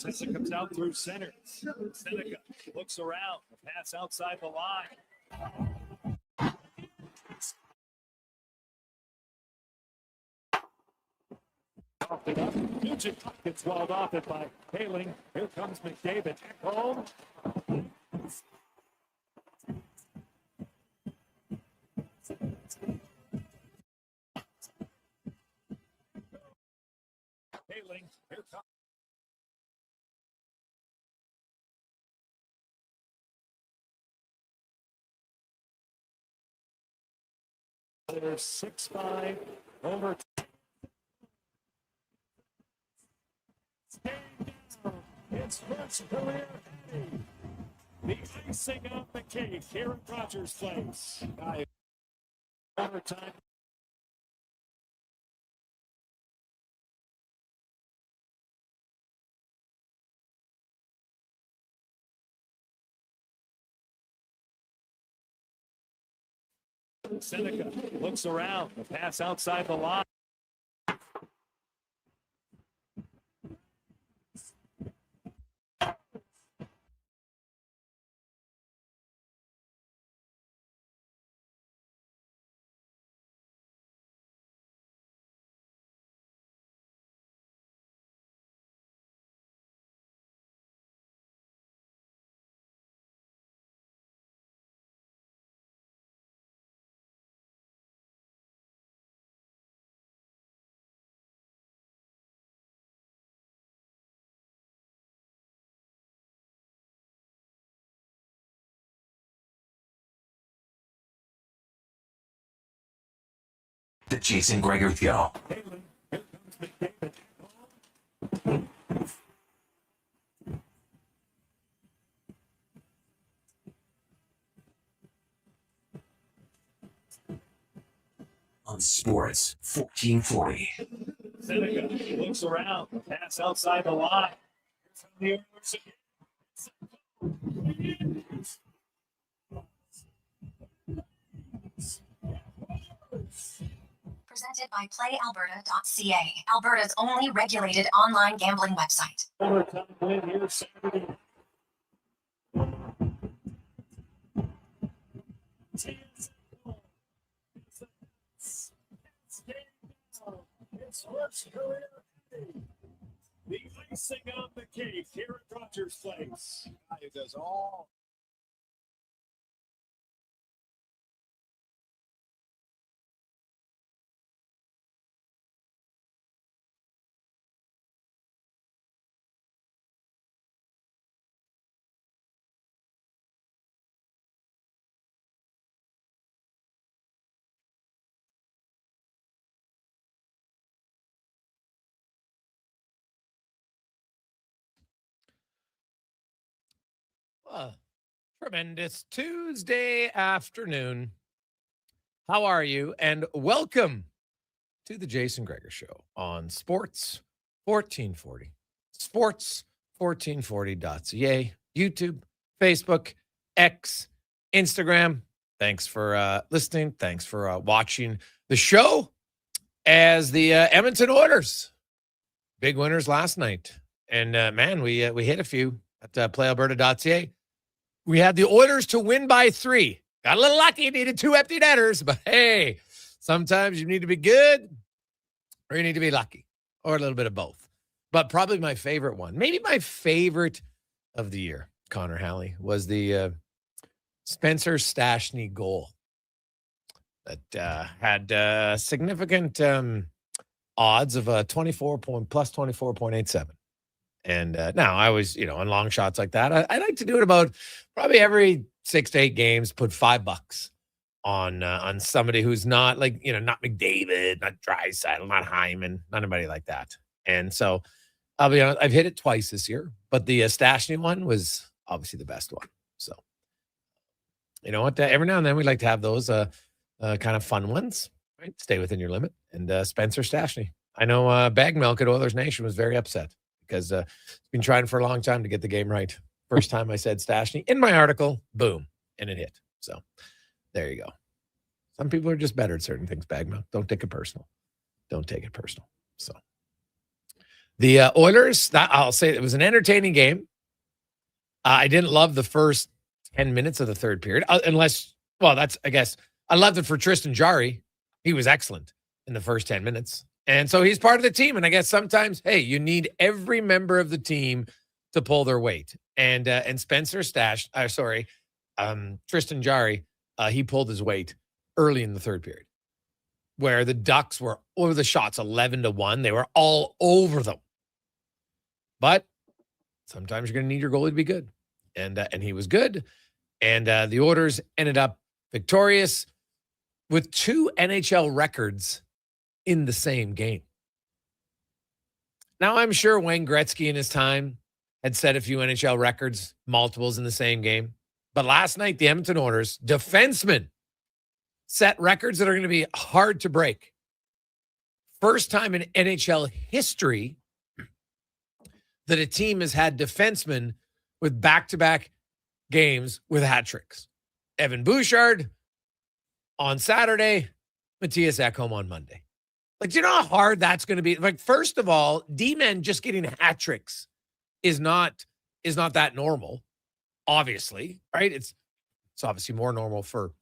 Seneca comes out through center. Seneca looks around. The pass outside the line. Off it up. Nugent gets walled off it by Hailing. Here comes McDavid. Home. Hailing. Here comes. There's 6-5 over. It's first career heading. The icing on the cake here at Rogers Place. Overtime. Seneca looks around. The pass outside the line. The Jason Gregor Show. On Sports 1440. Seneca looks around. Pass outside the line. Presented by PlayAlberta.ca, Alberta's only regulated online gambling website. Overtime win here Saturday. It's first career heading. The icing on the cake here at Rogers Place. Guy who does all. Tremendous Tuesday afternoon. How are you? And welcome to the Jason Gregor Show on Sports 1440, sports1440.ca, YouTube, Facebook, X, Instagram. Thanks for listening. Thanks for watching the show as the Edmonton Oilers, big winners last night. And man, we hit a few at playalberta.ca. We had the Oilers to win by 3. Got a little lucky, needed 2 empty netters, but hey, sometimes you need to be good or you need to be lucky or a little bit of both. But probably my favorite one, maybe my favorite of the year, Connor Halley, was the Spencer Stastny goal that had significant odds of plus 24.87. And now I was, on long shots like that, I like to do it about probably every 6 to 8 games, put $5 on somebody who's not not McDavid, not Draisaitl, not Hyman, not anybody like that. And so I'll be honest, I've hit it twice this year, but the Stastny one was obviously the best one. So, you know what? Every now and then we like to have those kind of fun ones, right? Stay within your limit. And Spencer Stastny. I know Bag Milk at Oilers Nation was very upset because he's been trying for a long time to get the game right. First time I said Stastny in my article, boom, and it hit. So there you go. Some people are just better at certain things, Bag Milk. Don't take it personal. Don't take it personal. So The Oilers, I'll say it was an entertaining game. I didn't love the first 10 minutes of the third period, I guess I loved it for Tristan Jarry. He was excellent in the first 10 minutes. And so he's part of the team. And I guess sometimes, hey, you need every member of the team to pull their weight. And Tristan Jarry, he pulled his weight early in the third period, where the Ducks were over the shots 11-1. They were all over them. But sometimes you're going to need your goalie to be good. And he was good. And the Oilers ended up victorious with 2 NHL records in the same game. Now, I'm sure Wayne Gretzky in his time had set a few NHL records, multiples in the same game. But last night, the Edmonton Oilers defensemen set records that are going to be hard to break. First time in NHL history that a team has had defensemen with back-to-back games with hat tricks. Evan Bouchard on Saturday, Matthias Ekholm on Monday. Like, do you know how hard that's going to be? Like, first of all, D-men just getting hat tricks is not that normal, obviously, right? It's obviously more normal for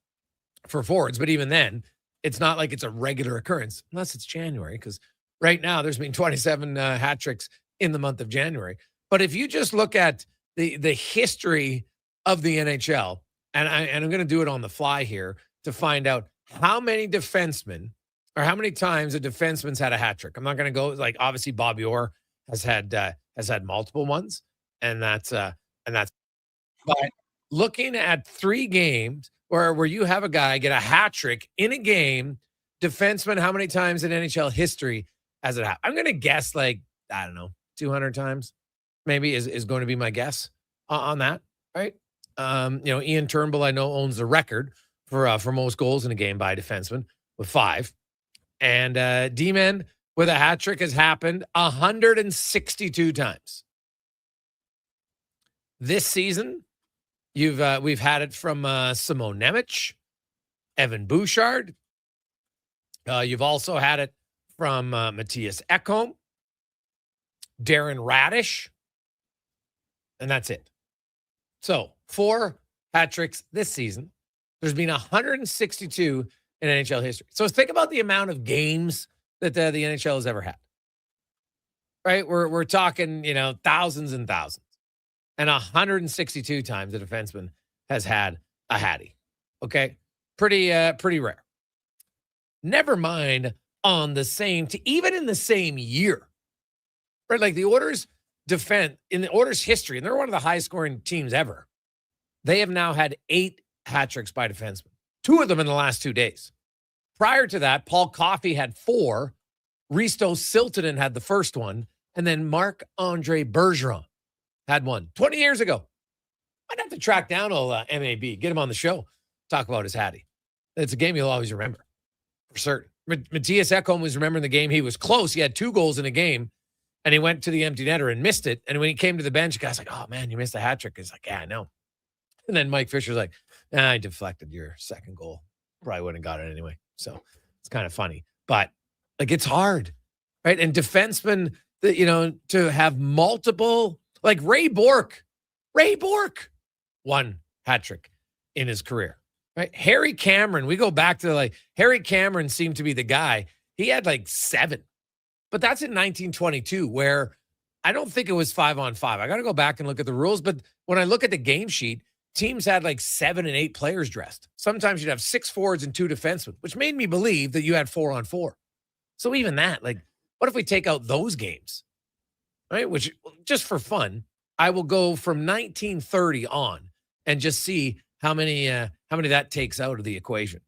forwards, but even then, it's not like it's a regular occurrence unless it's January, because right now there's been 27 hat tricks in the month of January. But if you just look at the history of the NHL, and I'm going to do it on the fly here to find out how many defensemen or how many times a defenseman's had a hat trick. I'm not going to go like, obviously Bobby Orr has had multiple ones, and that's but looking at 3 games where you have a guy get a hat trick in a game, defenseman, how many times in NHL history has it happened? I'm going to guess like, I don't know, 200 times maybe is going to be my guess on that, right? Ian Turnbull, I know, owns the record for most goals in a game by a defenseman with 5. And D-men with a hat trick has happened 162 times. This season, we've had it from Simon Nemec, Evan Bouchard. You've also had it from Matthias Ekholm, Darren Radish, and that's it. So 4 hat tricks this season. There's been 162 in NHL history. So think about the amount of games that the NHL has ever had. Right? We're talking, thousands and thousands. And 162 times a defenseman has had a hattie. Okay? Pretty rare. Never mind even in the same year. Right? Like the Oilers in the Oilers history, and they're one of the highest scoring teams ever. They have now had 8 hat tricks by defensemen. 2 of them in the last 2 days. Prior to that, Paul Coffey had 4. Risto Siltanen had the first one. And then Marc-Andre Bergeron had one 20 years ago. I'd have to track down old MAB, get him on the show, talk about his hattie. It's a game you'll always remember, for certain. Matthias Ekholm was remembering the game. He was close. He had 2 goals in a game, and he went to the empty netter and missed it. And when he came to the bench, the guy's like, "Oh, man, you missed a hat trick." He's like, "Yeah, I know." And then Mike Fisher's like, "I deflected your second goal. Probably wouldn't have got it anyway." So it's kind of funny. But, like, it's hard, right? And defensemen, to have multiple, like Ray Bourque, 1 hat trick in his career, right? Harry Cameron, we go back to Harry Cameron seemed to be the guy. He had 7, but that's in 1922, where I don't think it was 5-on-5. I got to go back and look at the rules. But when I look at the game sheet, teams had 7 and 8 players dressed. Sometimes you'd have 6 forwards and 2 defensemen, which made me believe that you had 4-on-4. So even that, what if we take out those games, right? Which, just for fun, I will go from 1930 on and just see how many that takes out of the equation,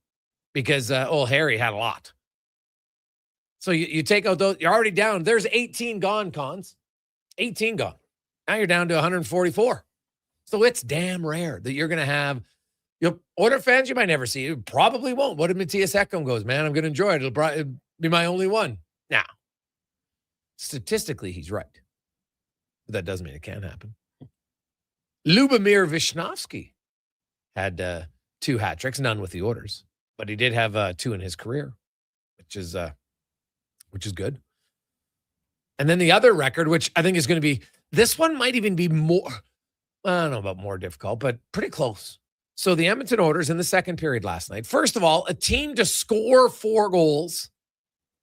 because old Harry had a lot. So you take out those, you're already down. There's 18 gone, Cons. 18 gone. Now you're down to 144. So it's damn rare that you're going to have, Oilers fans you might never see. You probably won't. What if Matthias Ekholm goes, "Man, I'm going to enjoy it. It'll be my only one." Now, statistically, he's right. But that doesn't mean it can't happen. Lubomir Vishnevsky had 2 hat tricks, none with the Oilers, but he did have 2 in his career, which is good. And then the other record, which I think is going to be, this one might even be more, I don't know about more difficult, but pretty close. So the Edmonton Oilers in the second period last night, first of all, a team to score 4 goals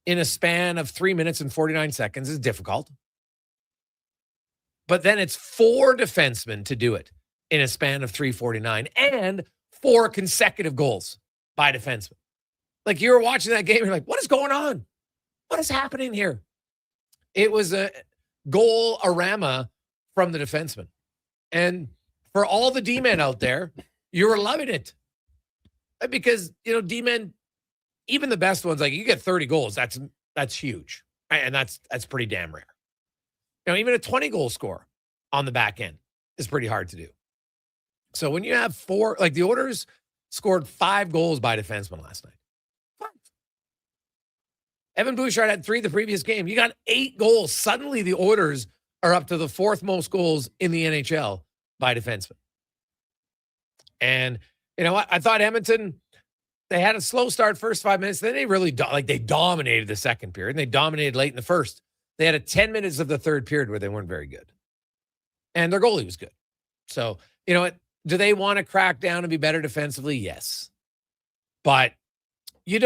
in a span of 3 minutes and 49 seconds is difficult. But then it's 4 defensemen to do it in a span of 3:49 and 4 consecutive goals by defensemen. Like, you were watching that game, you're like, what is going on? What is happening here? It was a goal-a-rama from the defenseman. And for all the D-men out there, you were loving it. Because, D-men, even the best ones, like, you get 30 goals, that's huge. And that's pretty damn rare. Even a 20-goal score on the back end is pretty hard to do. So when you have 4, like the Oilers scored 5 goals by defensemen last night. 5. Evan Bouchard had 3 the previous game. You got 8 goals. Suddenly the Oilers are up to the 4th most goals in the NHL by defensemen. And you know what? I thought Edmonton, they had a slow start first 5 minutes. Then they really they dominated the second period. And they dominated late in the first. They had a 10 minutes of the third period where they weren't very good. And their goalie was good. So, you know what? Do they want to crack down and be better defensively? Yes. But you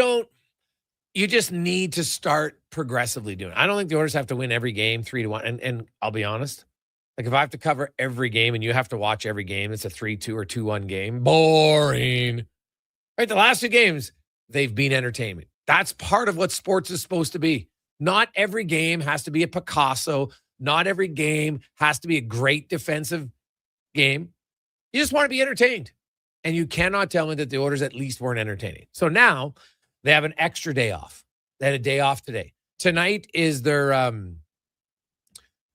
just need to start progressively doing it. I don't think the Oilers have to win every game 3-1. And I'll be honest, like if I have to cover every game and you have to watch every game, it's a 3-2 or 2-1 game. Boring. Right? The last 2 games, they've been entertainment. That's part of what sports is supposed to be. Not every game has to be a Picasso. Not every game has to be a great defensive game. You just want to be entertained. And you cannot tell me that the Oilers at least weren't entertaining. So now they have an extra day off. They had a day off today. Tonight is their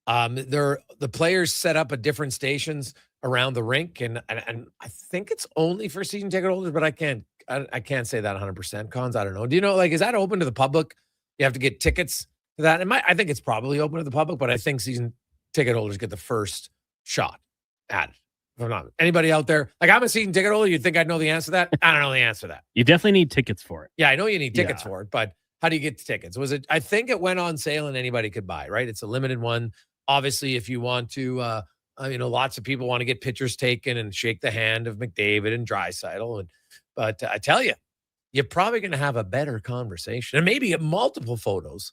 the players set up at different stations around the rink. And I think it's only for season ticket holders, but I can't say that 100%. Cons, I don't know. Do you know, like, is that open to the public? You have to get tickets to that. I think it's probably open to the public, but I think season ticket holders get the first shot at it. If I'm not, anybody out there, like I'm a season ticket holder, you'd think I'd know the answer to that. I don't know the answer to that. You definitely need tickets for it. Yeah, I know you need tickets for it, but how do you get the tickets? I think it went on sale and anybody could buy, right? It's a limited one. Obviously, if you want to, lots of people want to get pictures taken and shake the hand of McDavid and Draisaitl. But I tell you, you're probably going to have a better conversation and maybe get multiple photos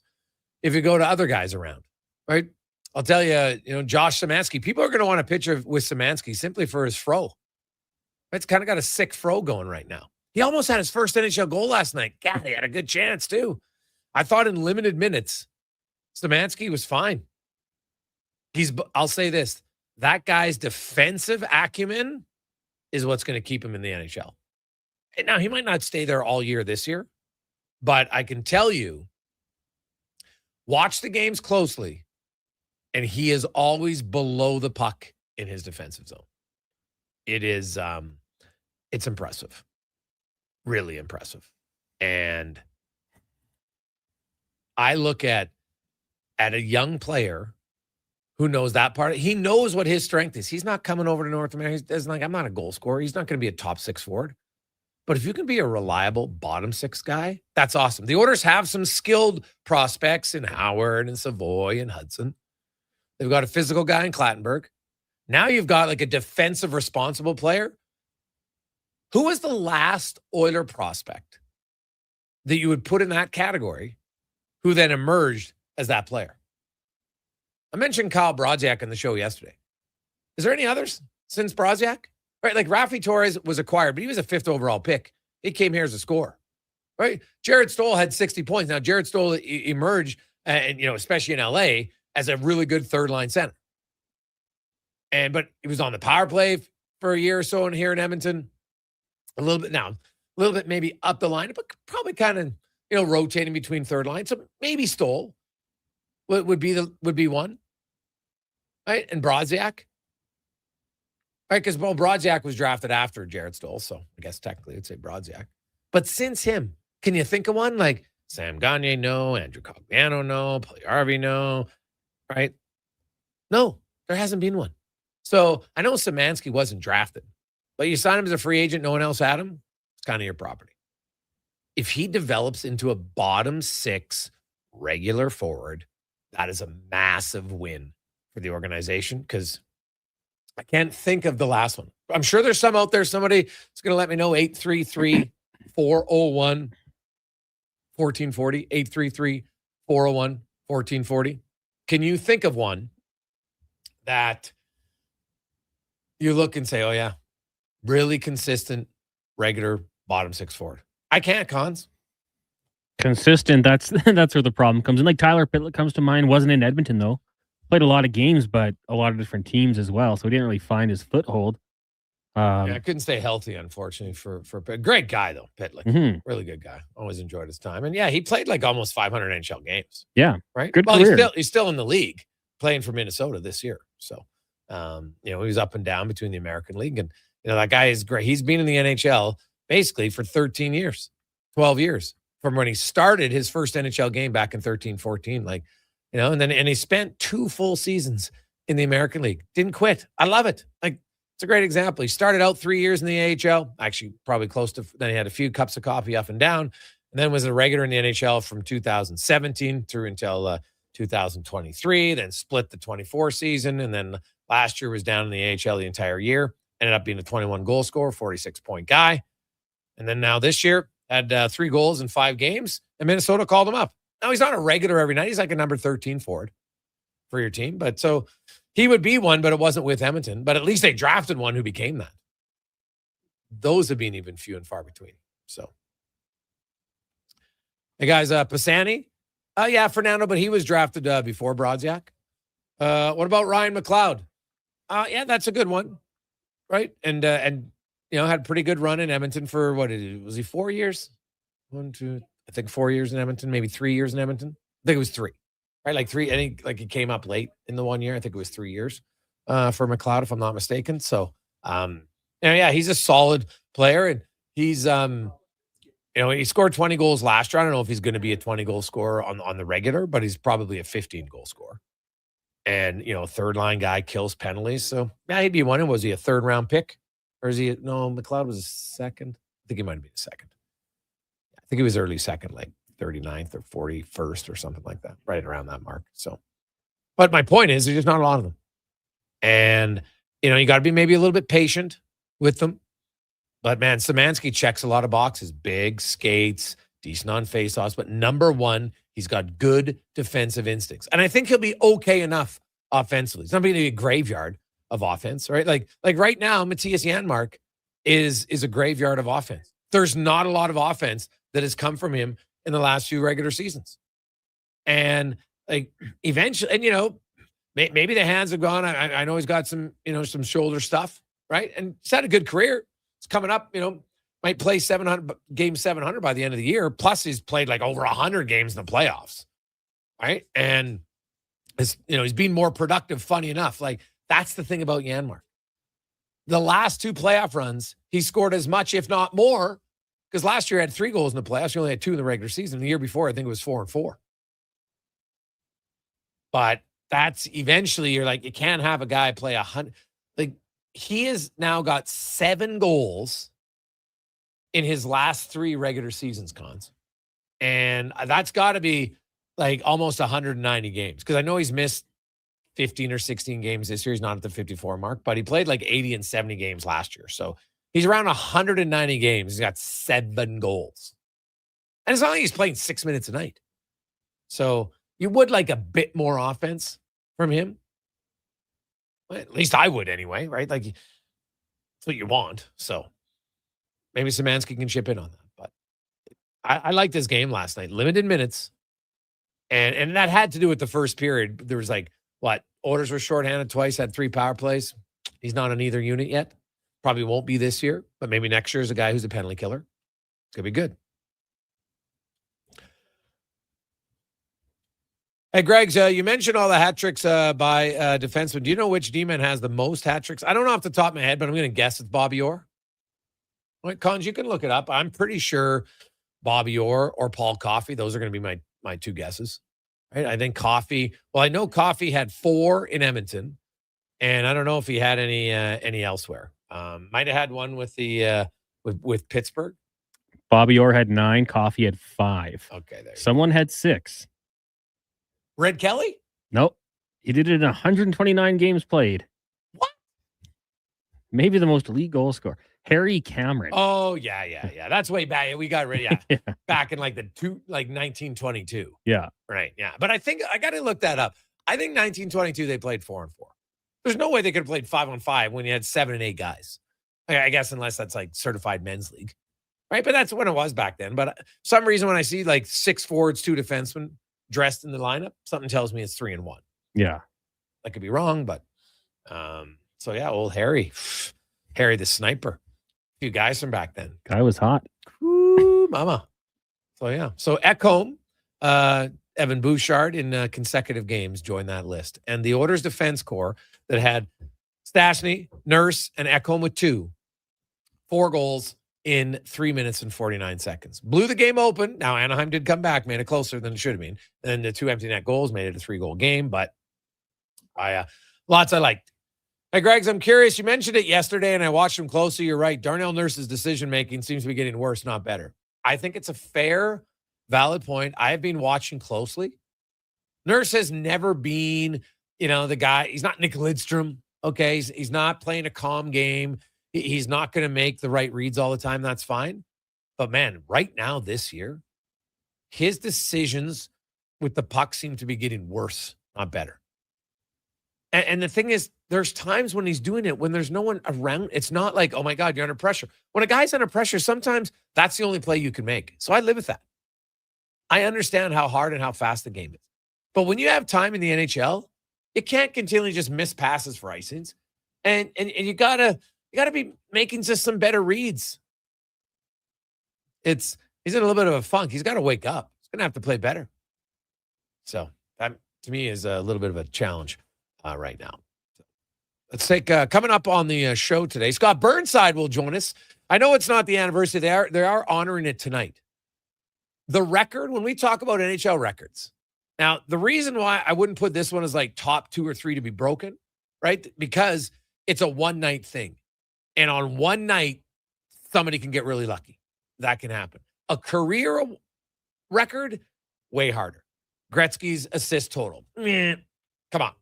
if you go to other guys around, right? I'll tell you, Josh Samanski, people are going to want a picture with Samanski simply for his fro. It's kind of got a sick fro going right now. He almost had his first NHL goal last night. God, he had a good chance too. I thought in limited minutes, Samanski was fine. I'll say this, that guy's defensive acumen is what's going to keep him in the NHL. And now, he might not stay there all year this year, but I can tell you, watch the games closely, and he is always below the puck in his defensive zone. It is, it's impressive. Really impressive. And I look at a young player who knows that part. He knows what his strength is. He's not coming over to North America. He's like, I'm not a goal scorer. He's not going to be a top 6 forward. But if you can be a reliable bottom 6 guy, that's awesome. The Oilers have some skilled prospects in Howard and Savoy and Hudson. They've got a physical guy in Clattenburg. Now you've got like a defensive responsible player. Who was the last Oiler prospect that you would put in that category who then emerged as that player? I mentioned Kyle Brodziak on the show yesterday. Is there any others since Brodziak? Right, like Rafi Torres was acquired, but he was a 5th overall pick. He came here as a scorer. Right? Jared Stoll had 60 points. Now, Jared Stoll emerged, and especially in LA, as a really good third-line center. But he was on the power play for a year or so in here in Edmonton. A little bit maybe up the line, but probably kind of rotating between third line. So maybe Stoll would be one, right? And Brodziak, right? Because Brodziak was drafted after Jared Stoll, so I guess technically I'd say Brodziak. But since him, can you think of one like Sam Gagner? No. Andrew Cogliano? No. Puljujärvi? No. Right? No, there hasn't been one. So I know Samanski wasn't drafted, but you sign him as a free agent, no one else had him, it's kind of your property. If he develops into a bottom 6 regular forward, that is a massive win for the organization because I can't think of the last one. I'm sure there's some out there. Somebody is going to let me know. 833-401-1440. 833-401-1440. Can you think of one that you look and say, oh, yeah, really consistent, regular bottom six forward? I can't, Cons. Consistent. That's where the problem comes in. Like Tyler Pitlick comes to mind. Wasn't in Edmonton, though. Played a lot of games, but a lot of different teams as well. So he didn't really find his foothold. I couldn't stay healthy, unfortunately, for a great guy, though, Pitlick. Really good guy. Always enjoyed his time. And, yeah, he played like almost 500 NHL games. Yeah. Right? Good career. He's still in the league playing for Minnesota this year. So, he was up and down between the American League. And, that guy is great. He's been in the NHL basically for 13 years, 12 years from when he started his first NHL game back in 13-14. And he spent 2 full seasons in the American League. Didn't quit. I love it. It's a great example. He started out 3 years in the AHL, actually probably close to, then he had a few cups of coffee up and down, and then was a regular in the NHL from 2017 through until 2023, then split the 24 season, and then last year was down in the AHL the entire year, ended up being a 21 goal scorer, 46-point guy. And then now this year had 3 goals in 5 games, and Minnesota called him up. Now he's not a regular every night. He's like a number 13 forward for your team. But so he would be one, but it wasn't with Edmonton. But at least they drafted one who became that. Those have been even few and far between. So, hey guys, Pisani. Yeah, Fernando, but he was drafted before Brodziak. What about Ryan McLeod? Yeah, that's a good one, right? And had a pretty good run in Edmonton for was he 4 years? 1, 2, I think 4 years in Edmonton, maybe 3 years in Edmonton. I think it was 3. Right, like 3. I think he came up late in the 1 year. I think it was 3 years for McLeod, if I'm not mistaken. So, he's a solid player, and he's he scored 20 goals last year. I don't know if he's going to be a 20-goal scorer on the regular, but he's probably a 15-goal scorer. And third line guy, kills penalties. So yeah, he'd be one. And was he a 3rd-round pick, or is he? No, McLeod was a 2nd. I think he might have been a 2nd. I think he was early 2nd, like 39th or 41st or something like that, right around that mark. So, but my point is, there's just not a lot of them. And, you got to be maybe a little bit patient with them. But, man, Samanski checks a lot of boxes. Big, skates, decent on faceoffs. But number one, he's got good defensive instincts. And I think he'll be okay enough offensively. It's not going to be a graveyard of offense, right? Like right now, Matthias Janmark is a graveyard of offense. There's not a lot of offense that has come from him in the last few regular seasons. And eventually, and maybe the hands have gone. I know he's got some, some shoulder stuff, right? And he's had a good career. It's coming up, might play 700 by the end of the year. Plus he's played like over 100 games in the playoffs. Right. And he's been more productive, funny enough. That's the thing about Janmark. The last 2 playoff runs, he scored as much, if not more, because last year he had 3 goals in the playoffs. He only had 2 in the regular season. The year before, I think it was 4 and 4. But that's eventually, you're like, you can't have a guy play 100. He has now got 7 goals in his last 3 regular seasons, Cons. And that's got to be almost 190 games. Because I know he's missed 15 or 16 games this year. He's not at the 54 mark, but he played 80 and 70 games last year. So he's around 190 games. He's got 7 goals. And it's not like he's playing 6 minutes a night. So you would like a bit more offense from him. Well, at least I would anyway, right? That's what you want. So maybe Samanski can chip in on that. But I liked this game last night. Limited minutes. And that had to do with the first period. There was Oilers were shorthanded twice, had 3 power plays. He's not on either unit yet. Probably won't be this year, but maybe next year is a guy who's a penalty killer. It's going to be good. Hey, Greg, you mentioned all the hat tricks by defensemen. Do you know which D-man has the most hat tricks? I don't know off the top of my head, but I'm going to guess it's Bobby Orr. Wait, Cons, you can look it up. I'm pretty sure Bobby Orr or Paul Coffey. Those are going to be my 2 guesses. Right? I think Coffey. Well, I know Coffey had 4 in Edmonton, and I don't know if he had any elsewhere. Might have had one with the with Pittsburgh. Bobby Orr had 9. Coffey had 5. Okay, there. Someone had 6. Red Kelly? Nope. He did it in 129 games played. What? Maybe the most elite goal scorer. Harry Cameron. Oh, yeah. That's way back. We got rid of Yeah. back in like 1922. Yeah. Right, yeah. But I think I got to look that up. I think 1922 they played 4-4. There's no way they could have played 5-on-5 when you had 7 and 8 guys. I guess unless that's like certified men's league. Right, but that's when it was back then. But for some reason when I see like 6 forwards, 2 defensemen dressed in the lineup, something tells me it's 3-1. Yeah. I could be wrong, but so yeah, old Harry the sniper. A few guys from back then. Guy was hot. Ooh, mama. So yeah. So Ekholm, Evan Bouchard in consecutive games joined that list. And the Oilers defense core that had Stastny, Nurse, and Ekholm with 2. 4 goals in 3 minutes and 49 seconds. Blew the game open. Now Anaheim did come back, made it closer than it should have been. And the 2 empty net goals made it a 3-goal game, but lots I liked. Hey, Gregs, I'm curious. You mentioned it yesterday, and I watched him closely. You're right. Darnell Nurse's decision-making seems to be getting worse, not better. I think it's a fair, valid point. I've been watching closely. Nurse has never been, the guy. He's not Nick Lidstrom, okay? He's not playing a calm game. He's not going to make the right reads all the time. That's fine. But, man, right now this year, his decisions with the puck seem to be getting worse, not better. And the thing is, there's times when he's doing it when there's no one around. It's not like, oh, my God, you're under pressure. When a guy's under pressure, sometimes that's the only play you can make. So I live with that. I understand how hard and how fast the game is. But when you have time in the NHL, you can't continually just miss passes for icings. And you gotta be making just some better reads. He's in a little bit of a funk. He's got to wake up. He's going to have to play better. So that, to me, is a little bit of a challenge right now. Let's take coming up on the show today. Scott Burnside will join us. I know it's not the anniversary. They are honoring it tonight. The record, when we talk about NHL records, now the reason why I wouldn't put this one as like top 2 or 3 to be broken, right? Because it's a one-night thing. And on one night, somebody can get really lucky. That can happen. A career record, way harder. Gretzky's assist total. Come on.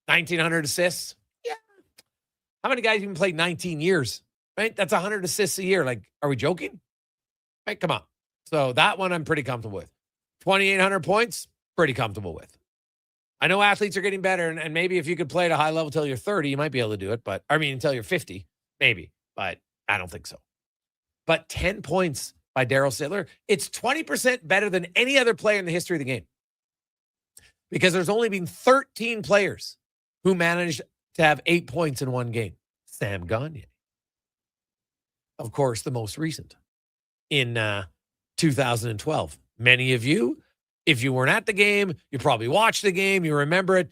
1,900 assists? Yeah. How many guys even played 19 years? Right? That's 100 assists a year. Like, are we joking? Right? Come on. So that one I'm pretty comfortable with. 2,800 points, pretty comfortable with. I know athletes are getting better, and maybe if you could play at a high level till you're 30, you might be able to do it. But until you're 50, maybe. But I don't think so. But 10 points by Daryl Sittler, it's 20% better than any other player in the history of the game. Because there's only been 13 players who managed to have 8 points in one game. Sam Gagner. Of course, the most recent in 2012. Many of you, if you weren't at the game, you probably watched the game, you remember it.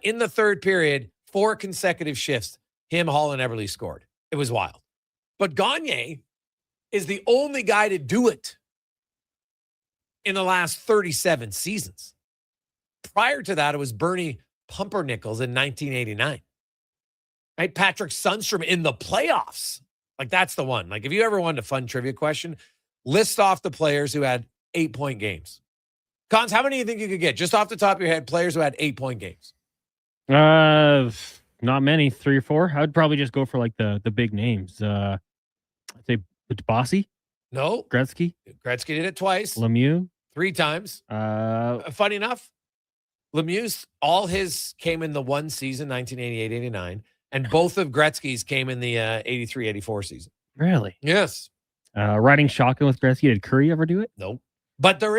In the third period, 4 consecutive shifts, him, Hall, and Eberle scored. It was wild. But Gagner is the only guy to do it in the last 37 seasons. Prior to that, it was Bernie Pumpernickels in 1989. Right? Patrick Sundstrom in the playoffs. Like, that's the one. Like, if you ever wanted a fun trivia question, list off the players who had 8-point games. Cons, how many do you think you could get? Just off the top of your head, players who had 8-point games. Not many, 3 or 4. I would probably just go for like the big names. I'd say Bossy. No. Gretzky did it twice. Lemieux. 3 times. Funny enough, Lemieux's, all his came in the one season, 1988-89, and both of Gretzky's came in the 83-84 season. Really? Yes. Riding shotgun with Gretzky. Did Curry ever do it? Nope. But there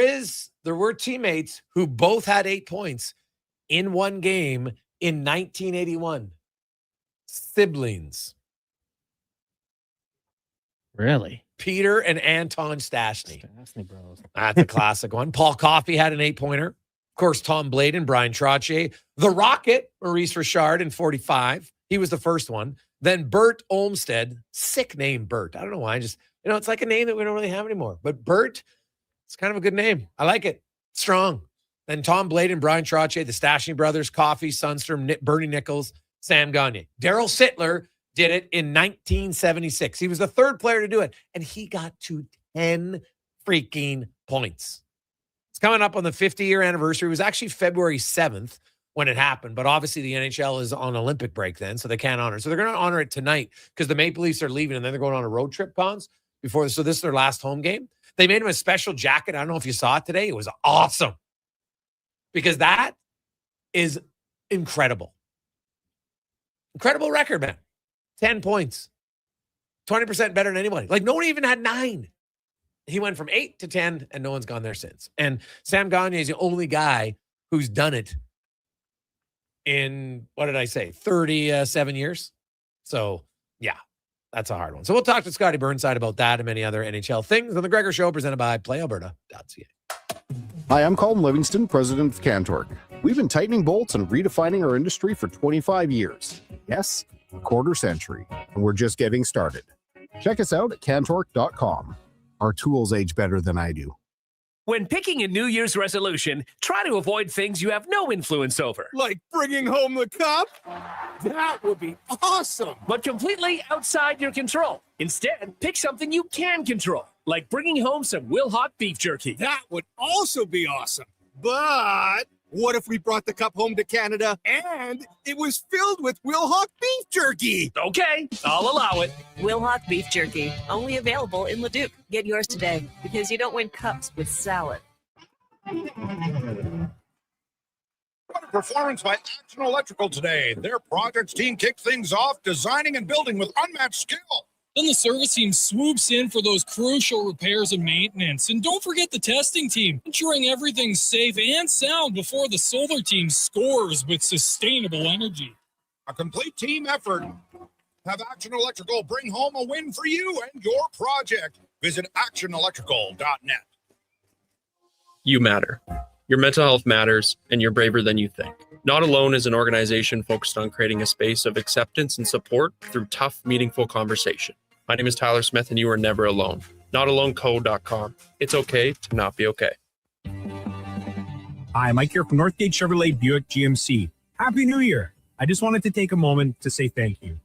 were teammates who both had 8 points in one game in 1981. Siblings. Really? Peter and Anton Stastny. Stastny bros. That's a classic one. Paul Coffey had an 8-pointer. Of course, Tom Bladen, Brian Trottier. The Rocket, Maurice Richard in 45. He was the first one. Then Bert Olmsted. Sick name, Bert. I don't know why. It's like a name that we don't really have anymore. But Bert, it's kind of a good name. I like it. Strong. Then Tom Bladen, Brian Trottier, the Stastny brothers, Coffey, Sundstrom, Bernie Nichols, Sam Gagner. Daryl Sittler did it in 1976. He was the third player to do it, and he got to 10 freaking points. It's coming up on the 50-year anniversary. It was actually February 7th when it happened. But obviously the NHL is on Olympic break then, so they can't honor it. So they're going to honor it tonight because the Maple Leafs are leaving and then they're going on a road trip, Cons, before. So this is their last home game. They made him a special jacket. I don't know if you saw it today. It was awesome because that is incredible. Incredible record, man. 10 points. 20% better than anybody. Like, no one even had 9. He went from 8 to 10, and no one's gone there since. And Sam Gagner is the only guy who's done it in, 37 years? So, yeah, that's a hard one. So we'll talk to Scotty Burnside about that and many other NHL things on The Gregor Show, presented by PlayAlberta.ca. Hi, I'm Colin Livingston, president of Cantork. We've been tightening bolts and redefining our industry for 25 years. Yes, a quarter century, and we're just getting started. Check us out at cantork.com. Our tools age better than I do. When picking a New Year's resolution, try to avoid things you have no influence over. Like bringing home the cup? That would be awesome. But completely outside your control. Instead, pick something you can control, like bringing home some Wilhauk beef jerky. That would also be awesome. But what if we brought the cup home to Canada and it was filled with Wilhauk beef jerky? Okay, I'll allow it. Wilhauk beef jerky, only available in Leduc. Get yours today because you don't win cups with salad. What a performance by Action Electrical today. Their projects team kicked things off, designing and building with unmatched skill. Then the service team swoops in for those crucial repairs and maintenance. And don't forget the testing team, ensuring everything's safe and sound before the solar team scores with sustainable energy. A complete team effort. Have Action Electrical bring home a win for you and your project. Visit actionelectrical.net. You matter. Your mental health matters, and you're braver than you think. Not Alone is an organization focused on creating a space of acceptance and support through tough, meaningful conversation. My name is Tyler Smith, and you are never alone. NotAloneCo.com. It's okay to not be okay. Hi, Mike here from Northgate Chevrolet Buick GMC. Happy New Year. I just wanted to take a moment to say thank you.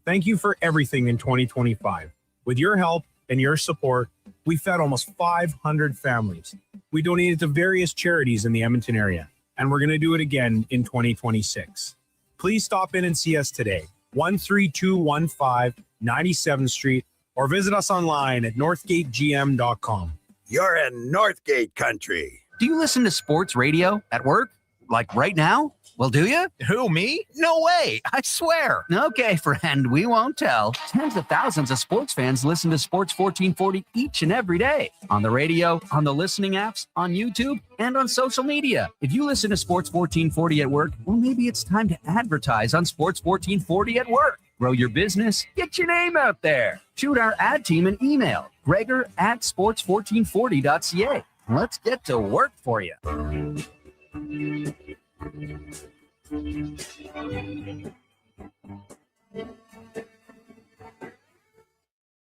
Thank you for everything in 2025. With your help and your support, we fed almost 500 families. We donated to various charities in the Edmonton area, and we're going to do it again in 2026. Please stop in and see us today, 13215 97th Street, or visit us online at northgategm.com. You're in Northgate country. Do you listen to sports radio at work? Like right now? Well, do you? Who, me? No way. I swear. Okay, friend, we won't tell. Tens of thousands of sports fans listen to Sports 1440 each and every day. On the radio, on the listening apps, on YouTube, and on social media. If you listen to Sports 1440 at work, well, maybe it's time to advertise on Sports 1440 at work. Grow your business. Get your name out there. Shoot our ad team an email. Gregor at sports1440.ca. Let's get to work for you.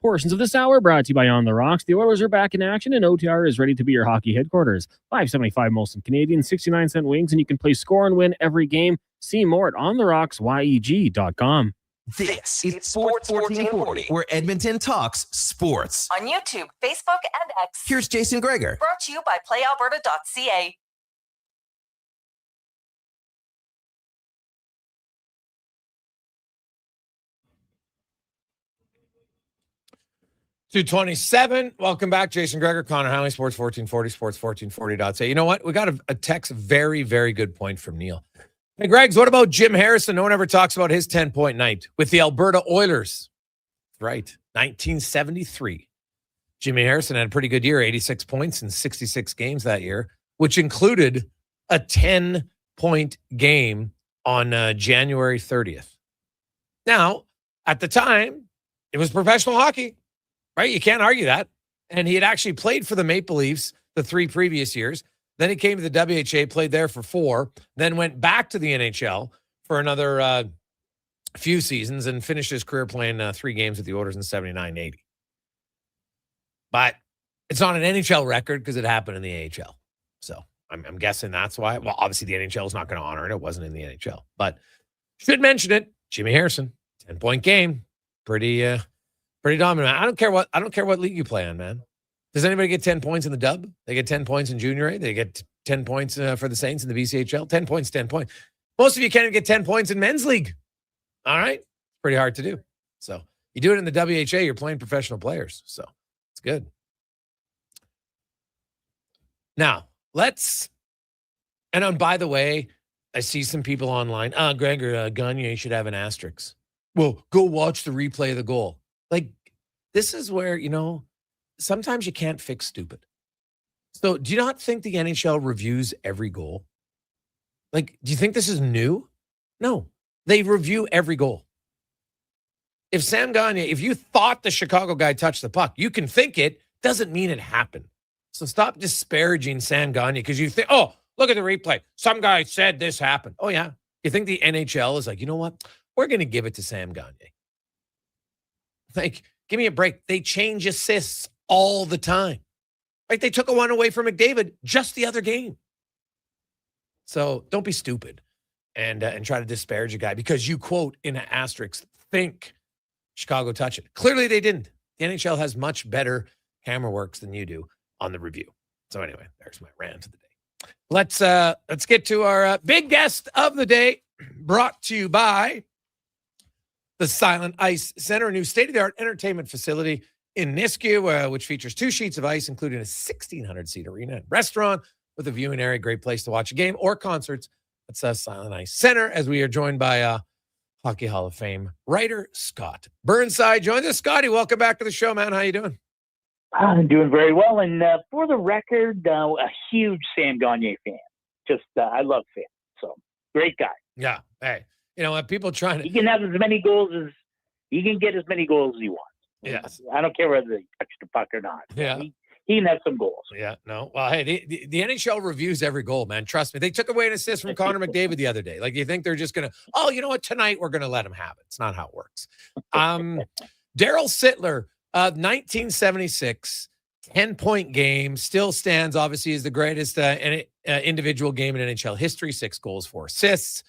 Portions of this hour brought to you by On the Rocks. The Oilers are back in action, and OTR is ready to be your hockey headquarters. $5.75 Molson Canadian, 69-cent wings, and you can play score and win every game. See more at ontherocks.yeg.com. This is Sports 1440, where Edmonton talks sports. On YouTube, Facebook, and X. Here's Jason Gregor. Brought to you by PlayAlberta.ca. 227. Welcome back. Jason Gregor, Connor Howley, Sports 1440, sports1440.ca. You know what? We got a text, very, very good point from Neil. Hey, Gregs, what about Jim Harrison? No one ever talks about his 10-point night with the Alberta Oilers. Right. 1973. Jimmy Harrison had a pretty good year, 86 points in 66 games that year, which included a 10-point game on January 30th. Now, at the time, it was professional hockey. Right? You can't argue that. And he had actually played for the Maple Leafs the 3 previous years. Then he came to the WHA, played there for 4, then went back to the NHL for another few seasons and finished his career playing 3 games with the Oilers in 79-80. But it's not an NHL record because it happened in the AHL. So I'm guessing that's why. Well, obviously the NHL is not going to honor it. It wasn't in the NHL. But should mention it. Jimmy Harrison, 10-point game. Pretty dominant. I don't care what league you play on, man. Does anybody get 10 points in the dub? They get 10 points in junior A. They get 10 points for the Saints in the BCHL. 10 points, 10 points. Most of you can't even get 10 points in men's league. All right. Pretty hard to do. So you do it in the WHA, you're playing professional players. So it's good. Now, by the way, I see some people online. Gregor, Gagne should have an asterisk. Well, go watch the replay of the goal. Like, this is where, sometimes you can't fix stupid. So do you not think the NHL reviews every goal? Like, do you think this is new? No, they review every goal. If Sam Gagne, if you thought the Chicago guy touched the puck, you can think it, doesn't mean it happened. So stop disparaging Sam Gagne because you think, oh, look at the replay. Some guy said this happened. Oh, yeah. You think the NHL is like, you know what? We're going to give it to Sam Gagne. Like, give me a break. They change assists all the time. Like, they took one away from McDavid just the other game. So don't be stupid and try to disparage a guy because you, quote, in an asterisk, think Chicago touched it. Clearly they didn't. The NHL has much better camera works than you do on the review. So anyway, there's my rant of the day. Let's get to our big guest of the day, brought to you by the Silent Ice Center, a new state-of-the-art entertainment facility in Nisku, which features 2 sheets of ice, including a 1,600-seat arena and restaurant with a viewing area. Great place to watch a game or concerts. That's Silent Ice Center, as we are joined by Hockey Hall of Fame writer Scott Burnside joins us. Scotty, welcome back to the show, man. How you doing? I'm doing very well. And for the record, a huge Sam Gagne fan. Just, I love Sam. So, great guy. Yeah. Hey, people trying to... He can have as many goals as... He can get as many goals as he wants. Yes. I don't care whether he touched the puck or not. Yeah. He can have some goals. Yeah, no. Well, hey, the NHL reviews every goal, man. Trust me. They took away an assist from Connor McDavid the other day. Like, you think they're just going to, oh, you know what? Tonight we're going to let him have it. It's not how it works. Daryl Sittler, 1976, 10-point game, still stands, obviously, as the greatest individual game in NHL history, 6 goals, 4 assists.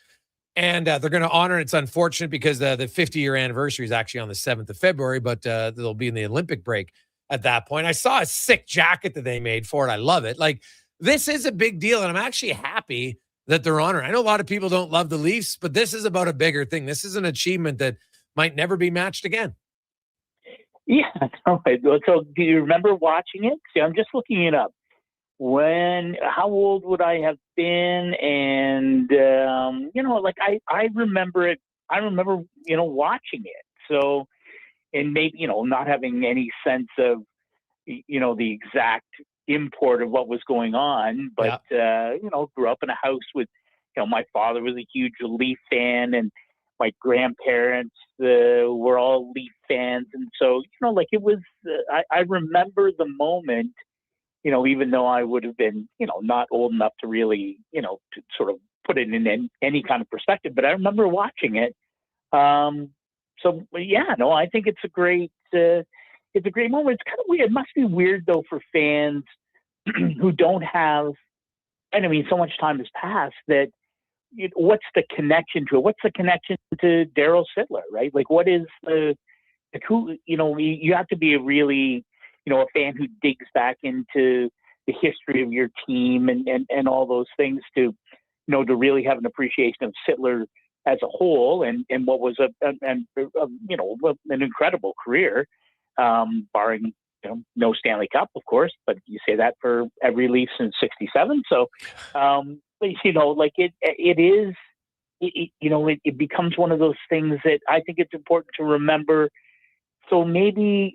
And they're going to honor it. It's unfortunate because the 50-year anniversary is actually on the 7th of February, but they'll be in the Olympic break at that point. I saw a sick jacket that they made for it. I love it. Like, this is a big deal, and I'm actually happy that they're honoring. I know a lot of people don't love the Leafs, but this is about a bigger thing. This is an achievement that might never be matched again. Yeah. Okay. So do you remember watching it? See, I'm just looking it up. How old would I have been? And, I remember it. I remember, watching it. So, and maybe, not having any sense of, the exact import of what was going on, but, grew up in a house with, my father was a huge Leaf fan and my grandparents were all Leaf fans. And so, it was, I remember the moment, even though I would have been, not old enough to really, to sort of put it in any kind of perspective, but I remember watching it. I think it's a great moment. It's kind of weird. It must be weird though for fans who don't have, and I mean, so much time has passed that what's the connection to it? What's the connection to Daryl Sittler, right? Like, what is you have to be a really, a fan who digs back into the history of your team and all those things to really have an appreciation of Sittler as a whole and what was an incredible career, barring, no Stanley Cup, of course, but you say that for every Leaf since '67. So, it becomes one of those things that I think it's important to remember. So maybe,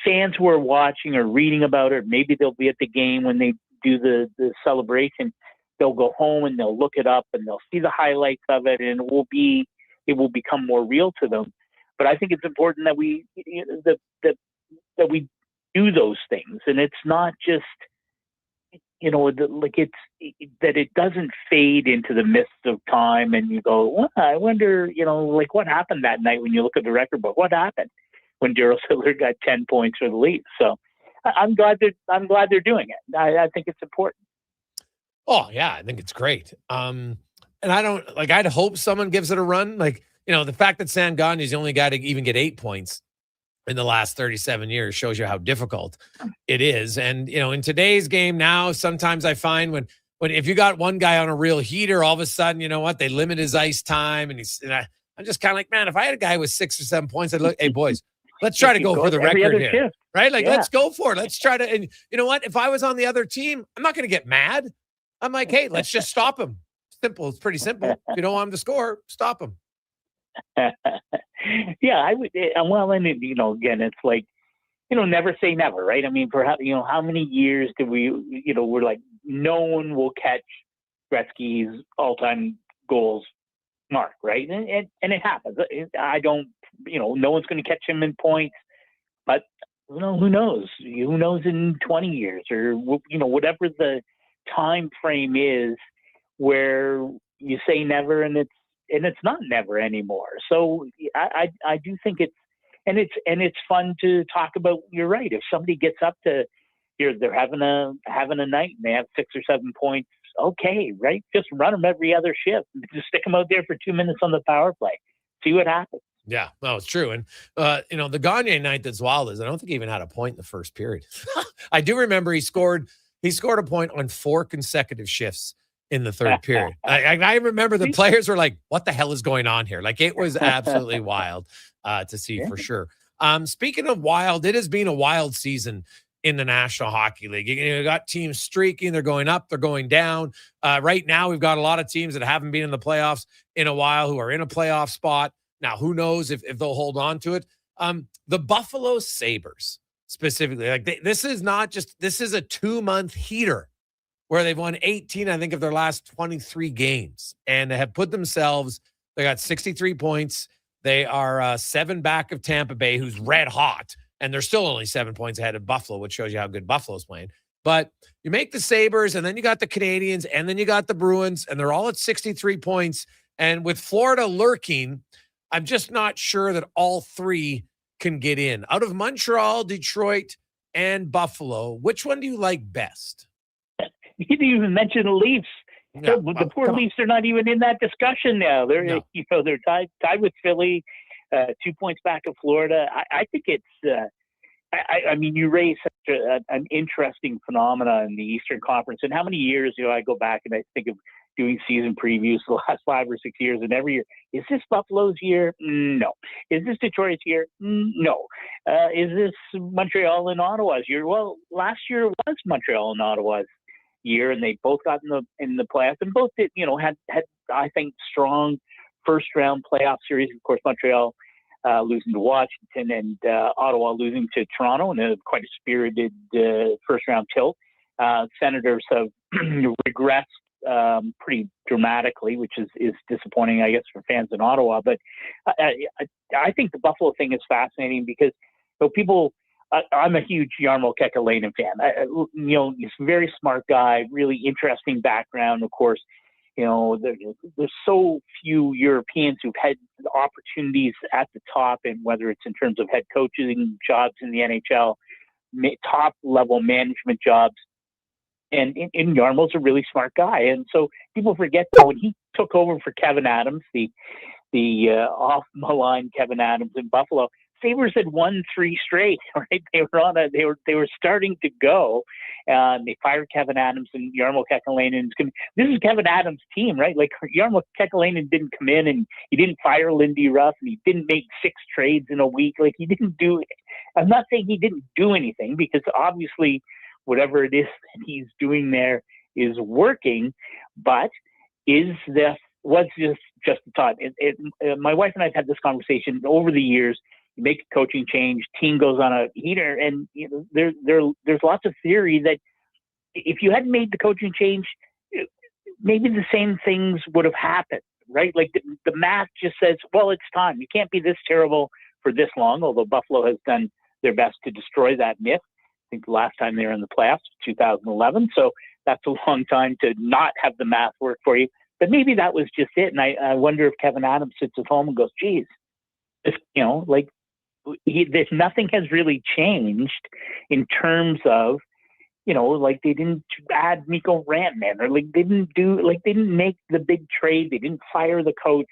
fans who are watching or reading about it, maybe they'll be at the game when they do the celebration. They'll go home and they'll look it up and they'll see the highlights of it, and it will become more real to them. But I think it's important that we that we do those things, and it's not just that it doesn't fade into the mist of time, and you go, well, I wonder, what happened that night when you look at the record book? What happened when Daryl Sittler got 10 points for the Leafs? So I'm glad they're doing it. I think it's important. Oh yeah, I think it's great. And I'd hope someone gives it a run. Like, the fact that Sam Gagne is the only guy to even get 8 points in the last 37 years shows you how difficult it is. And, in today's game now, sometimes I find when if you got one guy on a real heater, all of a sudden, you know what? They limit his ice time, and I'm just kind of like, man, if I had a guy with 6 or 7 points, I'd look, hey boys, let's try to go for the record here, shift. right? Like, let's go for it. Let's try to. And you know what? If I was on the other team, I'm not going to get mad. I'm like, hey, let's just stop him. Simple. It's pretty simple. If you don't want him to score, stop him. Yeah, I would. Well, and you know, again, it's like, you know, never say never, right? I mean, perhaps, you know, how many years did we, you know, we're like, no one will catch Gretzky's all-time goals mark, right? And it happens. I don't, you know, no one's going to catch him in points, but you know, who knows? Who knows in 20 years or, you know, whatever the time frame is where you say never and it's not never anymore. So I do think it's fun to talk about. You're right. If somebody gets up to, they're having a night and they have 6 or 7 points, okay, right? Just run them every other shift. Just stick them out there for 2 minutes on the power play. See what happens. Yeah, no, it's true. And, you know, the Gagne night that's wild is I don't think he even had a point in the first period. I do remember he scored a point on 4 consecutive shifts in the third period. I remember the players were like, what the hell is going on here? Like, it was absolutely wild to see for sure. Speaking of wild, it has been a wild season in the National Hockey League. You got teams streaking, they're going up, they're going down. Right now, we've got a lot of teams that haven't been in the playoffs in a while who are in a playoff spot. Now, who knows if they'll hold on to it. The Buffalo Sabres, specifically, like this is a 2-month heater where they've won 18, I think, of their last 23 games and have put themselves, they got 63 points. They are 7 back of Tampa Bay, who's red hot, and they're still only 7 points ahead of Buffalo, which shows you how good Buffalo's playing. But you make the Sabres, and then you got the Canadiens, and then you got the Bruins, and they're all at 63 points. And with Florida lurking, I'm just not sure that all 3 can get in. Out of Montreal, Detroit, and Buffalo, which one do you like best? You didn't even mention the Leafs. Yeah, the poor Leafs are not even in that discussion now. They're they're tied with Philly, 2 points back of Florida. I think it's. I mean, you raise such an interesting phenomena in the Eastern Conference. And how many years, I go back and I think of doing season previews the last 5 or 6 years, and every year, is this Buffalo's year? No. Is this Detroit's year? No. Is this Montreal and Ottawa's year? Well, last year was Montreal and Ottawa's year, and they both got in the playoffs, and both did, had I think strong first round playoff series. Of course, Montreal losing to Washington and Ottawa losing to Toronto in a quite a spirited first round tilt. Senators have regressed pretty dramatically, which is disappointing, I guess, for fans in Ottawa. But I think the Buffalo thing is fascinating because people. I'm a huge Jarmo Kekalainen fan. He's a very smart guy, really interesting background. Of course, there's so few Europeans who've had opportunities at the top, and whether it's in terms of head coaching jobs in the NHL, top level management jobs. And Jarmo's a really smart guy. And so people forget that when he took over for Kevin Adams, the off-the-line Kevin Adams in Buffalo, Sabres had won 3 straight, right? They were starting to go. They fired Kevin Adams, and Jarmo Kekalainen. This is Kevin Adams' team, right? Like, Jarmo Kekalainen didn't come in and he didn't fire Lindy Ruff, and he didn't make 6 trades in a week. Like, he didn't do it. I'm not saying he didn't do anything, because obviously whatever it is that he's doing there is working, but was this just the time? My wife and I have had this conversation over the years. You make a coaching change, team goes on a heater, and there's lots of theory that if you hadn't made the coaching change, maybe the same things would have happened, right? Like the math just says, well, it's time. You can't be this terrible for this long, although Buffalo has done their best to destroy that myth. I think the last time they were in the playoffs, 2011. So that's a long time to not have the math work for you. But maybe that was just it. And I wonder if Kevin Adams sits at home and goes, geez, there's nothing has really changed in terms of, they didn't add Mikko Rantanen, or they didn't make the big trade. They didn't fire the coach.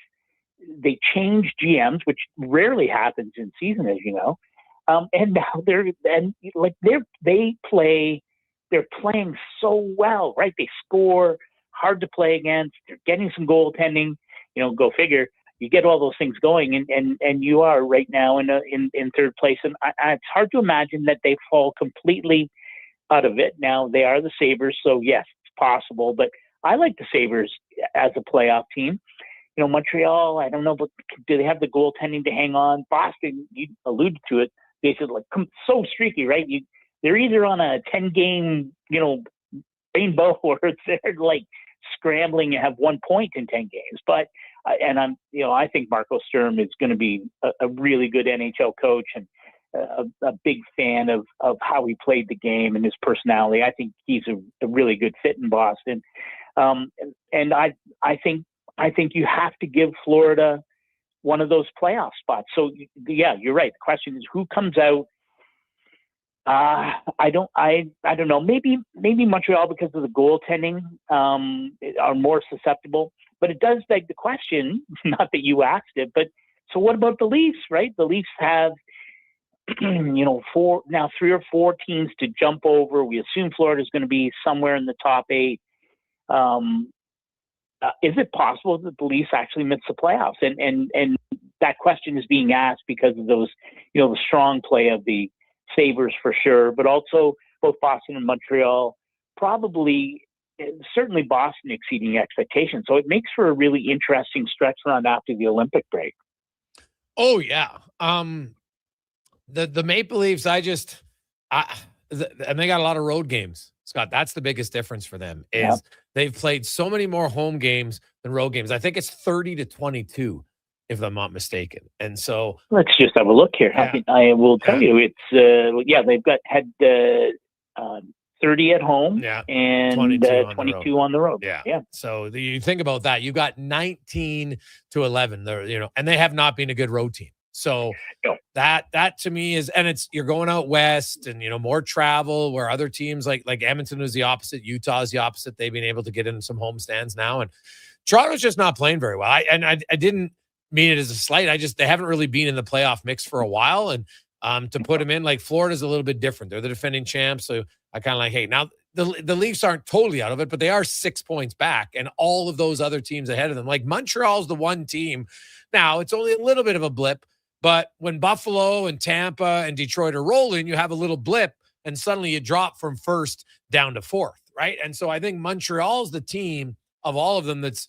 They changed GMs, which rarely happens in season, as you know. And now they play they're playing so well, right? They score, hard to play against. They're getting some goaltending. Go figure. You get all those things going, and you are right now in third place. And it's hard to imagine that they fall completely out of it. Now they are the Sabres, so yes, it's possible. But I like the Sabres as a playoff team. Montreal, I don't know, but do they have the goaltending to hang on? Boston, you alluded to it. They said so streaky, right? They're either on a 10-game, rainbow, or they're like scrambling and have 1 point in 10 games. But I think Marco Sturm is going to be a really good NHL coach, and a big fan of how he played the game and his personality. I think he's a really good fit in Boston. And I think you have to give Florida one of those playoff spots. So yeah, you're right. The question is who comes out. I don't know. Maybe Montreal, because of the goaltending, are more susceptible. But it does beg the question, not that you asked it, but so what about the Leafs, right? The Leafs have, 3 or 4 teams to jump over. We assume Florida's going to be somewhere in the top 8. Is it possible that the Leafs actually miss the playoffs? And that question is being asked because of those, the strong play of the Sabres for sure, but also both Boston and Montreal, certainly Boston exceeding expectations. So it makes for a really interesting stretch run after the Olympic break. Oh yeah. The Maple Leafs, and they got a lot of road games, Scott. That's the biggest difference for them is they've played so many more home games than road games. I think it's 30-22, if I'm not mistaken. And so let's just have a look here. Yeah. I will tell you, it's they've had 30 at home and 22 on the road. Yeah. So you think about that, you got 19-11 there, and they have not been a good road team. So that to me is, and you're going out west and, more travel, where other teams like Edmonton was the opposite. Utah is the opposite. They've been able to get in some home stands now, and Toronto's just not playing very well. I didn't mean it as a slight. They haven't really been in the playoff mix for a while. And to put them in, like Florida's a little bit different. They're the defending champs. So I kind of like, hey, now the Leafs aren't totally out of it, but they are 6 points back, and all of those other teams ahead of them. Like Montreal's the one team. Now it's only a little bit of a blip, but when Buffalo and Tampa and Detroit are rolling, you have a little blip and suddenly you drop from first down to fourth, right? And so I think Montreal's the team of all of them that's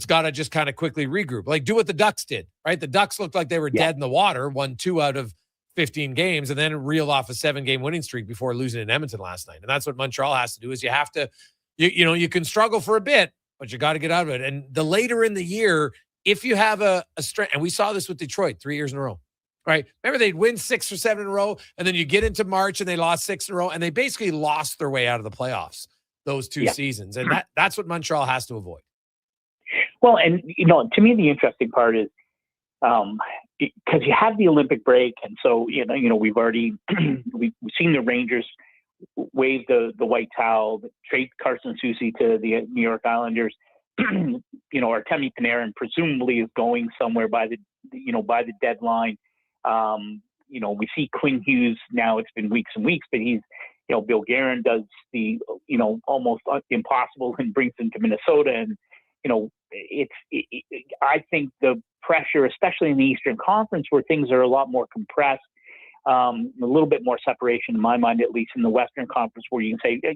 got to just kind of quickly regroup. Like do what the Ducks did, right? The Ducks looked like they were dead in the water, won 2 out of 15 games, and then reel off a 7-game winning streak before losing in Edmonton last night. And that's what Montreal has to do is you have to, you can struggle for a bit, but you got to get out of it. And the later in the year, if you have a strength, and we saw this with Detroit 3 years in a row, right? Remember they'd win 6 or 7 in a row, and then you get into March and they lost 6 in a row, and they basically lost their way out of the playoffs those 2 seasons. And that's what Montreal has to avoid. Well, and, to me, the interesting part is, because you have the Olympic break, and so we've already we've seen the Rangers wave the white towel, trade Carson Soucy to the New York Islanders. Artemi Panarin presumably is going somewhere by the deadline. We see Quinn Hughes now. It's been weeks and weeks, but he's Bill Guerin does the almost impossible and brings him to Minnesota, and I think the pressure, especially in the Eastern Conference, where things are a lot more compressed, a little bit more separation in my mind, at least in the Western Conference, where you can say,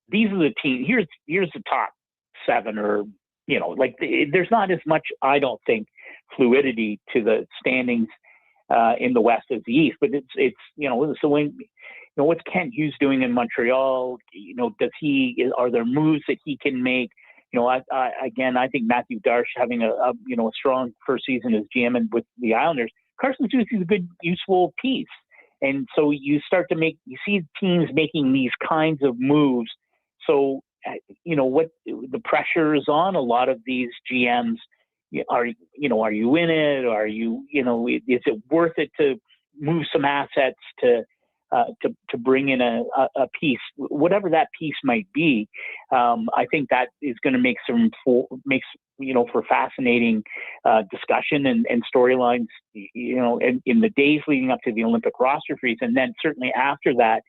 these are the teams. Here's the top 7, or there's not as much, I don't think, fluidity to the standings in the West as the East. But so when what's Kent Hughes doing in Montreal? Are there moves that he can make? I think Matthew Darche having a strong first season as GM and with the Islanders. Carson Soucy is a good, useful piece. And so you see teams making these kinds of moves. So, what the pressure is on a lot of these GMs. Are you in it? Are you, is it worth it to move some assets to bring in a piece, whatever that piece might be? I think that is going to make for fascinating discussion and storylines, in the days leading up to the Olympic roster freeze. And then certainly after that,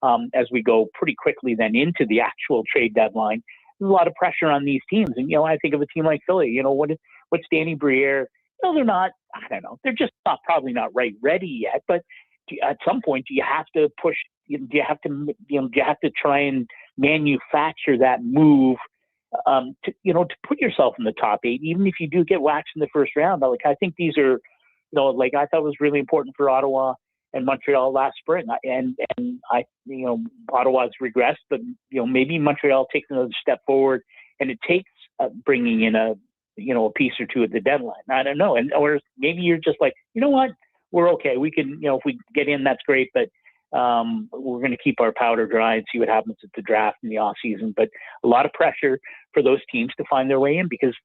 as we go pretty quickly then into the actual trade deadline. There's a lot of pressure on these teams. And, I think of a team like Philly, what's Danny Briere? They're not, I don't know, they're just probably not ready yet. But at some point, do you have to push, do you have to try and manufacture that move to put yourself in the top 8, even if you do get waxed in the first round? Like, I think these are, I thought it was really important for Ottawa and Montreal last spring. And I, Ottawa's regressed, but, maybe Montreal takes another step forward, and it takes bringing in a piece or two at the deadline. I don't know. Or maybe you're just like, you know what, we're okay. We can, if we get in, that's great, but we're going to keep our powder dry and see what happens at the draft in the off season. But a lot of pressure for those teams to find their way in, because,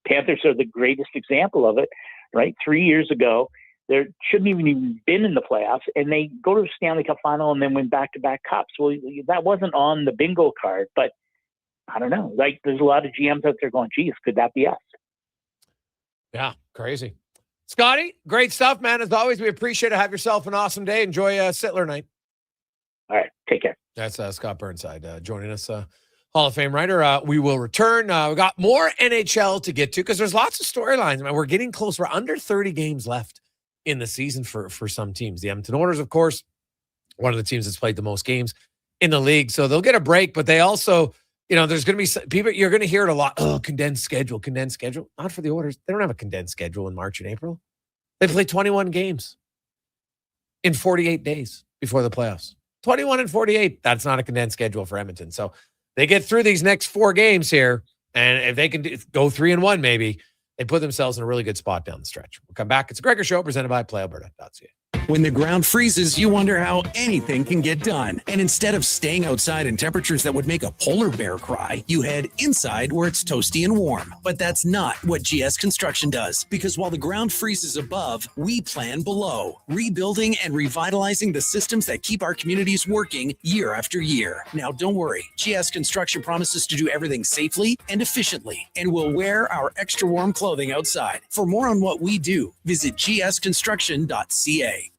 Panthers are the greatest example of it, right? 3 years ago, they shouldn't even been in the playoffs, and they go to the Stanley Cup final and then win back-to-back cups. Well, that wasn't on the bingo card, but I don't know. Like, there's a lot of GMs out there going, geez, could that be us? Yeah, crazy. Scotty, great stuff, man. As always, we appreciate it. Have yourself an awesome day. Enjoy Sittler night. All right, take care. That's Scott Burnside joining us, Hall of Fame writer. We will return. We got more NHL to get to because there's lots of storylines. Man, we're getting close. We're under 30 games left in the season for some teams. The Edmonton Oilers, of course, one of the teams that's played the most games in the league. So they'll get a break, but they also, there's going to be people, you're going to hear it a lot. Oh, condensed schedule. Not for the Oilers. They don't have a condensed schedule in March and April. They play 21 games in 48 days before the playoffs. 21 and 48. That's not a condensed schedule for Edmonton. So they get through these next 4 games here, and if they can go 3-1, maybe they put themselves in a really good spot down the stretch. We'll come back. It's a Gregor Show presented by PlayAlberta.ca. When the ground freezes, you wonder how anything can get done. And instead of staying outside in temperatures that would make a polar bear cry, you head inside where it's toasty and warm. But that's not what GS Construction does. Because while the ground freezes above, we plan below, rebuilding and revitalizing the systems that keep our communities working year after year. Now, don't worry. GS Construction promises to do everything safely and efficiently, and we'll wear our extra warm clothing outside. For more on what we do, visit gsconstruction.ca.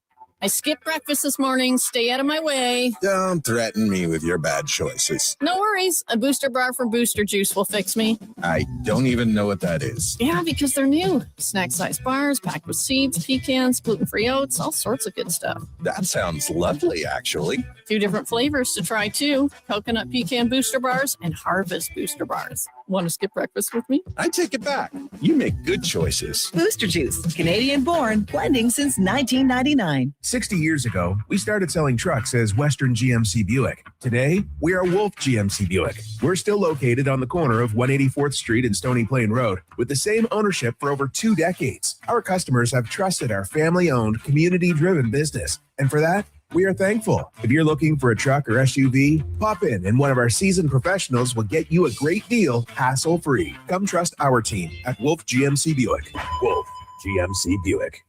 I skipped breakfast this morning. Stay out of my way. Don't threaten me with your bad choices. No worries. A booster bar from Booster Juice will fix me. I don't even know what that is. Yeah, because they're new. Snack-sized bars packed with seeds, pecans, gluten-free oats, all sorts of good stuff. That sounds lovely, actually. 2 different flavors to try, too. Coconut pecan booster bars and harvest booster bars. Want to skip breakfast with me? I take it back. You make good choices. Booster Juice, Canadian-born, blending since 1999. 60 years ago, we started selling trucks as Western GMC Buick. Today, we are Wolf GMC Buick. We're still located on the corner of 184th Street and Stony Plain Road with the same ownership for over 2 decades. Our customers have trusted our family-owned, community-driven business, and for that, we are thankful. If you're looking for a truck or SUV, pop in and one of our seasoned professionals will get you a great deal, hassle-free. Come trust our team at Wolf GMC Buick. Wolf GMC Buick.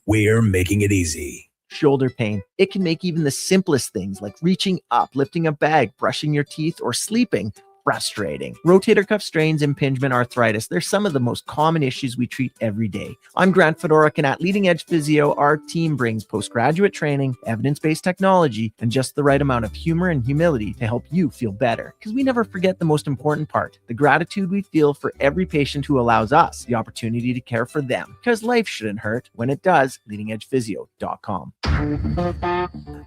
We're making it easy. Shoulder pain. It can make even the simplest things like reaching up, lifting a bag, brushing your teeth, or sleeping frustrating. Rotator cuff strains, impingement, arthritis, they're some of the most common issues we treat every day. I'm Grant Fedorak, and at Leading Edge Physio, our team brings postgraduate training, evidence-based technology, and just the right amount of humor and humility to help you feel better. Because we never forget the most important part, the gratitude we feel for every patient who allows us the opportunity to care for them. Because life shouldn't hurt. When it does, leadingedgephysio.com.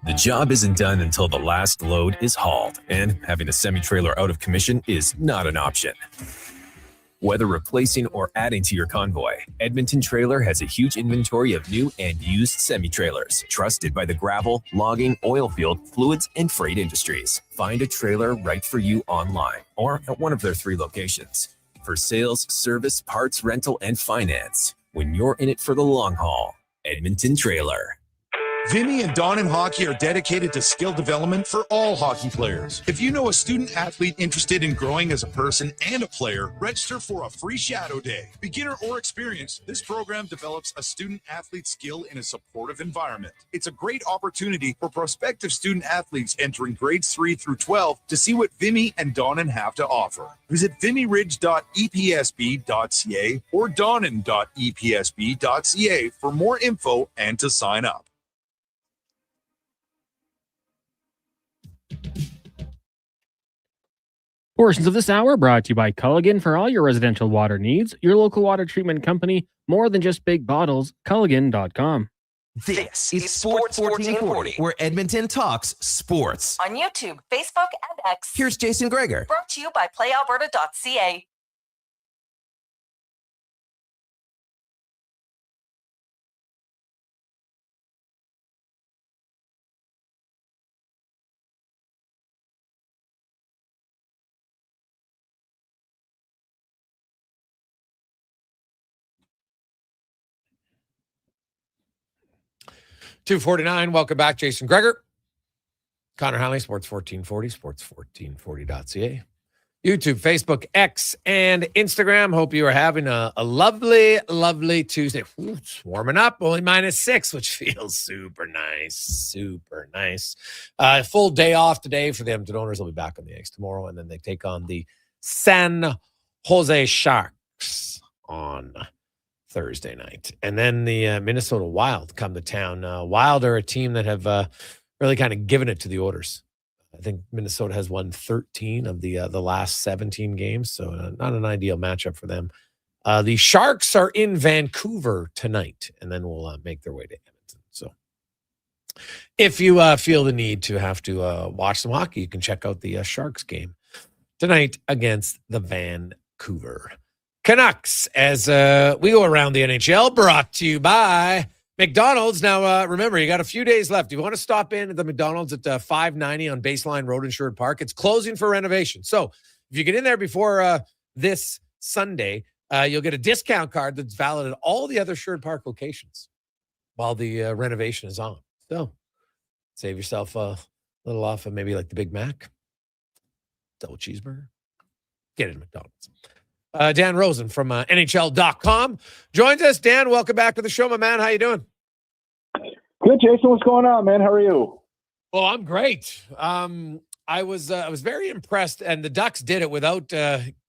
The job isn't done until the last load is hauled, and having a semi-trailer out of commission is not an option. Whether replacing or adding to your convoy, Edmonton Trailer has a huge inventory of new and used semi-trailers, trusted by the gravel, logging, oil field, fluids, and freight industries. Find a trailer right for you online or at one of their 3 locations. For sales, service, parts, rental, and finance, when you're in it for the long haul, Edmonton Trailer. Vimy and Donnan Hockey are dedicated to skill development for all hockey players. If you know a student athlete interested in growing as a person and a player, register for a free shadow day. Beginner or experienced, this program develops a student athlete skill in a supportive environment. It's a great opportunity for prospective student athletes entering grades 3 through 12 to see what Vimy and Donnan have to offer. Visit vimyridge.epsb.ca or donnan.epsb.ca for more info and to sign up. Portions of this hour brought to you by Culligan for all your residential water needs. Your local water treatment company, more than just big bottles. Culligan.com. This is Sports 1440, where Edmonton talks sports. On YouTube, Facebook, and X. Here's Jason Gregor. Brought to you by PlayAlberta.ca. $2.49. Welcome back, Jason Gregor. Connor Halley, Sports 1440, sports1440.ca. YouTube, Facebook, X, and Instagram. Hope you are having a lovely, lovely Tuesday. Ooh, it's warming up, only -6, which feels super nice. Super nice. Full day off today for the Edmonton Oilers. They'll be back on the ice tomorrow, and then they take on the San Jose Sharks on Thursday night. And then the Minnesota Wild come to town. Wild are a team that have really kind of given it to the Oilers. I think Minnesota has won 13 of the last 17 games, so not an ideal matchup for them. The Sharks are in Vancouver tonight, and then will make their way to Edmonton. So if you feel the need to have to watch some hockey, you can check out the Sharks game tonight against the Vancouver Canucks as we go around the NHL, brought to you by McDonald's. Now, remember, you got a few days left. You want to stop in at the McDonald's at 590 on Baseline Road in Sherwood Park. It's closing for renovation. So if you get in there before this Sunday, you'll get a discount card that's valid at all the other Sherwood Park locations while the renovation is on. So save yourself a little off of maybe like the Big Mac, double cheeseburger. Get it at McDonald's. Dan Rosen from NHL.com joins us. Dan, welcome back to the show, my man. How you doing? Good, Jason. What's going on, man? How are you? Well, I'm great. I was very impressed, and the Ducks did it without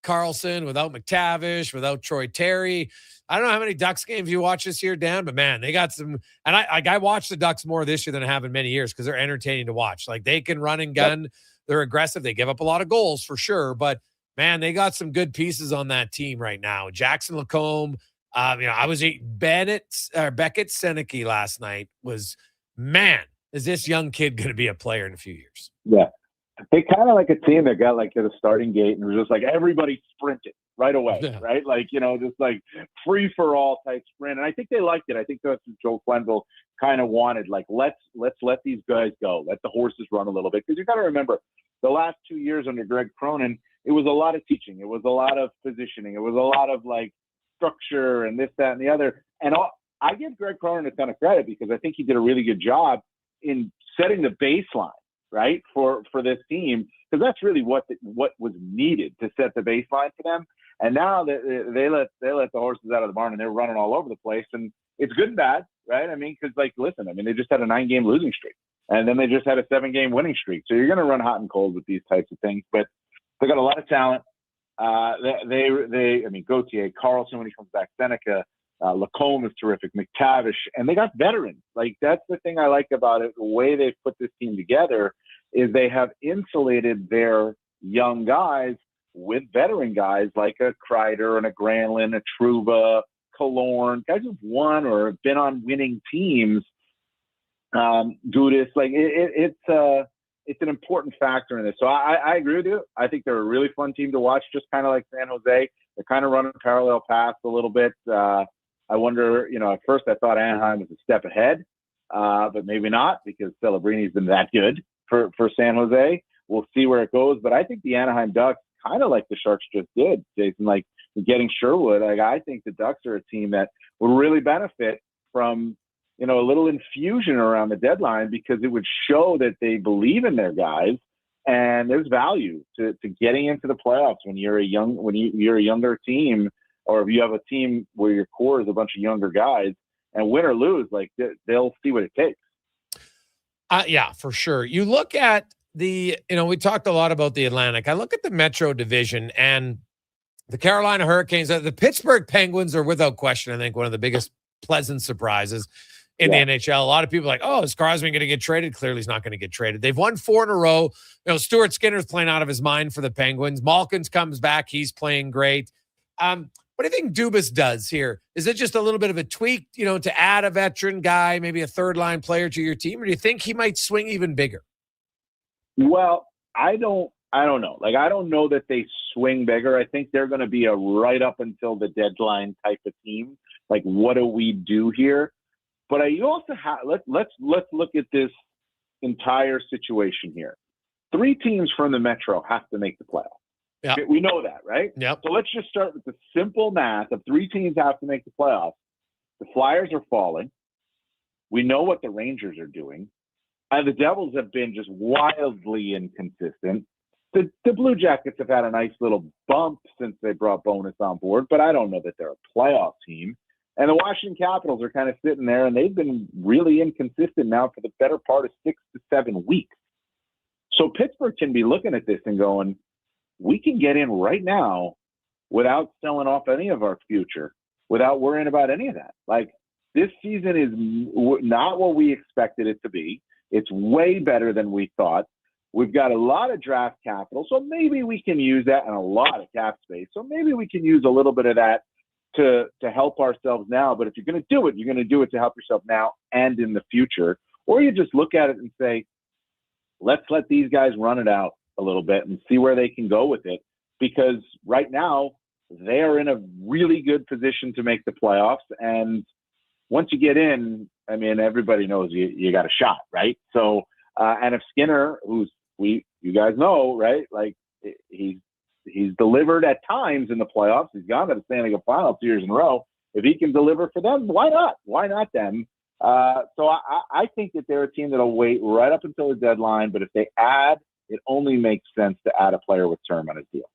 Carlson, without McTavish, without Troy Terry. I don't know how many Ducks games you watch this year, Dan, but man, they got some. And I watched the Ducks more this year than I have in many years because they're entertaining to watch. Like, they can run and gun. Yep. They're aggressive. They give up a lot of goals for sure, but man, they got some good pieces on that team right now. Jackson Lacombe. I was eating Beckett Seneke last night. Was, man, is this young kid going to be a player in a few years? Yeah. They kind of like a team that got like to the starting gate and was just like everybody sprinted right away, right? Like, just like free for all type sprint. And I think they liked it. I think that's what Joe Quenneville kind of wanted. Like, let's let these guys go. Let the horses run a little bit. Because you got to remember, the last 2 years under Greg Cronin, it was a lot of teaching. It was a lot of positioning. It was a lot of like structure and this, that, and the other. And I give Greg Cronin a ton of credit because I think he did a really good job in setting the baseline, right, for this team, because that's really what was needed to set the baseline for them. And now they let the horses out of the barn and they're running all over the place. And it's good and bad, right? I mean, because they just had a 9-game losing streak, and then they just had a 7-game winning streak. So you're going to run hot and cold with these types of things, but they got a lot of talent. Gauthier, Carlson when he comes back, Seneca, Lacombe is terrific, McTavish, and they got veterans. Like, that's the thing I like about it. The way they've put this team together is they have insulated their young guys with veteran guys like a Kreider and a Granlund, a Trouba, Killorn, guys who've won or have been on winning teams. Gudis, like it's an important factor in this. So I agree with you. I think they're a really fun team to watch, just kind of like San Jose. They're kind of running parallel paths a little bit. I wonder, at first I thought Anaheim was a step ahead, but maybe not because Celebrini's been that good for San Jose. We'll see where it goes. But I think the Anaheim Ducks, kind of like the Sharks just did, Jason, like getting Sherwood. Like, I think the Ducks are a team that would really benefit from a little infusion around the deadline, because it would show that they believe in their guys, and there's value to getting into the playoffs when you're a younger team, or if you have a team where your core is a bunch of younger guys, and win or lose, like they'll see what it takes. Yeah, for sure. You look at we talked a lot about the Atlantic. I look at the Metro Division and the Carolina Hurricanes. The Pittsburgh Penguins are without question, I think, one of the biggest pleasant surprises. in the NHL. A lot of people are like, oh, is Crosby going to get traded? Clearly he's not going to get traded. They've won 4 in a row. Stuart Skinner's playing out of his mind for the Penguins. Malkin's comes back. He's playing great. What do you think Dubas does here? Is it just a little bit of a tweak, to add a veteran guy, maybe a third-line player to your team? Or do you think he might swing even bigger? Well, I don't know. Like, I don't know that they swing bigger. I think they're going to be a right up until the deadline type of team. Like, what do we do here? But you also have let's look at this entire situation here. 3 teams from the Metro have to make the playoffs. Yeah, we know that, right? Yep. So let's just start with the simple math of 3 teams have to make the playoffs. The Flyers are falling. We know what the Rangers are doing. And the Devils have been just wildly inconsistent. The Blue Jackets have had a nice little bump since they brought Bonus on board, but I don't know that they're a playoff team. And the Washington Capitals are kind of sitting there, and they've been really inconsistent now for the better part of 6 to 7 weeks. So Pittsburgh can be looking at this and going, we can get in right now without selling off any of our future, without worrying about any of that. Like, this season is not what we expected it to be. It's way better than we thought. We've got a lot of draft capital, so maybe we can use that, and a lot of cap space. So maybe we can use a little bit of that to help ourselves now. But if you're going to do it, you're going to do it to help yourself now and in the future. Or you just look at it and say, let's let these guys run it out a little bit and see where they can go with it. Because right now, they are in a really good position to make the playoffs. And once you get in, I mean, everybody knows you got a shot, right? So, and if Skinner, you guys know, right? Like, he's delivered at times in the playoffs. He's gone to the Stanley Cup Final 2 years in a row. If he can deliver for them, why not? Why not them? So I think that they're a team that'll wait right up until the deadline. But if they add, it only makes sense to add a player with term on his deal.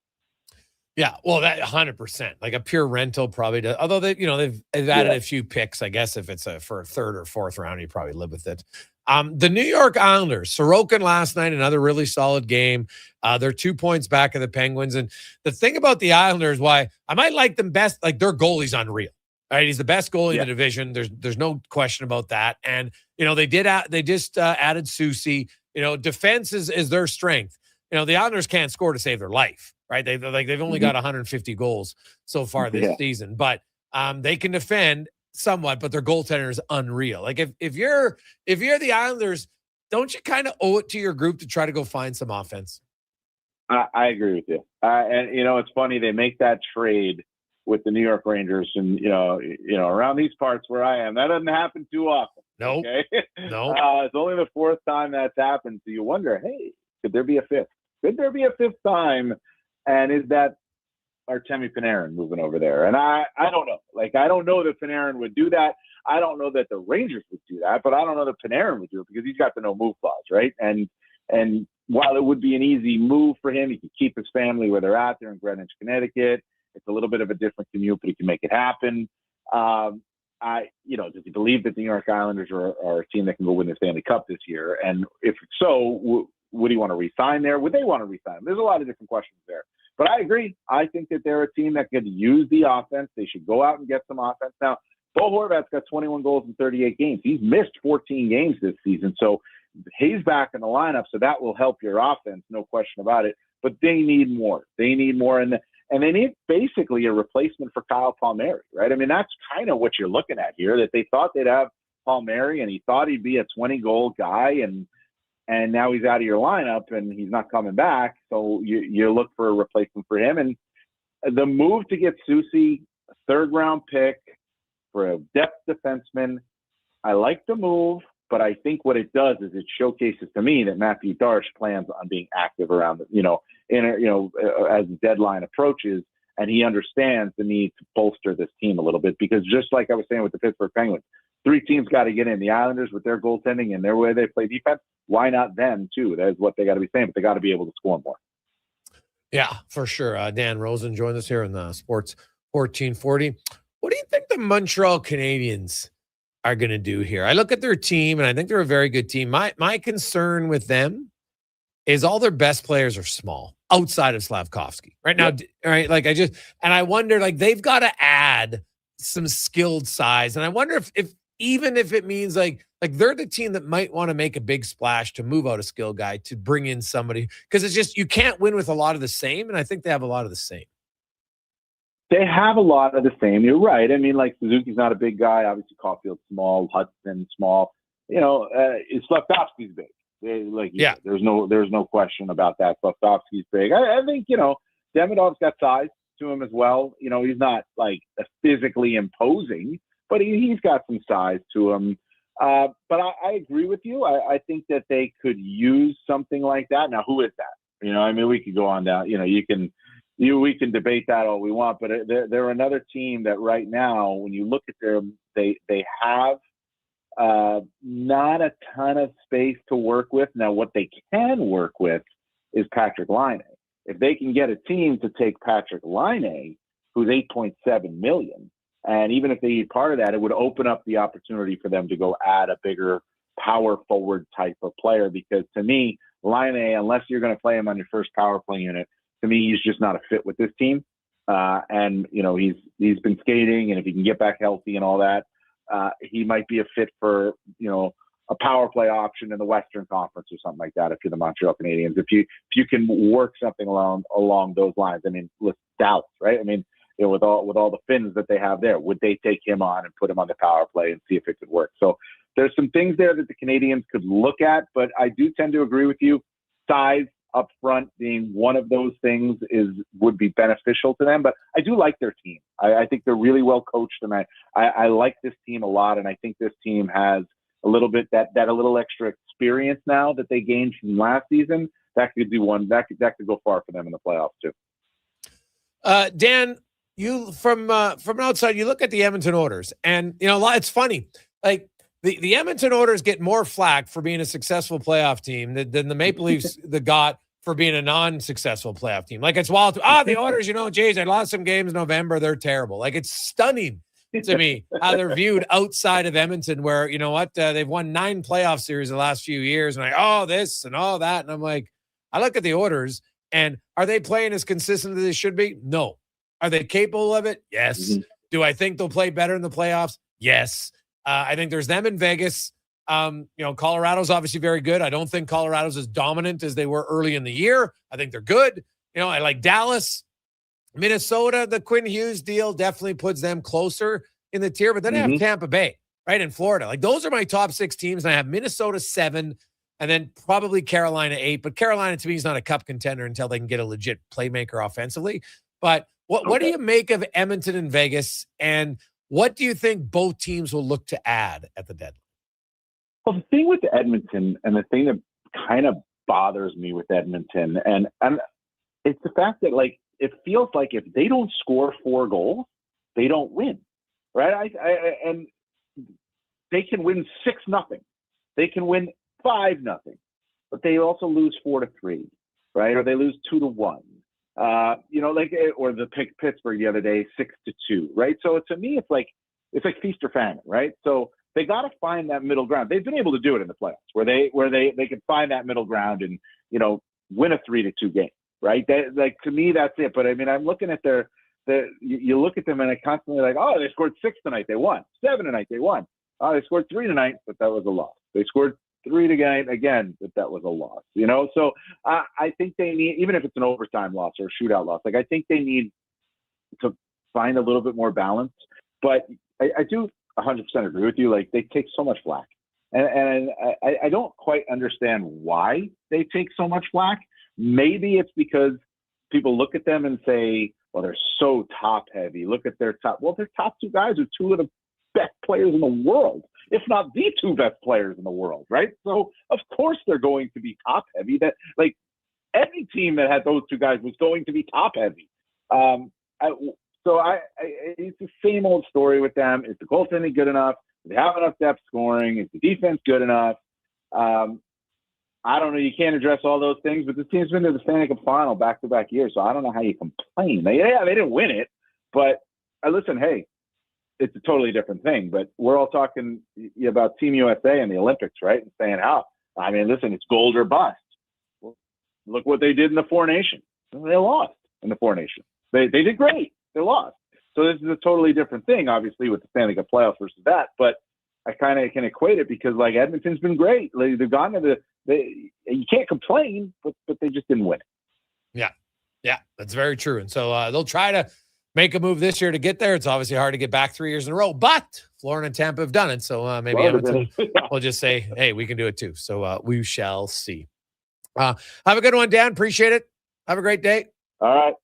Yeah, well, that 100%, like a pure rental probably does. Although they've added a few picks. I guess if it's for a 3rd or 4th round, you probably live with it. The New York Islanders, Sorokin last night, another really solid game. They're 2 points back of the Penguins. And the thing about the Islanders, why I might like them best, like their goalie's unreal. Right, he's the best goalie in the division. There's no question about that. And they just added Soucy. Defense is their strength. The Islanders can't score to save their life. Right, they've only got 150 goals so far this season, but they can defend somewhat. But their goaltender is unreal. Like if you're the Islanders, don't you kind of owe it to your group to try to go find some offense? I agree with you. And it's funny, they make that trade with the New York Rangers, and around these parts where I am, that doesn't happen too often. No, okay? No. It's only the 4th time that's happened. So you wonder, hey, could there be a 5th? Could there be a 5th time? And is that Artemi Panarin moving over there? And I don't know. Like, I don't know that Panarin would do that. I don't know that the Rangers would do that, but I don't know that Panarin would do it because he's got the no move clause, right? And while it would be an easy move for him, he could keep his family where they're at there in Greenwich, Connecticut. It's a little bit of a different commute, but he can make it happen. Does he believe that the New York Islanders are a team that can go win the Stanley Cup this year? And if so, would he want to re-sign there? Would they want to re-sign him? There's a lot of different questions there. But I agree. I think that they're a team that could use the offense. They should go out and get some offense. Now, Bo Horvat's got 21 goals in 38 games. He's missed 14 games this season. So he's back in the lineup, so that will help your offense, no question about it. But they need more. They need more. And they need basically a replacement for Kyle Palmieri, right? I mean, that's kind of what you're looking at here, that they thought they'd have Palmieri, and he thought he'd be a 20-goal guy, and now he's out of your lineup, and he's not coming back. So you look for a replacement for him. And the move to get Soucy, a 3rd-round pick for a depth defenseman, I like the move, but I think what it does is it showcases to me that Matthew Darche plans on being active around, as the deadline approaches, and he understands the need to bolster this team a little bit. Because just like I was saying with the Pittsburgh Penguins, 3 teams got to get in. The Islanders with their goaltending and their way they play defense, why not them too? That's what they got to be saying, but they got to be able to score more. Yeah, for sure. Dan Rosen joined us here in the Sports 1440. What do you think the Montreal Canadiens are going to do here? I look at their team, and I think they're a very good team. My concern with them is all their best players are small outside of Slavkovsky right now. Right. Like I wonder, like they've got to add some skilled size. And I wonder if even if it means like they're the team that might want to make a big splash to move out a skill guy to bring in somebody, because it's just you can't win with a lot of the same, and I think they have a lot of the same. They have a lot of the same. You're right. I mean, like Suzuki's not a big guy. Obviously, Caulfield's small. Hudson small. Slafkovsky's big. There's no question about that. Slafkovsky's big. I think Demidov's got size to him as well. He's not like physically imposing, but he's got some size to him. But I agree with you. I think that they could use something like that. Now, who is that? We could go on down. We can debate that all we want, but they're another team that right now, when you look at them, they have not a ton of space to work with. Now, what they can work with is Patrick Laine. If they can get a team to take Patrick Laine, who's $8.7 million, and even if they need part of that, it would open up the opportunity for them to go add a bigger power forward type of player. Because to me, Laine, unless you're going to play him on your first power play unit, to me, he's just not a fit with this team. And he's been skating, and if he can get back healthy and all that, he might be a fit for, a power play option in the Western Conference or something like that. If you're the Montreal Canadiens, if you can work something along those lines. I mean, with Dallas, right? I mean, with all the Finns that they have there, would they take him on and put him on the power play and see if it could work? So there's some things there that the Canadiens could look at, but I do tend to agree with you. Size up front being one of those things would be beneficial to them. But I do like their team. I think they're really well coached, and I like this team a lot. And I think this team has a little bit that a little extra experience now that they gained from last season. That could could go far for them in the playoffs too. Dan, you from outside, you look at the Edmonton Oilers, and it's funny. Like the Edmonton Oilers get more flack for being a successful playoff team than the Maple Leafs got for being a non-successful playoff team. Like, it's wild. The Oilers, Jays, they lost some games in November. They're terrible. Like, it's stunning to me how they're viewed outside of Edmonton, where, they've won 9 playoff series the last few years. And this and all that. And I'm like, I look at the Oilers, and are they playing as consistent as they should be? No. Are they capable of it? Yes. Mm-hmm. Do I think they'll play better in the playoffs? Yes. I think there's them in Vegas. Colorado's obviously very good. I don't think Colorado's as dominant as they were early in the year. I think they're good. I like Dallas. Minnesota, the Quinn Hughes deal definitely puts them closer in the tier. But then I have Tampa Bay, right, in Florida. Like, those are my top 6 teams. And I have Minnesota 7, and then probably Carolina 8. But Carolina, to me, is not a cup contender until they can get a legit playmaker offensively. But what do you make of Edmonton and Vegas? And what do you think both teams will look to add at the deadline? Well, the thing with Edmonton, and the thing that kind of bothers me with Edmonton, and it's the fact that, like, it feels like if they don't score 4 goals, they don't win, right? And they can win 6-0, they can win 5-0, but they also lose 4-3, right? Or they lose 2-1. Or the Pittsburgh the other day, 6-2, right? So to me, it's like feast or famine, right? So they got to find that middle ground. They've been able to do it in the playoffs, where they can find that middle ground and win a 3-2 game, right? To me, that's it. But I mean, I'm looking at you look at them and I constantly they scored 6 tonight, they won. 7 tonight, they won. They scored 3 tonight, but that was a loss. They scored 3 tonight again, but that was a loss. So I think they need, even if it's an overtime loss or a shootout loss, I think they need to find a little bit more balance. But I do 100% agree with you. Like, they take so much flack, and I don't quite understand why they take so much flack. Maybe it's because people look at them and say, well, they're so top heavy. Look at their top. Well, their top 2 guys are 2 of the best players in the world, if not the 2 best players in the world, right? So of course they're going to be top heavy. That, like, any team that had those 2 guys was going to be top heavy. It's the same old story with them. Is the goaltending good enough? Do they have enough depth scoring? Is the defense good enough? I don't know. You can't address all those things, but this team's been to the Stanley Cup final back-to-back years, so I don't know how you complain. They didn't win it, but listen, hey, it's a totally different thing. But we're all talking about Team USA and the Olympics, right? And saying listen, it's gold or bust. Well, look what they did in the 4 Nations. They lost in the 4 Nations. They did great. They lost. So this is a totally different thing, obviously, with the Stanley Cup playoffs versus that. But I kind of can equate it because like Edmonton's been great. Like, they've gone to you can't complain, but they just didn't win it. Yeah, that's very true. And so they'll try to make a move this year to get there. It's obviously hard to get back 3 years in a row, but Florida and Tampa have done it. So maybe Edmonton will just say, hey, we can do it too. So we shall see. Have a good one, Dan. Appreciate it. Have a great day. All right.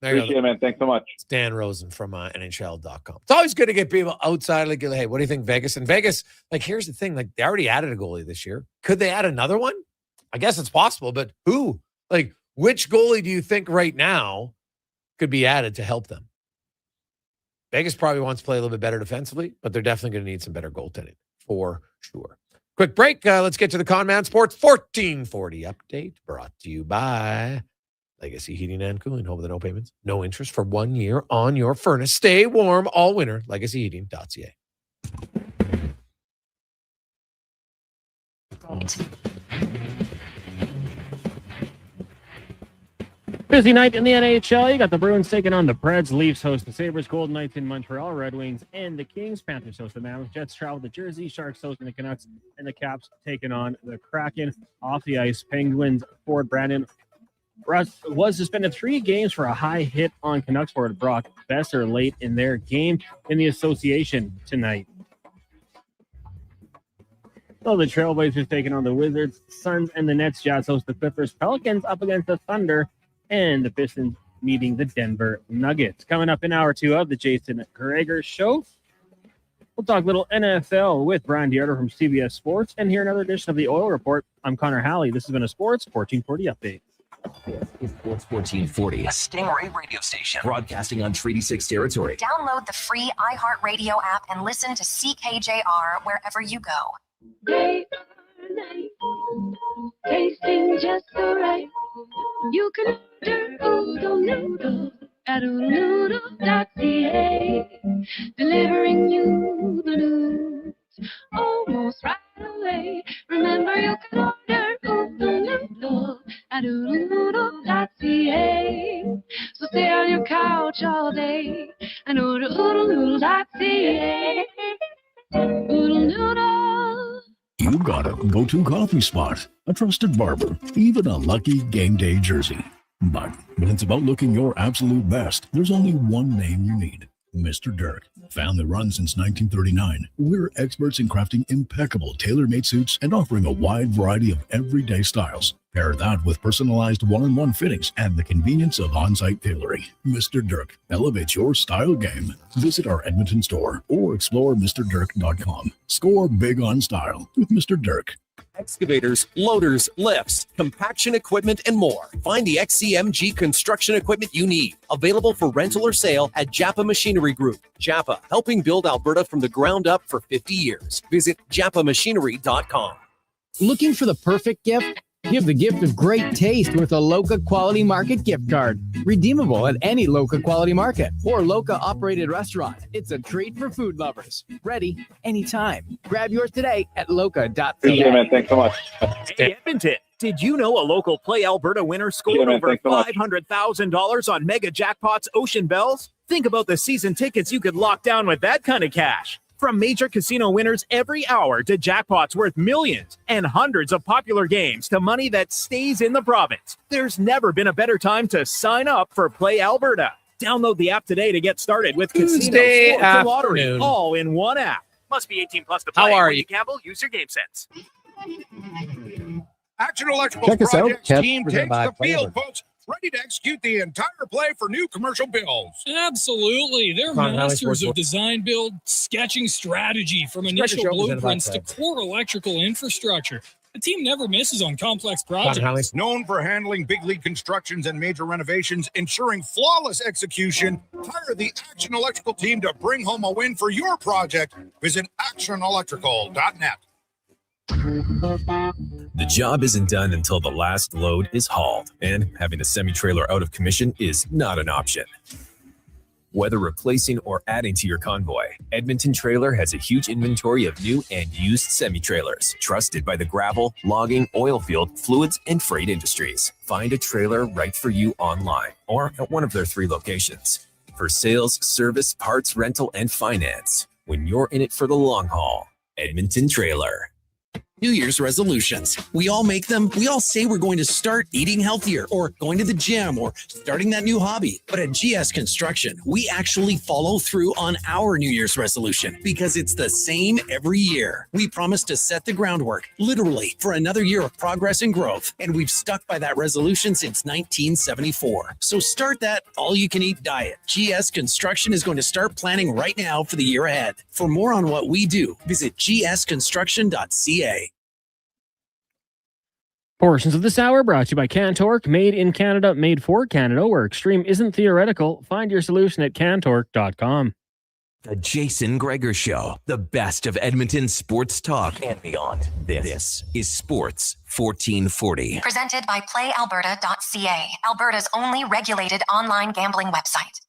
Appreciate it, man. Thanks so much. It's Dan Rosen from NHL.com. It's always good to get people outside. Like, hey, what do you think, Vegas? And Vegas, like, here's the thing. Like, they already added a goalie this year. Could they add another one? I guess it's possible, but who? Like, which goalie do you think right now could be added to help them? Vegas probably wants to play a little bit better defensively, but they're definitely going to need some better goaltending for sure. Quick break. Let's get to the Conman Sports 1440 update brought to you by Legacy Heating and Cooling. Home with the no payments, no interest for 1 year on your furnace. Stay warm all winter. LegacyHeating.ca. Busy night in the NHL. You got the Bruins taking on the Preds. Leafs host the Sabres. Golden Knights in Montreal. Red Wings and the Kings. Panthers host the Mammoths. Jets travel to Jersey. Sharks hosting the Canucks. And the Caps taking on the Kraken. Off the ice, Penguins forward Brandon Russ was suspended 3 games for a high hit on Canucks forward Brock Besser late in their game in the association tonight. So the Trailblazers taking on the Wizards. Suns and the Nets. Jazz host the Clippers. Pelicans up against the Thunder. And the Pistons meeting the Denver Nuggets. Coming up in hour 2 of the Jason Gregor Show, we'll talk a little NFL with Brian DeArter from CBS Sports and hear another edition of the Oil Report. I'm Connor Halley. This has been a Sports 1440 update. This is Sports 1440, a Stingray radio station broadcasting on Treaty 6 territory. Download the free iHeartRadio app and listen to CKJR wherever you go. Day or night, tasting just so right. You can order Oodle Noodle at oodlenoodle.ca, delivering you the news almost right away. Remember, you can order Oodle Noodle at oodlenoodle.ca. So stay on your couch all day and order oodlenoodle.ca. Oodle Noodle. You got a go-to coffee spot, a trusted barber, even a lucky game day jersey. But when it's about looking your absolute best, there's only one name you need. Mr. Dirk. Family run since 1939, we're experts in crafting impeccable tailor-made suits and offering a wide variety of everyday styles. Pair that with personalized one-on-one fittings and the convenience of on-site tailoring. Mr. Dirk elevates your style game. Visit our Edmonton store or explore MrDirk.com. Score big on style with Mr. Dirk. Excavators, loaders, lifts, compaction equipment, and more. Find the XCMG construction equipment you need. Available for rental or sale at Japa Machinery Group. Japa, helping build Alberta from the ground up for 50 years. Visit japamachinery.com. Looking for the perfect gift? Give the gift of great taste with a Loca Quality Market gift card. Redeemable at any Loca Quality Market or Loca operated restaurant. It's a treat for food lovers. Ready anytime. Grab yours today at loca.ca. Appreciate it, man. Thanks so much. Hey, Edmonton, did you know a local Play Alberta winner scored over $500,000 on Mega Jackpots Ocean Bells? Think about the season tickets you could lock down with that kind of cash. From major casino winners every hour to jackpots worth millions and hundreds of popular games to money that stays in the province, there's never been a better time to sign up for Play Alberta. Download the app today to get started with Tuesday casino, sports, and lottery afternoon. all in one app. Must be 18 plus to play. How are When you? gamble, use your game sense. Action Electrical Check us out, Projects Kev, team presented takes by the Play field, Alberta. folks. Ready to execute the entire play for new commercial builds. Absolutely. They're Come on, Alex, masters work. of design build, sketching strategy from Special initial show presented by blueprints to Play. core electrical infrastructure. The team never misses on complex projects. Known for handling big league constructions and major renovations, ensuring flawless execution. Hire the Action Electrical team to bring home a win for your project. Visit actionelectrical.net. The job isn't done until the last load is hauled, and having a semi-trailer out of commission is not an option. Whether replacing or adding to your convoy, Edmonton Trailer has a huge inventory of new and used semi-trailers, trusted by the gravel, logging, oil field, fluids, and freight industries. Find a trailer right for you online or at one of their 3 locations. For sales, service, parts, rental, and finance, when you're in it for the long haul, Edmonton Trailer. New Year's resolutions. We all make them. We all say we're going to start eating healthier or going to the gym or starting that new hobby. But at GS Construction, we actually follow through on our New Year's resolution because it's the same every year. We promise to set the groundwork, literally, for another year of progress and growth. And we've stuck by that resolution since 1974. So start that all-you-can-eat diet. GS Construction is going to start planning right now for the year ahead. For more on what we do, visit gsconstruction.ca. Portions of this hour brought to you by Cantork, made in Canada, made for Canada, where extreme isn't theoretical. Find your solution at cantork.com. The Jason Gregor Show, the best of Edmonton sports talk and beyond. This is Sports 1440. Presented by PlayAlberta.ca, Alberta's only regulated online gambling website.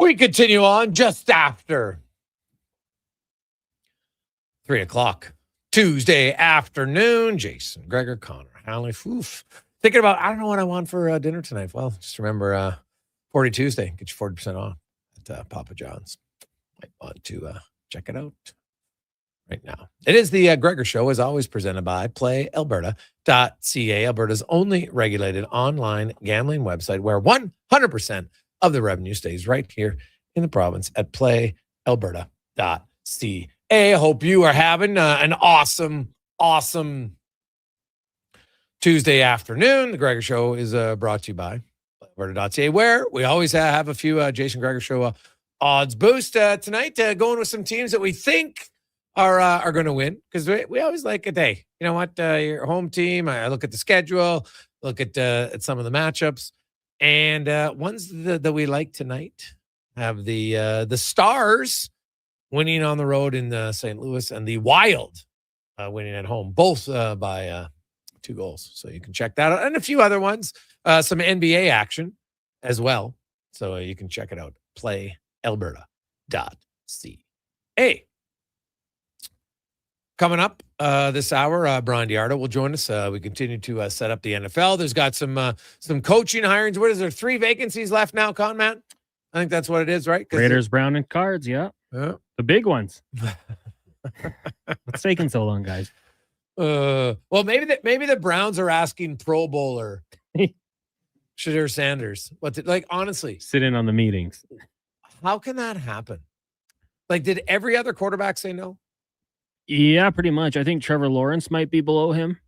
We continue on just after 3 o'clock Tuesday afternoon. Jason Gregor, Connor Halley. Oof. Thinking about, I don't know what I want for dinner tonight. Well, just remember 40 Tuesday. Get you 40% off at Papa John's. Might want to check it out right now. It is the Gregor Show, as always, presented by PlayAlberta.ca, Alberta's only regulated online gambling website where 100% of the revenue stays right here in the province at PlayAlberta.ca. I hope you are having an awesome Tuesday afternoon. The Gregor Show is brought to you by PlayAlberta.ca, where we always have a few Jason Gregor Show odds boost. Tonight, going with some teams that we think are going to win, because we always like a day. You know what? Your home team, I look at the schedule, look at some of the matchups. And ones that we like tonight have the Stars winning on the road in St. Louis and the Wild winning at home, both by 2 goals. So you can check that out. And a few other ones, some NBA action as well. So you can check it out. PlayAlberta.ca. Coming up this hour, Brian Diardo will join us. We continue to set up the NFL. There's got some coaching hirings. What is there? 3 vacancies left now, Matt? I think that's what it is, right? Raiders, Brown, and Cards, yeah. The big ones. What's taking so long, guys? Well, maybe the Browns are asking Pro Bowler Shedeur Sanders. Honestly. Sit in on the meetings. How can that happen? Did every other quarterback say no? Yeah, pretty much. I think Trevor Lawrence might be below him,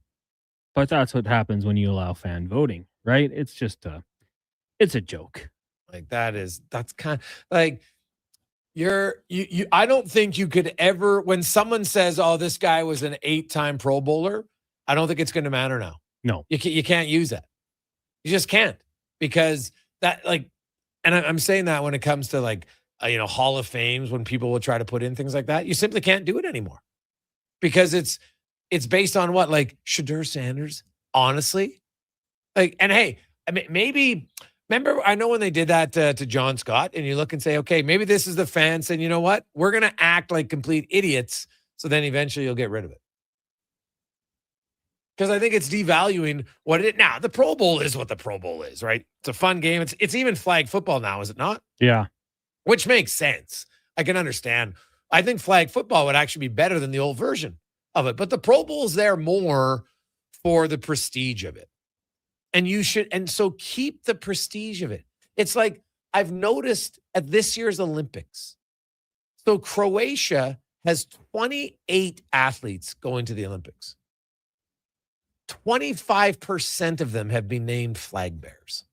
but that's what happens when you allow fan voting, right? It's just it's a joke. That's kind of I don't think you could ever, when someone says, oh, this guy was an 8-time Pro Bowler, I don't think it's going to matter now. No. You can't use that. You just can't, because that and I'm saying that when it comes to Hall of Fames, when people will try to put in things like that, you simply can't do it anymore. Because it's based on what? Shedeur Sanders, honestly? And hey, I mean, maybe, remember, I know when they did that to John Scott, and you look and say, okay, maybe this is the fans saying, you know what? We're going to act like complete idiots, so then eventually you'll get rid of it. Because I think it's devaluing what it is. Now, the Pro Bowl is what the Pro Bowl is, right? It's a fun game. It's even flag football now, is it not? Yeah. Which makes sense. I can understand. I think flag football would actually be better than the old version of it. But the Pro Bowl is there more for the prestige of it. And so keep the prestige of it. It's like I've noticed at this year's Olympics. So Croatia has 28 athletes going to the Olympics. 25% of them have been named flag bearers.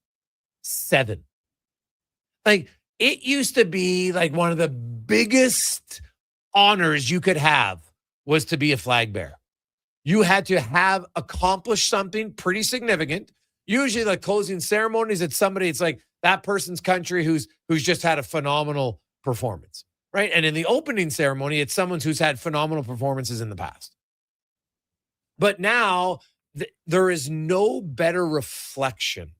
7. It used to be one of the biggest honors you could have was to be a flag bearer. You had to have accomplished something pretty significant. Usually like closing ceremonies, it's somebody, it's like that person's country who's just had a phenomenal performance, right? And in the opening ceremony, it's someone who's had phenomenal performances in the past. But now there is no better reflection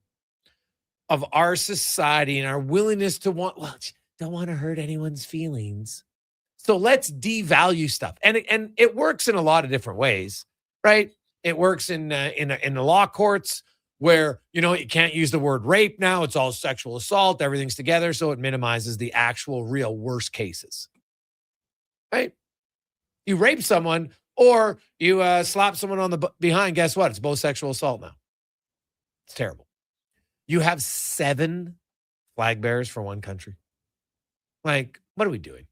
of our society and our willingness to don't want to hurt anyone's feelings. So let's devalue stuff. And it works in a lot of different ways, right? It works in the law courts where, you can't use the word rape now. It's all sexual assault. Everything's together. So it minimizes the actual real worst cases, right? You rape someone or you slap someone on the behind. Guess what? It's both sexual assault now. It's terrible. You have 7 flag bearers for one country. Like, what are we doing?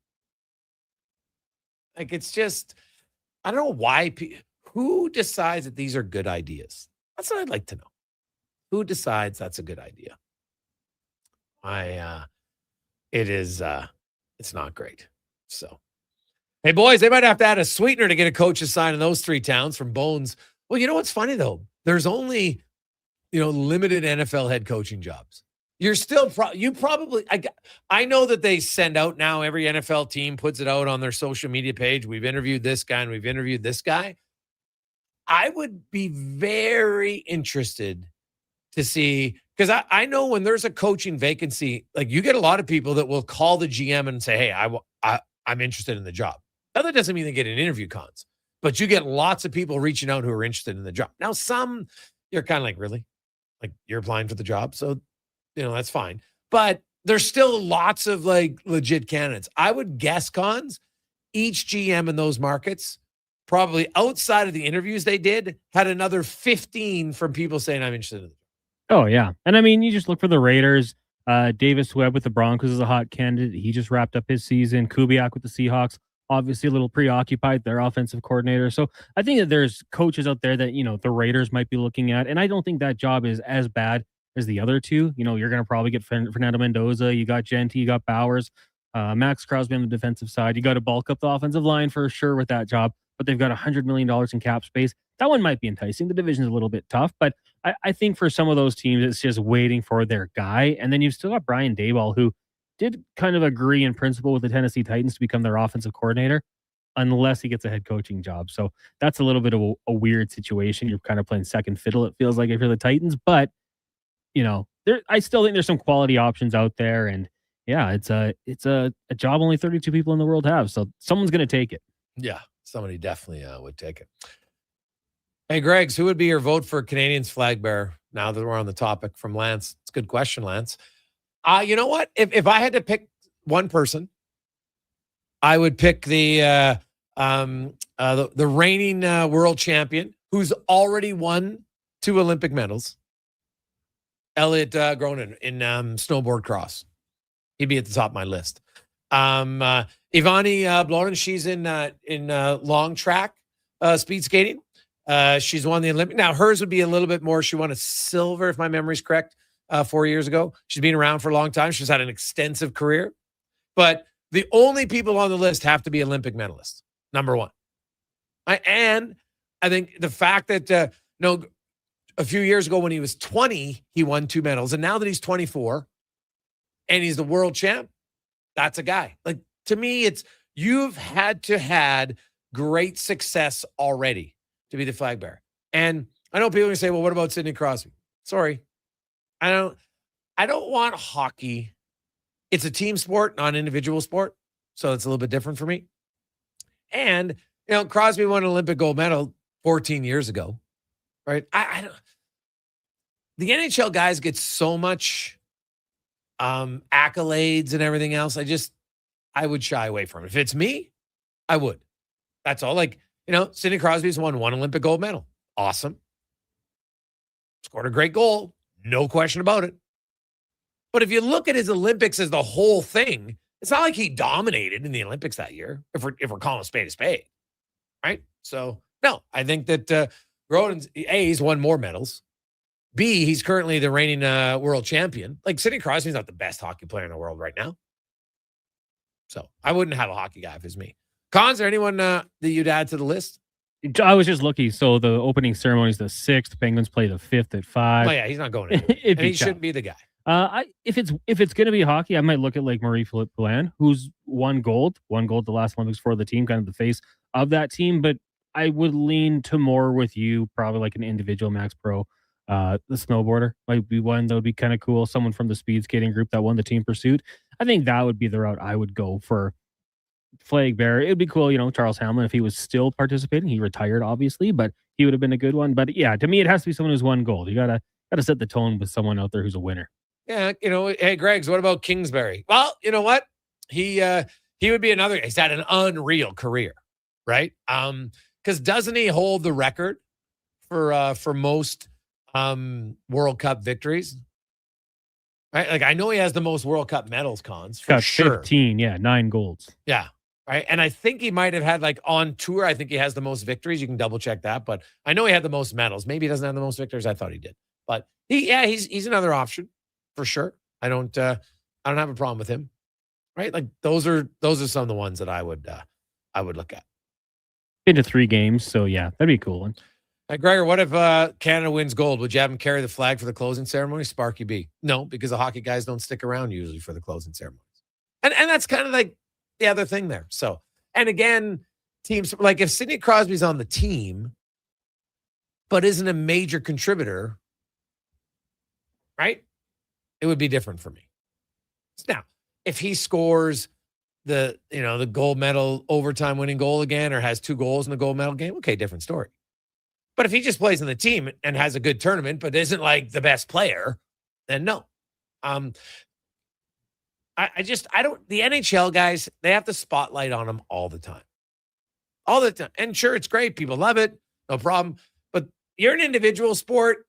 Like, it's just, I don't know why. Who decides that these are good ideas? That's what I'd like to know. Who decides that's a good idea? It's not great. So, hey, boys, they might have to add a sweetener to get a coach assigned in those 3 towns from Bones. Well, you know what's funny, though? There's only, limited NFL head coaching jobs. You're still I know that they send out now, every NFL team puts it out on their social media page. We've interviewed this guy and we've interviewed this guy. I would be very interested to see, because I know when there's a coaching vacancy, like you get a lot of people that will call the GM and say, hey, I'm interested in the job. Now, that doesn't mean they get an interview cons, but you get lots of people reaching out who are interested in the job. Now, some you're kind of like, really? Like you're applying for the job. So, that's fine. But there's still lots of like legit candidates. I would guess, Cons, each GM in those markets, probably outside of the interviews they did, had another 15 from people saying, I'm interested in it. Oh, yeah. And I mean, you just look for the Raiders. Davis Webb with the Broncos is a hot candidate. He just wrapped up his season. Kubiak with the Seahawks, obviously a little preoccupied, their offensive coordinator. So I think that there's coaches out there that, the Raiders might be looking at. And I don't think that job is as bad as the other two. You're going to probably get Fernando Mendoza. You got Genty, you got Bowers, Max Crosby on the defensive side. You got to bulk up the offensive line for sure with that job, but they've got $100 million in cap space. That one might be enticing. The division's a little bit tough, but I think for some of those teams, it's just waiting for their guy. And then you've still got Brian Daboll, who did kind of agree in principle with the Tennessee Titans to become their offensive coordinator, unless he gets a head coaching job. So that's a little bit of a weird situation. You're kind of playing second fiddle, it feels like, if you're the Titans, but I still think there's some quality options out there. And yeah, it's a job only 32 people in the world have. So someone's going to take it. Yeah, somebody definitely would take it. Hey, Greggs, who would be your vote for Canadians flag bearer now that we're on the topic? From Lance. It's a good question, Lance. You know what? If I had to pick one person, I would pick the reigning world champion who's already won 2 Olympic medals, Elliot Gronin in snowboard cross. He'd be at the top of my list. Ivani Blorin, she's in long track speed skating. She's won the Olympic. Now, hers would be a little bit more. She won a silver, if my memory's correct, 4 years ago. She's been around for a long time. She's had an extensive career. But the only people on the list have to be Olympic medalists, number one. And I think the fact that, a few years ago when he was 20, he won 2 medals. And now that he's 24 and he's the world champ, that's a guy. Like, to me, you've had great success already to be the flag bearer. And I know people are say, well, what about Sidney Crosby? Sorry. I don't want hockey. It's a team sport, not an individual sport. So it's a little bit different for me. And, Crosby won an Olympic gold medal 14 years ago. Right? I don't. The NHL guys get so much accolades and everything else. I would shy away from it. If it's me, I would. That's all. Like, Sidney Crosby's won 1 Olympic gold medal. Awesome. Scored a great goal. No question about it. But if you look at his Olympics as the whole thing, it's not like he dominated in the Olympics that year, if we're calling a spade, right? So, no, I think that Grodin's, A, he's won more medals. B, he's currently the reigning world champion. Like, Sidney Crosby's not the best hockey player in the world right now. So I wouldn't have a hockey guy if it's me. Cons, is there anyone that you'd add to the list? I was just looking. So the opening ceremony is the 6th. Penguins play the 5th at 5. Oh yeah, he's not going anywhere. And he shouldn't be the guy. If it's going to be hockey, I might look at like Marie-Philippe Poulin, who's won gold the last Olympics for the team, kind of the face of that team. But I would lean to more with you, probably like an individual Max Pro. The snowboarder might be one that would be kind of cool. Someone from the speed skating group that won the team pursuit. I think that would be the route I would go for flag bearer. It'd be cool, Charles Hamlin, if he was still participating. He retired, obviously, but he would have been a good one. But yeah, to me, it has to be someone who's won gold. You gotta set the tone with someone out there who's a winner. Yeah, hey, Greg's, what about Kingsbury? Well, you know what? He would be another. He's had an unreal career, right? Because doesn't he hold the record for most World Cup victories? Right? Like I know he has the most World Cup medals, Cons, for got sure. 15, 9 golds. Yeah. Right. And I think he might have had like on tour, I think he has the most victories. You can double check that, but I know he had the most medals. Maybe he doesn't have the most victories. I thought he did. But he's another option for sure. I don't have a problem with him. Right? Like those are some of the ones that I would look at. Into 3 games, so yeah, that'd be a cool one. Gregor, what if Canada wins gold? Would you have him carry the flag for the closing ceremony? Sparky B. No, because the hockey guys don't stick around usually for the closing ceremonies. And that's kind of like the other thing there. So, and again, teams like if Sidney Crosby's on the team, but isn't a major contributor, right? It would be different for me. Now, if he scores the gold medal overtime winning goal again, or has 2 goals in the gold medal game, okay, different story. But if he just plays in the team and has a good tournament, but isn't like the best player, then no. I don't, the NHL guys, they have the spotlight on them all the time. All the time. And sure, it's great. People love it. No problem. But you're an individual sport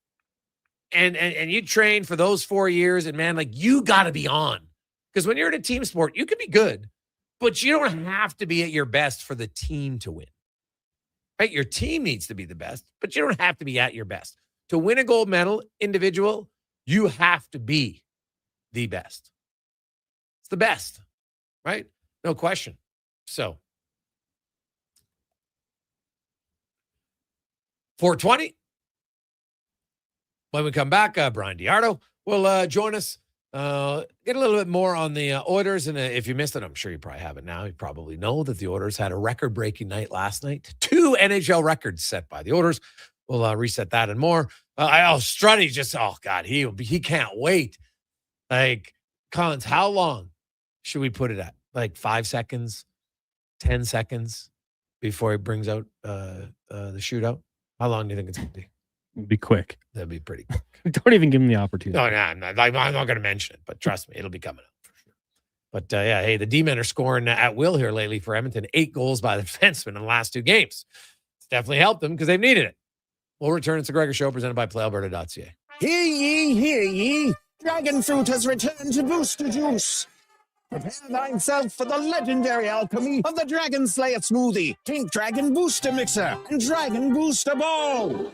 and you train for those 4 years and man, like you got to be on. Because when you're in a team sport, you can be good, but you don't have to be at your best for the team to win. Right? Your team needs to be the best, but you don't have to be at your best. To win a gold medal individual, you have to be the best. It's the best, right? No question. So, 4:20. When we come back, Brian Diardo will join us. Get a little bit more on the Oilers. And if you missed it, I'm sure you probably have it now. You probably know that the Oilers had a record-breaking night last night. 2 NHL records set by the Oilers. We'll reset that and more. Struddy just, he can't wait. Like, Collins, how long should we put it at? Like 5 seconds, 10 seconds before he brings out the shootout? How long do you think it's going to be? It'd be quick. That'd be pretty quick. Don't even give him the opportunity. No, I'm not going to mention it, but trust me, it'll be coming up for sure. But hey, the D-men are scoring at will here lately for Edmonton. 8 goals by the defensemen in the last 2 games. It's definitely helped them because they've needed it. We'll return. It's the Gregor Show presented by PlayAlberta.ca. Hear ye, hear ye. Dragon fruit has returned to Booster Juice. Prepare thyself for the legendary alchemy of the Dragon Slayer smoothie. Pink Dragon Booster Mixer and Dragon Booster Ball.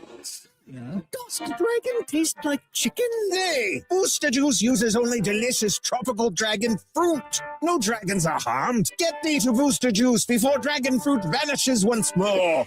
Does the dragon taste like chicken? Hey, Booster Juice uses only delicious tropical dragon fruit. No dragons are harmed. Get thee to Booster Juice before dragon fruit vanishes once more.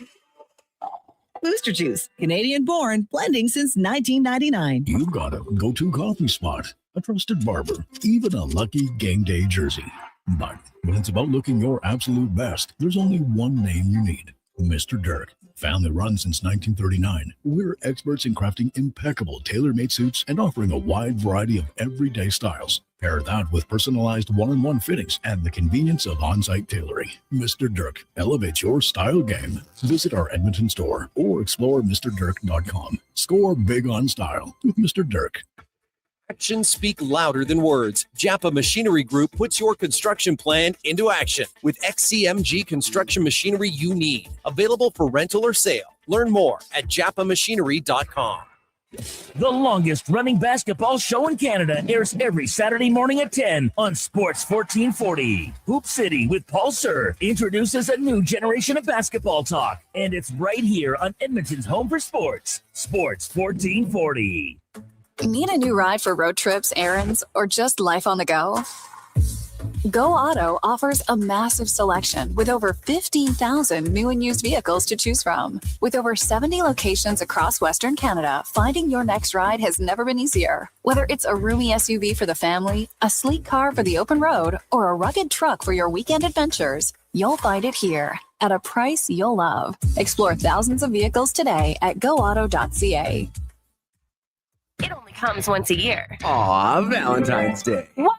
Booster Juice, Canadian-born, blending since 1999. You've got a go-to coffee spot, a trusted barber, even a lucky game day jersey. But when it's about looking your absolute best, there's only one name you need, Mr. Dirk. Family run since 1939, we're experts in crafting impeccable tailor-made suits and offering a wide variety of everyday styles. Pair that with personalized one-on-one fittings and the convenience of on-site tailoring. Mr. Dirk elevates your style game. Visit our Edmonton store or explore MrDirk.com. Score big on style with Mr. Dirk. Actions speak louder than words. Japa Machinery Group puts your construction plan into action with XCMG construction machinery you need. Available for rental or sale. Learn more at japamachinery.com. The longest running basketball show in Canada airs every Saturday morning at 10 on Sports 1440. Hoop City with Paul Sir introduces a new generation of basketball talk, and it's right here on Edmonton's home for sports, Sports 1440. Need a new ride for road trips, errands, or just life on the go? Go Auto offers a massive selection with over 15,000 new and used vehicles to choose from. With over 70 locations across Western Canada, finding your next ride has never been easier. Whether it's a roomy SUV for the family, a sleek car for the open road, or a rugged truck for your weekend adventures, you'll find it here at a price you'll love. Explore thousands of vehicles today at goauto.ca. It only comes once a year. Aw, Valentine's Day. What?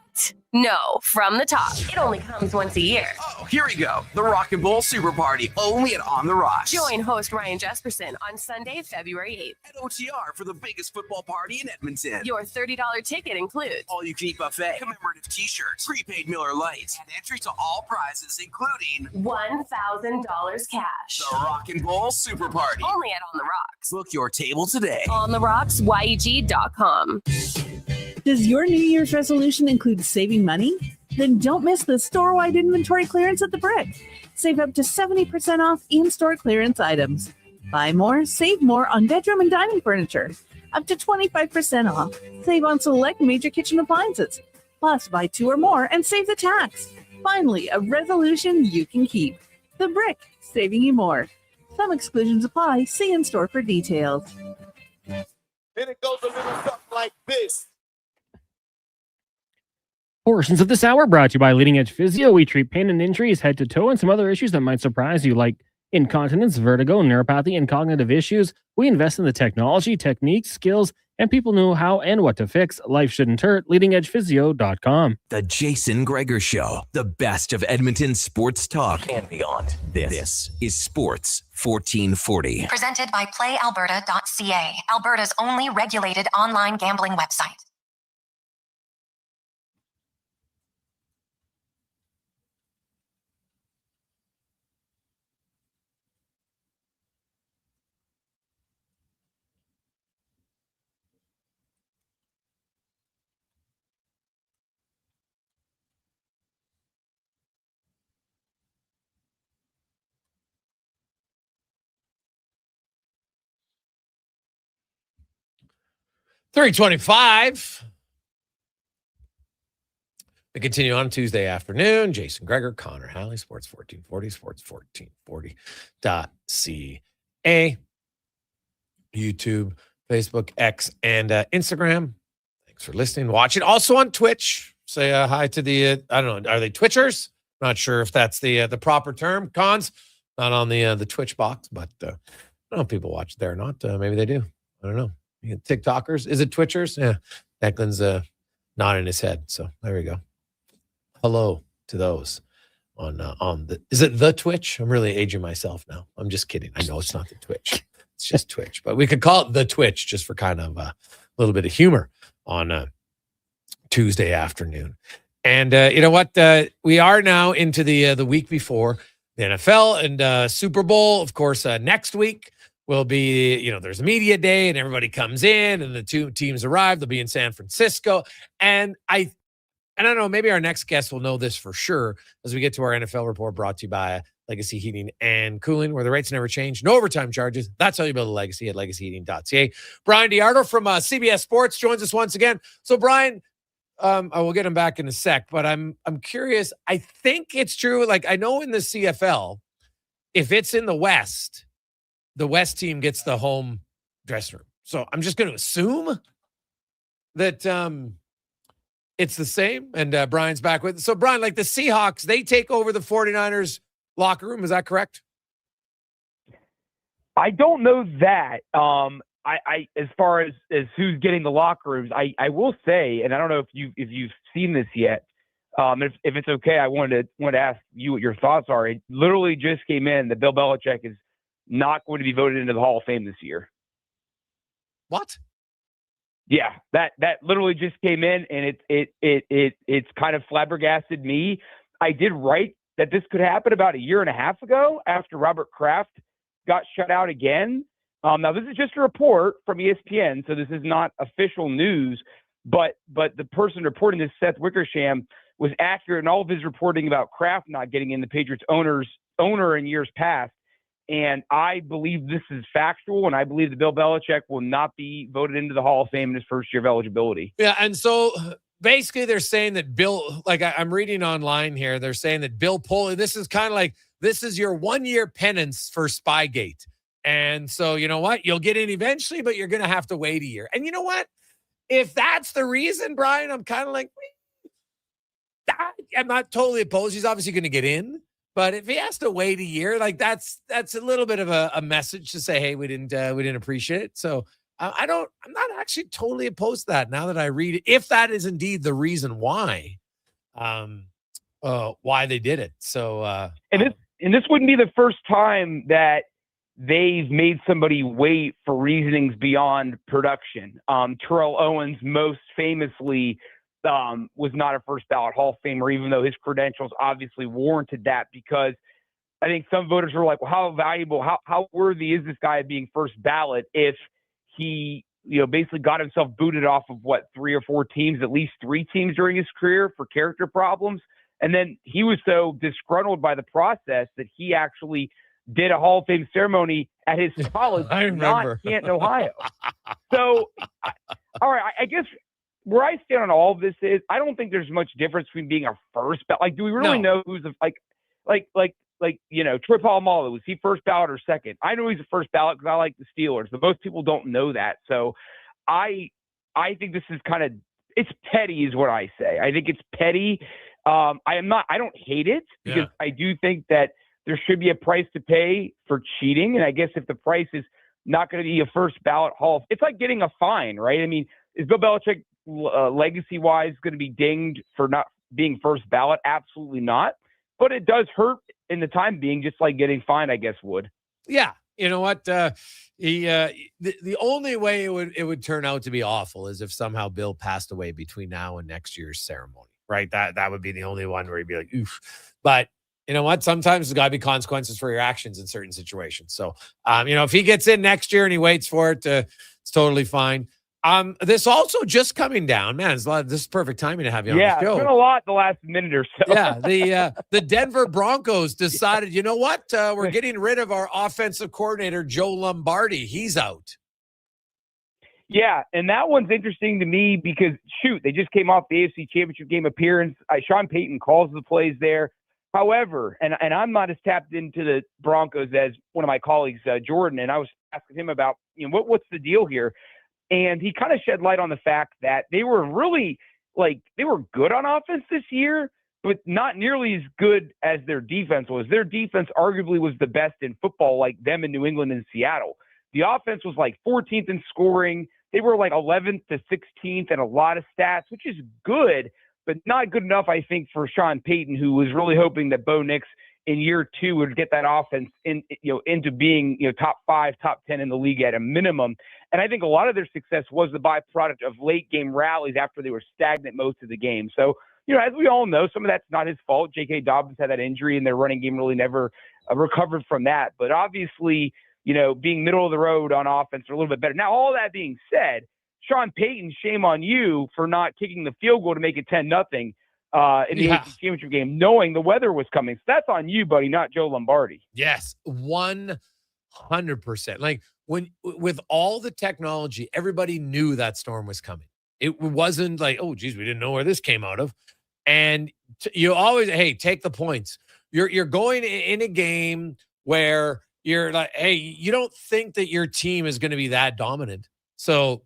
No, from the top. It only comes once a year. Oh, here we go. The Rock and Bowl Super Party, only at On the Rocks. Join host Ryan Jesperson on Sunday, February 8th. At OTR for the biggest football party in Edmonton. Your $30 ticket includes all-you-can-eat buffet, commemorative t-shirts, prepaid Miller Lights, and entry to all prizes, including $1,000 cash. The Rock and Bowl Super Party. Only at On the Rocks. Book your table today. OnTheRocksYEG.com. Does your New Year's resolution include saving money? Then don't miss the store-wide inventory clearance at the Brick. Save up to 70% off in-store clearance items. Buy more, save more on bedroom and dining furniture. Up to 25% off. Save on select major kitchen appliances. Plus, buy 2 or more and save the tax. Finally, a resolution you can keep. The Brick, saving you more. Some exclusions apply. See in-store for details. Then it goes a little something like this. Portions of this hour brought to you by Leading Edge Physio. We treat pain and injuries, head to toe, and some other issues that might surprise you, like incontinence, vertigo, neuropathy, and cognitive issues. We invest in the technology, techniques, skills, and people know how and what to fix. Life shouldn't hurt. LeadingEdgePhysio.com. The Jason Gregor Show, the best of Edmonton sports talk and beyond. This is Sports 1440. Presented by PlayAlberta.ca, Alberta's only regulated online gambling website. $3:25. We continue on Tuesday afternoon. Jason Gregor, Connor Halley, Sports 1440, sports1440.ca. YouTube, Facebook, X, and Instagram. Thanks for listening, watching. Also on Twitch. Say hi to the, I don't know, are they Twitchers? Not sure if that's the proper term. Cons, not on the Twitch box, but I don't know if people watch there or not. Maybe they do. I don't know. TikTokers. Is it Twitchers? Yeah. Declan's nodding his head. So there we go. Hello to those on the, is it the Twitch? I'm really aging myself now. I'm just kidding. I know it's not the Twitch. It's just Twitch, but we could call it the Twitch just for kind of a little bit of humor on Tuesday afternoon. And you know what? We are now into the week before the NFL and Super Bowl. Of course, next week will be, there's a media day and everybody comes in and the two teams arrive. They'll be in San Francisco. And I don't know, maybe our next guest will know this for sure as we get to our NFL report brought to you by Legacy Heating and Cooling, where the rates never change. No overtime charges. That's how you build a legacy at legacyheating.ca. Brian DiArdo from CBS Sports joins us once again. So, Brian, I will get him back in a sec, but I'm curious. I think it's true. Like, I know in the CFL, if it's in the West team gets the home dressing room. So I'm just going to assume that it's the same. And Brian's back with it. So, Brian, like the Seahawks, they take over the 49ers locker room. Is that correct? I don't know that. I as far as who's getting the locker rooms, I will say, and I don't know if you've seen this yet. If it's okay, I wanted to ask you what your thoughts are. It literally just came in that Bill Belichick is not going to be voted into the Hall of Fame this year. What? Yeah, that literally just came in, and it's kind of flabbergasted me. I did write that this could happen about a year and a half ago after Robert Kraft got shut out again. Now this is just a report from ESPN, so this is not official news. But the person reporting this, Seth Wickersham, was accurate in all of his reporting about Kraft not getting in, the Patriots owner in years past. And I believe this is factual, and I believe that Bill Belichick will not be voted into the Hall of Fame in his first year of eligibility. Yeah, and so basically they're saying that Bill, like I'm reading online here, they're saying that Bill Pulley, this is kind of like, this is your 1-year penance for Spygate. And so, you know what? You'll get in eventually, but you're going to have to wait a year. And you know what? If that's the reason, Brian, I'm kind of like, I'm not totally opposed. He's obviously going to get in, but if he has to wait a year, like that's a little bit of a message to say, hey, we didn't appreciate it. So I'm not actually totally opposed to that now that I read it, if that is indeed the reason why they did it. So, and this wouldn't be the first time that they've made somebody wait for reasonings beyond production. Terrell Owens most famously was not a first ballot Hall of Famer, even though his credentials obviously warranted that, because I think some voters were like, well, how valuable, how worthy is this guy of being first ballot if he, basically got himself booted off of 3 or 4 teams, at least 3 teams during his career for character problems. And then he was so disgruntled by the process that he actually did a Hall of Fame ceremony at his college, not Canton, Ohio. So, all right, I guess where I stand on all of this is I don't think there's much difference between being a first ballot. Like, do we really know who's Trip Almala, was he first ballot or second? I know he's a first ballot because I like the Steelers, but most people don't know that. So I think this is it's petty is what I say. I think it's petty. I don't hate it because I do think that there should be a price to pay for cheating. And I guess if the price is not going to be a first ballot it's like getting a fine, right? I mean, is Bill Belichick legacy-wise going to be dinged for not being first ballot? Absolutely not. But it does hurt in the time being, just like getting fined, I guess, would. Yeah. You know what? The only way it would turn out to be awful is if somehow Bill passed away between now and next year's ceremony, right? That would be the only one where you'd be like, oof. But you know what? Sometimes there's got to be consequences for your actions in certain situations. So, if he gets in next year and he waits for it, it's totally fine. This also just coming down, man. This is perfect timing to have you on the show. Yeah, it's been a lot the last minute or so. Yeah, the Denver Broncos decided, you know what? We're getting rid of our offensive coordinator, Joe Lombardi. He's out. Yeah, and that one's interesting to me because, they just came off the AFC Championship game appearance. Sean Payton calls the plays there. However, and I'm not as tapped into the Broncos as one of my colleagues, Jordan, and I was asking him about, what's the deal here? And he kind of shed light on the fact that they were really they were good on offense this year, but not nearly as good as their defense was. Their defense arguably was the best in football, like them in New England and Seattle. The offense was 14th in scoring. They were 11th to 16th in a lot of stats, which is good, but not good enough, I think, for Sean Payton, who was really hoping that Bo Nix in year 2 would get that offense into being top 5, top 10 in the league at a minimum. And I think a lot of their success was the byproduct of late game rallies after they were stagnant most of the game. So, as we all know, some of that's not his fault. J.K. Dobbins had that injury and their running game really never recovered from that. But obviously, being middle of the road on offense are a little bit better. Now, all that being said, Sean Payton, shame on you for not kicking the field goal to make it 10-0 in the AFC Championship game, knowing the weather was coming. So that's on you, buddy, not Joe Lombardi. Yes, 100%. With all the technology, everybody knew that storm was coming. It wasn't like, oh, geez, we didn't know where this came out of. And you always, hey, take the points. You're going in a game where you're like, hey, you don't think that your team is going to be that dominant. So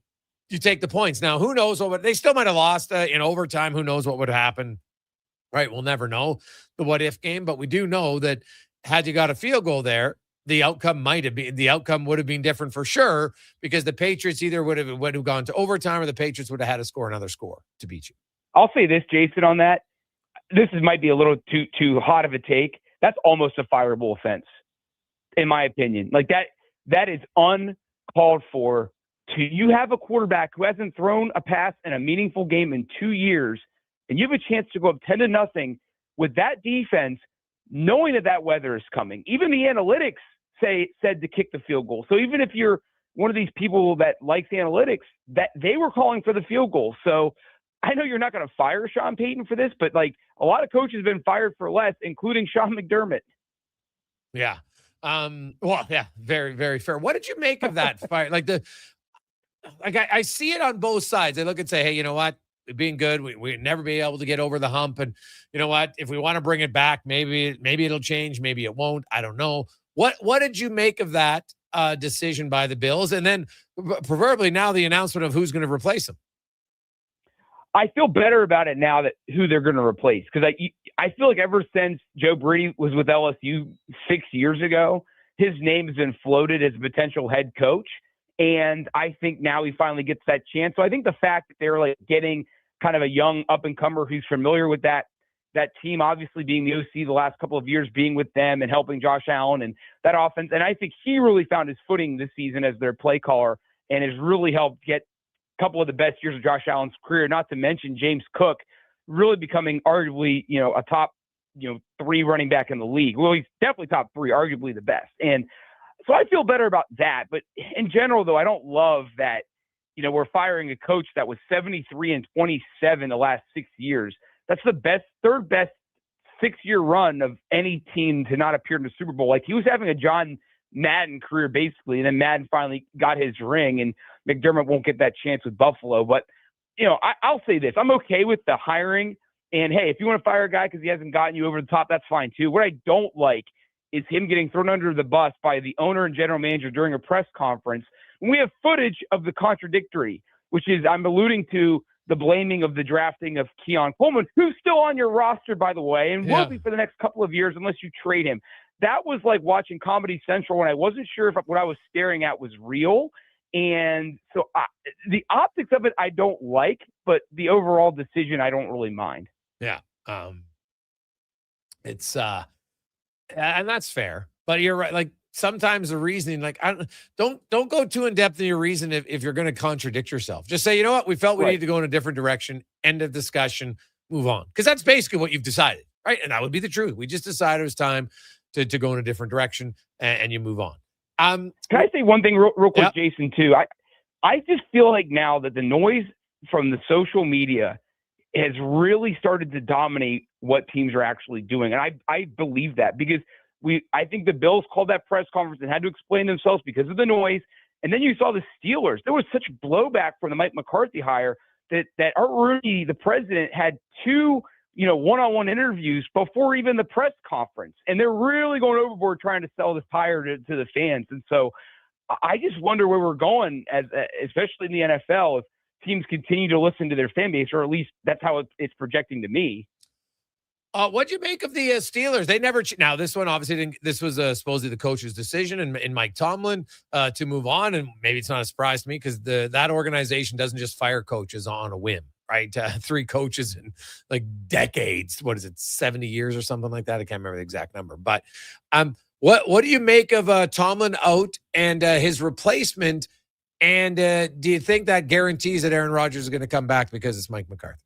you take the points. Now, who knows what they still might have lost in overtime. Who knows what would happen? Right. We'll never know the what if game, but we do know that had you got a field goal there, the outcome would have been different for sure, because the Patriots either would have gone to overtime or the Patriots would have had to score another score to beat you. I'll say this, Jason, on that. Might be a little too hot of a take. That's almost a fireable offense, in my opinion. That is uncalled for. You have a quarterback who hasn't thrown a pass in a meaningful game in 2 years, and you have a chance to go up 10-0 with that defense, knowing that weather is coming. Even the analytics said to kick the field goal. So even if you're one of these people that likes analytics, that they were calling for the field goal. So I know you're not going to fire Sean Payton for this, but a lot of coaches have been fired for less, including Sean McDermott. Yeah. Well, yeah, very, very fair. What did you make of that fire? I see it on both sides. I look and say, hey, you know what? being good. We'd never be able to get over the hump. And you know what? If we want to bring it back, maybe it'll change. Maybe it won't. I don't know. What did you make of that decision by the Bills? And then proverbially now the announcement of who's going to replace him. I feel better about it now that who they're going to replace, because I feel like ever since Joe Brady was with LSU 6 years ago, his name has been floated as a potential head coach, and I think now he finally gets that chance. So I think the fact that they're like getting kind of a young up-and-comer who's familiar with that team, obviously being the OC the last couple of years, being with them and helping Josh Allen and that offense, and I think he really found his footing this season as their play caller and has really helped get couple of the best years of Josh Allen's career, not to mention James Cook really becoming arguably, a top, 3 running back in the league. Well, he's definitely top 3, arguably the best. And so I feel better about that. But in general, though, I don't love that, we're firing a coach that was 73-27 the last 6 years. That's the third best 6-year run of any team to not appear in the Super Bowl. Like, he was having a John Madden career basically, and then Madden finally got his ring, and McDermott won't get that chance with Buffalo. But I'll say this: I'm okay with the hiring, and hey, if you want to fire a guy because he hasn't gotten you over the top, that's fine too. What I don't like is him getting thrown under the bus by the owner and general manager during a press conference when we have footage of the contradictory, which is, I'm alluding to the blaming of the drafting of Keon Coleman, who's still on your roster, by the way, and will be for the next couple of years unless you trade him. That was like watching Comedy Central when I wasn't sure if what I was staring at was real. And so the optics of it, I don't like, but the overall decision, I don't really mind. Yeah. It's, and that's fair, but you're right. Like, sometimes the reasoning, like, don't go too in depth in your reason if you're going to contradict yourself. Just say, you know what, we felt we need to go in a different direction. End of discussion. Move on. Because that's basically what you've decided, right? And that would be the truth. We just decided it was time to go in a different direction, and you move on. Can I say one thing real quick, Jason, too? I just feel like now that the noise from the social media has really started to dominate what teams are actually doing. And I believe that because I think the Bills called that press conference and had to explain themselves because of the noise. And then you saw the Steelers. There was such blowback from the Mike McCarthy hire that Art Rooney, the president, had 2 one-on-one interviews before even the press conference. And they're really going overboard trying to sell this hire to the fans. And so I just wonder where we're going, especially in the NFL, if teams continue to listen to their fan base, or at least that's how it's projecting to me. What'd you make of the Steelers? They never now this one obviously didn't. This was supposedly the coach's decision and Mike Tomlin to move on, and maybe it's not a surprise to me because that organization doesn't just fire coaches on a whim, right? 3 coaches in like decades. What is it, 70 years or something like that? I can't remember the exact number. But what do you make of Tomlin out and his replacement? And do you think that guarantees that Aaron Rodgers is going to come back because it's Mike McCarthy?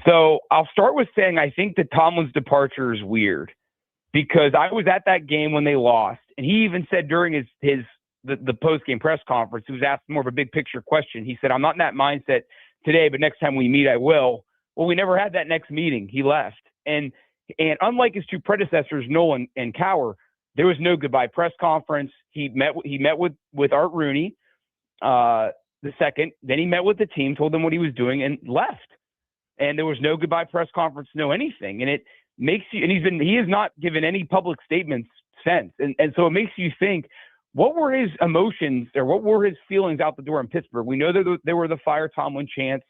So I'll start with saying I think that Tomlin's departure is weird because I was at that game when they lost, and he even said during the post-game press conference, he was asked more of a big picture question. He said, "I'm not in that mindset today, but next time we meet, I will." Well, we never had that next meeting. He left, and unlike his 2 predecessors, Nolan and Cowher, there was no goodbye press conference. He met with Art Rooney, the second. Then he met with the team, told them what he was doing, and left. And there was no goodbye press conference, no anything. And it makes you, and he has not given any public statements since. And so it makes you think, what were his emotions or what were his feelings out the door in Pittsburgh? We know that there were the fire Tomlin chants.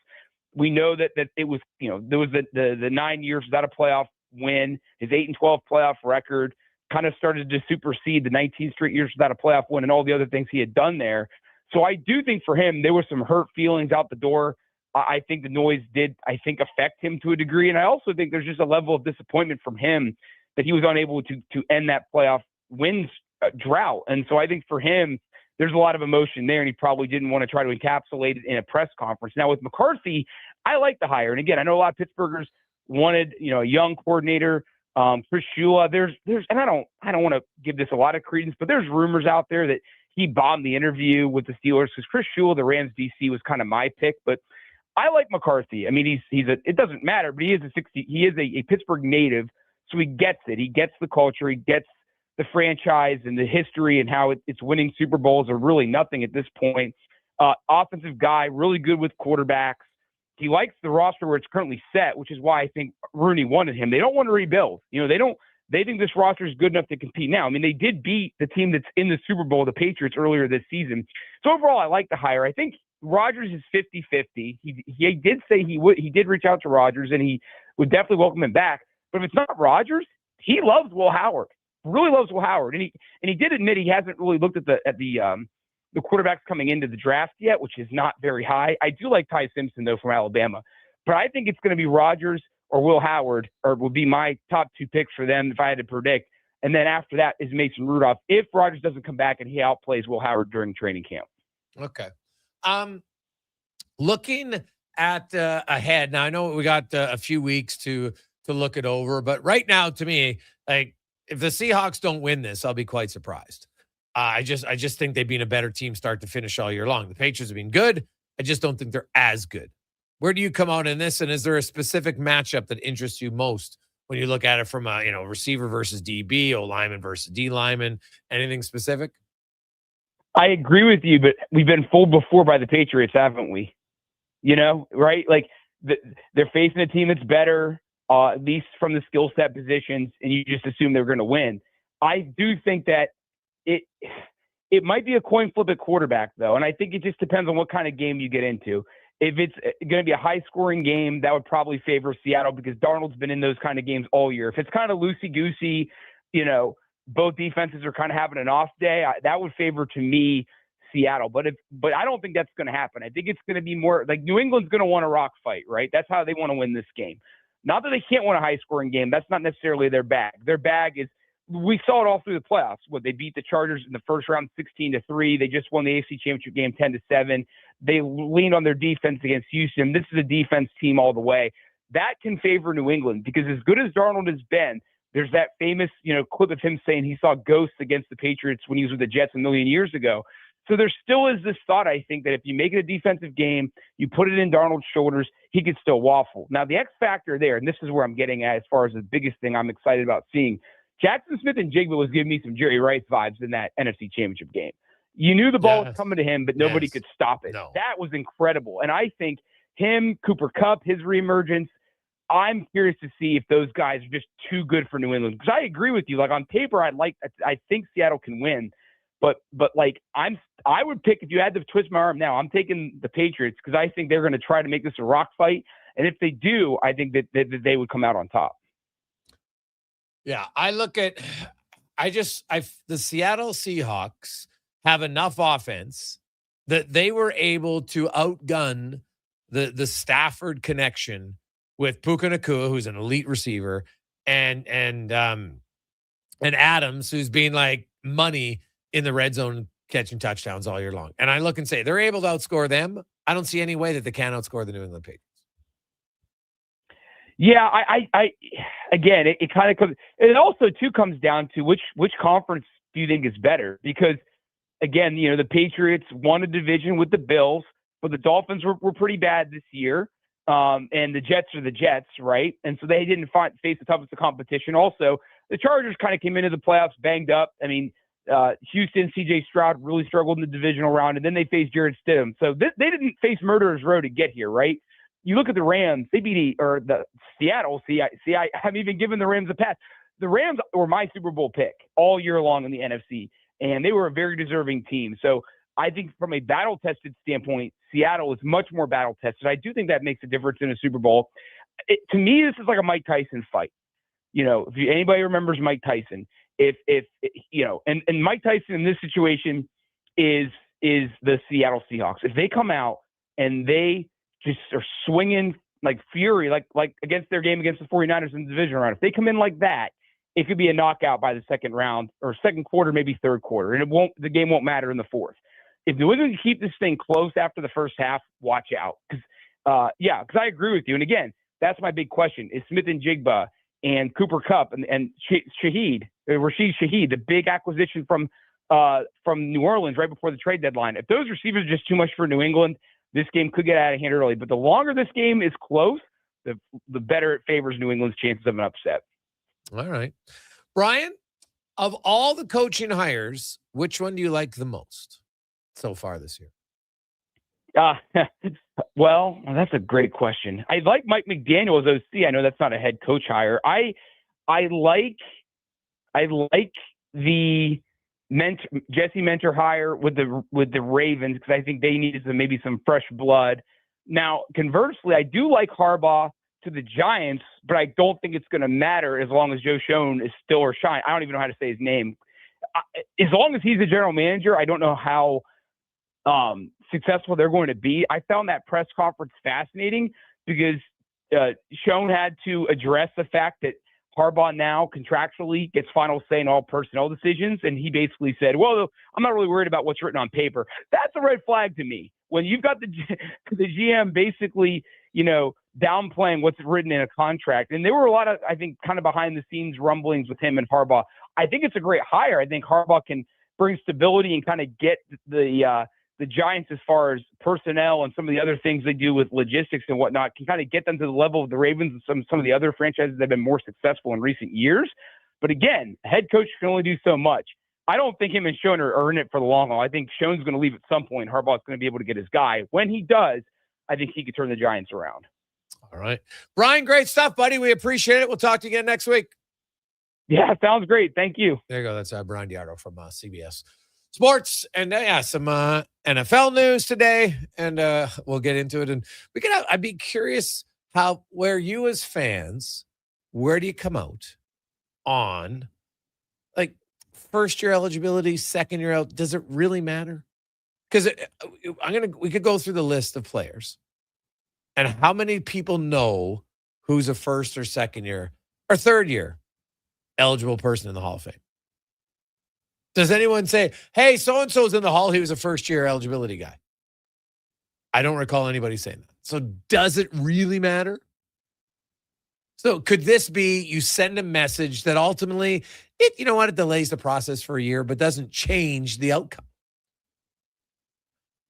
We know that it was, there was the 9 years without a playoff win, his 8-12 playoff record kind of started to supersede the 19 straight years without a playoff win and all the other things he had done there. So I do think for him, there were some hurt feelings out the door. I think the noise did, affect him to a degree. And I also think there's just a level of disappointment from him that he was unable to end that playoff wins drought. And so I think for him, there's a lot of emotion there, and he probably didn't want to try to encapsulate it in a press conference. Now with McCarthy, I like the hire. And again, I know a lot of Pittsburghers wanted, a young coordinator, Chris Shula. There's, and I don't want to give this a lot of credence, but there's rumors out there that he bombed the interview with the Steelers because Chris Shula, the Rams DC, was kind of my pick, but I like McCarthy. I mean, it doesn't matter, but he is a Pittsburgh native, so he gets it. He gets the culture. He gets the franchise and the history and how it's winning Super Bowls are really nothing at this point. Offensive guy, really good with quarterbacks. He likes the roster where it's currently set, which is why I think Rooney wanted him. They don't want to rebuild. They think this roster is good enough to compete now. I mean, they did beat the team that's in the Super Bowl, the Patriots, earlier this season. So overall, I like the hire. I think Rodgers is 50-50. He did say he did reach out to Rodgers, and he would definitely welcome him back. But if it's not Rodgers, he loves Will Howard. Really loves Will Howard, and he did admit he hasn't really looked at the quarterbacks coming into the draft yet, which is not very high. I do like Ty Simpson though from Alabama, but I think it's going to be Rodgers or Will Howard, or would be my top two picks for them if I had to predict. And then after that is Mason Rudolph if Rodgers doesn't come back and he outplays Will Howard during training camp. Okay. Looking at ahead now, I know we got a few weeks to look it over, but right now, to me, like if the Seahawks don't win this, I'll be quite surprised. I just think they've been a better team start to finish all year long. The Patriots have been good. I just don't think they're as good. Where do you come out in this? And is there a specific matchup that interests you most when you look at it from a receiver versus DB, O lineman versus D lineman? Anything specific? I agree with you, but we've been fooled before by the Patriots, haven't we? Right? Like they're facing a team that's better, at least from the skill set positions, and you just assume they're going to win. I do think that it might be a coin flip at quarterback, though, and I think it just depends on what kind of game you get into. If it's going to be a high-scoring game, that would probably favor Seattle because Darnold's been in those kind of games all year. If it's kind of loosey-goosey, both defenses are kind of having an off day, that would favor, to me, Seattle. But I don't think that's going to happen. I think it's going to be more like New England's going to want a rock fight, right? That's how they want to win this game. Not that they can't win a high-scoring game. That's not necessarily their bag. Their bag is we saw it all through the playoffs. They beat the Chargers in the first round 16-3. They just won the AFC Championship game 10-7. They leaned on their defense against Houston. This is a defense team all the way. That can favor New England because as good as Darnold has been, there's that famous, clip of him saying he saw ghosts against the Patriots when he was with the Jets a million years ago. So there still is this thought, I think, that if you make it a defensive game, you put it in Darnold's shoulders, he could still waffle. Now, the X factor there, and this is where I'm getting at as far as the biggest thing I'm excited about seeing, Jackson Smith and Jigba was giving me some Jerry Rice vibes in that NFC Championship game. You knew the ball was coming to him, but nobody could stop it. No. That was incredible. And I think him, Cooper Kupp, his reemergence, I'm curious to see if those guys are just too good for New England. Because I agree with you. Like on paper, I think Seattle can win. But like I would pick, if you had to twist my arm now, I'm taking the Patriots because I think they're going to try to make this a rock fight. And if they do, I think that they would come out on top. Yeah, I look at the Seattle Seahawks have enough offense that they were able to outgun the Stafford connection with Puka Nacua, who's an elite receiver, and Adams, who's been like money in the red zone catching touchdowns all year long. And I look and say they're able to outscore them. I don't see any way that they can outscore the New England Patriots. Yeah, I again, it kind of comes. It also too comes down to which conference do you think is better? Because again, the Patriots won a division with the Bills, but the Dolphins were pretty bad this year, and the Jets are the Jets, right? And so they didn't face the toughest of competition. Also, the Chargers kind of came into the playoffs banged up. I mean, Houston, C.J. Stroud really struggled in the divisional round, and then they faced Jarrett Stidham. So they didn't face murderer's row to get here, right? You look at the Rams, they beat the Seattle. I haven't even given the Rams a pass. The Rams were my Super Bowl pick all year long in the NFC, and they were a very deserving team. So I think from a battle-tested standpoint, Seattle is much more battle-tested. I do think that makes a difference in a Super Bowl. To me, this is like a Mike Tyson fight. If anybody remembers Mike Tyson, and Mike Tyson in this situation is the Seattle Seahawks. If they come out and they just are swinging like fury, like against their game against the 49ers in the division round. If they come in like that, it could be a knockout by the second round or second quarter, maybe third quarter, and the game won't matter in the fourth. If New England keep this thing close after the first half, watch out. Because I agree with you. And again, that's my big question: is Smith and Jigba and Cooper Kupp and Rashid Shaheed, the big acquisition from New Orleans right before the trade deadline. If those receivers are just too much for New England, this game could get out of hand early. But the longer this game is close, the better it favors New England's chances of an upset. All right. Brian, of all the coaching hires, which one do you like the most so far this year? Well, that's a great question. I like Mike McDaniel as OC. I know that's not a head coach hire. I like the Jesse Mentor hire with the Ravens because I think they needed maybe some fresh blood. Now, conversely, I do like Harbaugh to the Giants, but I don't think it's going to matter as long as Joe Schoen is still or shine. I don't even know how to say his name. As long as he's the general manager, I don't know how successful they're going to be. I found that press conference fascinating because Schoen had to address the fact that Harbaugh now contractually gets final say in all personnel decisions, and he basically said, well, I'm not really worried about what's written on paper. That's a red flag to me. When you've got the GM basically, downplaying what's written in a contract. And there were a lot of, I think, kind of behind the scenes rumblings with him and Harbaugh. I think it's a great hire. I think Harbaugh can bring stability and kind of get the Giants, as far as personnel and some of the other things they do with logistics and whatnot, can kind of get them to the level of the Ravens and some of the other franchises that have been more successful in recent years. But again, a head coach can only do so much. I don't think him and Schoen are in it for the long haul. I think Schoen's going to leave at some point. Harbaugh's going to be able to get his guy. When he does, I think he could turn the Giants around. All right. Brian, great stuff, buddy. We appreciate it. We'll talk to you again next week. Yeah, sounds great. Thank you. There you go. That's Brian Diardo from CBS Sports. And some NFL news today. And we'll get into it. And I'd be curious where you as fans, where do you come out on first year eligibility, second year out? Does it really matter? Because we could go through the list of players and how many people know who's a first or second year or third year eligible person in the Hall of Fame. Does anyone say, hey, so-and-so's in the Hall, he was a first year eligibility guy? I don't recall anybody saying that. So does it really matter? So could this be you send a message that ultimately, it delays the process for a year, but doesn't change the outcome?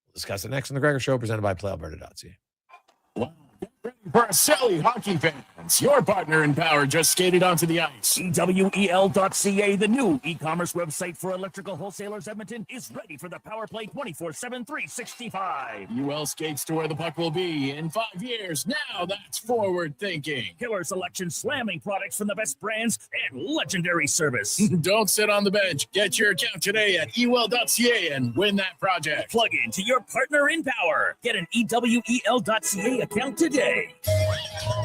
We'll discuss it next on The Gregor Show, presented by PlayAlberta.ca. Bracelli hockey fans, your partner in power just skated onto the ice. EWEL.ca, the new e-commerce website for electrical wholesalers Edmonton, is ready for the power play 24/7, 365. UL skates to where the puck will be in 5 years. Now that's forward thinking. Killer selection, slamming products from the best brands, and legendary service. Don't sit on the bench. Get your account today at EWEL.ca and win that project. Plug into your partner in power. Get an EWEL.ca account today.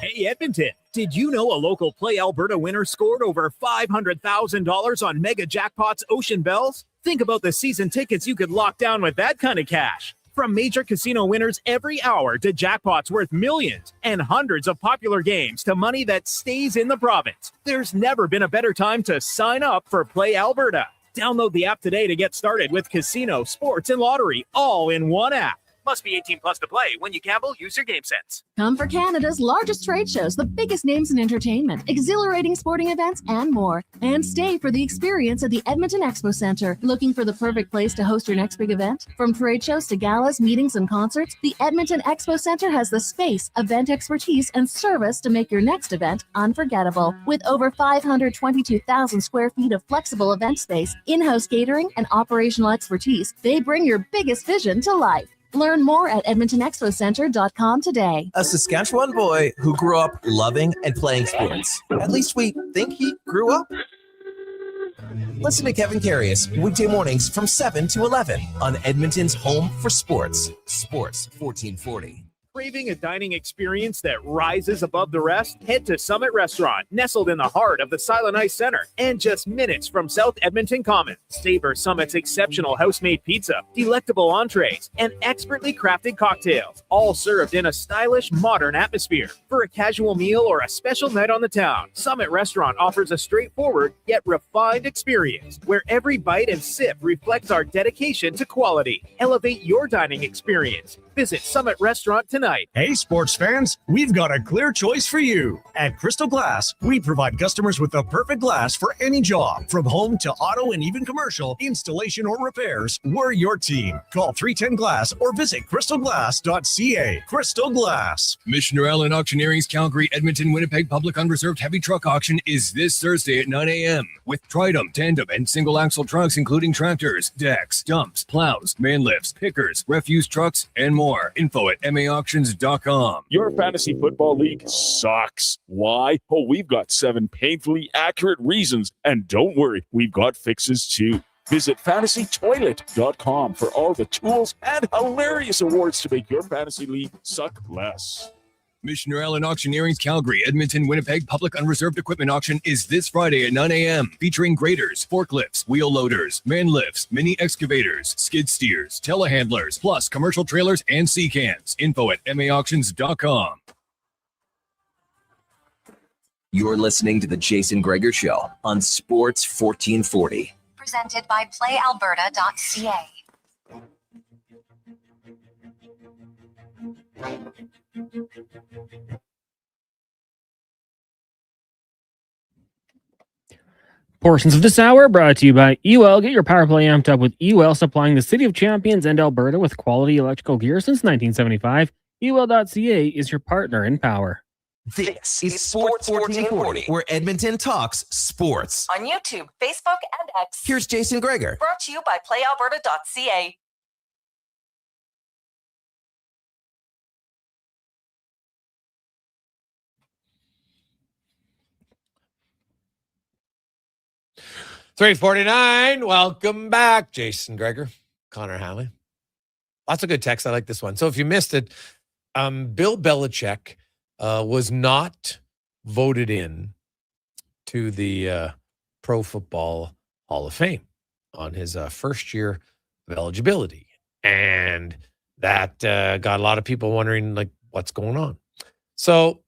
Hey, Edmonton, did you know a local Play Alberta winner scored over $500,000 on Mega Jackpots Ocean Bells? Think about the season tickets you could lock down with that kind of cash. From major casino winners every hour to jackpots worth millions and hundreds of popular games to money that stays in the province, there's never been a better time to sign up for Play Alberta. Download the app today to get started with casino, sports, and lottery all in one app. Must be 18 plus to play. When you gamble, use your game sense. Come for Canada's largest trade shows, the biggest names in entertainment, exhilarating sporting events, and more. And stay for the experience at the Edmonton Expo Centre. Looking for the perfect place to host your next big event? From trade shows to galas, meetings, and concerts, the Edmonton Expo Centre has the space, event expertise, and service to make your next event unforgettable. With over 522,000 square feet of flexible event space, in-house catering, and operational expertise, they bring your biggest vision to life. Learn more at EdmontonExpoCenter.com today. A Saskatchewan boy who grew up loving and playing sports. At least we think he grew up. Listen to Kevin Carius weekday mornings from 7 to 11 on Edmonton's home for sports. Sports 1440. Craving a dining experience that rises above the rest? Head to Summit Restaurant, nestled in the heart of the Silent Ice Center, and just minutes from South Edmonton Common. Savor Summit's exceptional house-made pizza, delectable entrees, and expertly crafted cocktails, all served in a stylish, modern atmosphere. For a casual meal or a special night on the town, Summit Restaurant offers a straightforward yet refined experience, where every bite and sip reflects our dedication to quality. Elevate your dining experience. Visit Summit Restaurant tonight. Hey, sports fans, we've got a clear choice for you. At Crystal Glass, we provide customers with the perfect glass for any job. From home to auto and even commercial, installation or repairs, we're your team. Call 310 Glass or visit crystalglass.ca. Crystal Glass. Missioner Allen Auctioneering's Calgary, Edmonton, Winnipeg Public Unreserved Heavy Truck Auction is this Thursday at 9 a.m. with Tridum, tandem, and single axle trucks, including tractors, decks, dumps, plows, man lifts, pickers, refuse trucks, and more. more. Info at maauctions.com. Your fantasy football league sucks. Why? Oh, we've got 7 painfully accurate reasons. And don't worry, we've got fixes too. Visit fantasytoilet.com for all the tools and hilarious awards to make your fantasy league suck less. Missioner Allen Auctioneering's Calgary, Edmonton, Winnipeg Public Unreserved Equipment Auction is this Friday at 9 a.m. featuring graders, forklifts, wheel loaders, man lifts, mini excavators, skid steers, telehandlers, plus commercial trailers and sea cans. Info at maauctions.com. You're listening to The Jason Gregor Show on Sports 1440. Presented by playalberta.ca. Portions of this hour brought to you by UL. Get your power play amped up with UL, supplying the City of Champions and Alberta with quality electrical gear since 1975. UL.ca is your partner in power. This is Sports 1440, where Edmonton talks sports. On YouTube, Facebook, and X. Here's Jason Gregor. Brought to you by playalberta.ca. $3.49. Welcome back, Jason Gregor, Connor Halley. Lots of good text. I like this one. So if you missed it, Bill Belichick was not voted in to the Pro Football Hall of Fame on his first year of eligibility. And that got a lot of people wondering, like, what's going on? So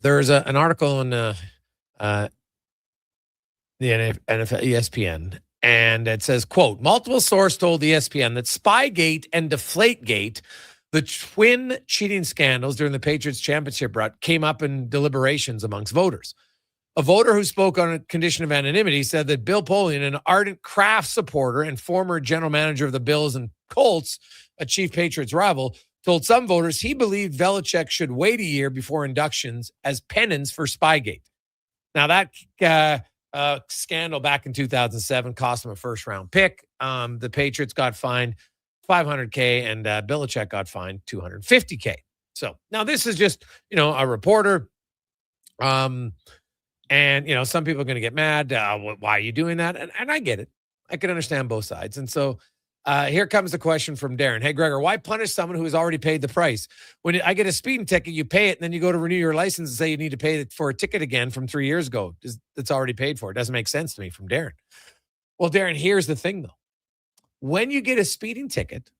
there's an article in the NFL, ESPN, and it says, quote, multiple sources told ESPN that Spygate and Deflategate, the twin cheating scandals during the Patriots championship run, came up in deliberations amongst voters. A voter who spoke on a condition of anonymity said that Bill Polian, an ardent Kraft supporter and former general manager of the Bills and Colts, a chief Patriots rival, told some voters he believed Belichick should wait a year before inductions as penance for Spygate. Now, that scandal back in 2007 cost him a first-round pick. The Patriots got fined $500K, and Belichick got fined $250K. So now this is just, a reporter. And, some people are going to get mad. Why are you doing that? And I get it. I can understand both sides. And so here comes the question from Darren. Hey, Gregor, why punish someone who has already paid the price? When I get a speeding ticket, you pay it, and then you go to renew your license and say you need to pay for a ticket again from 3 years ago. It's already paid for. It doesn't make sense to me, from Darren. Well, Darren, here's the thing, though. When you get a speeding ticket,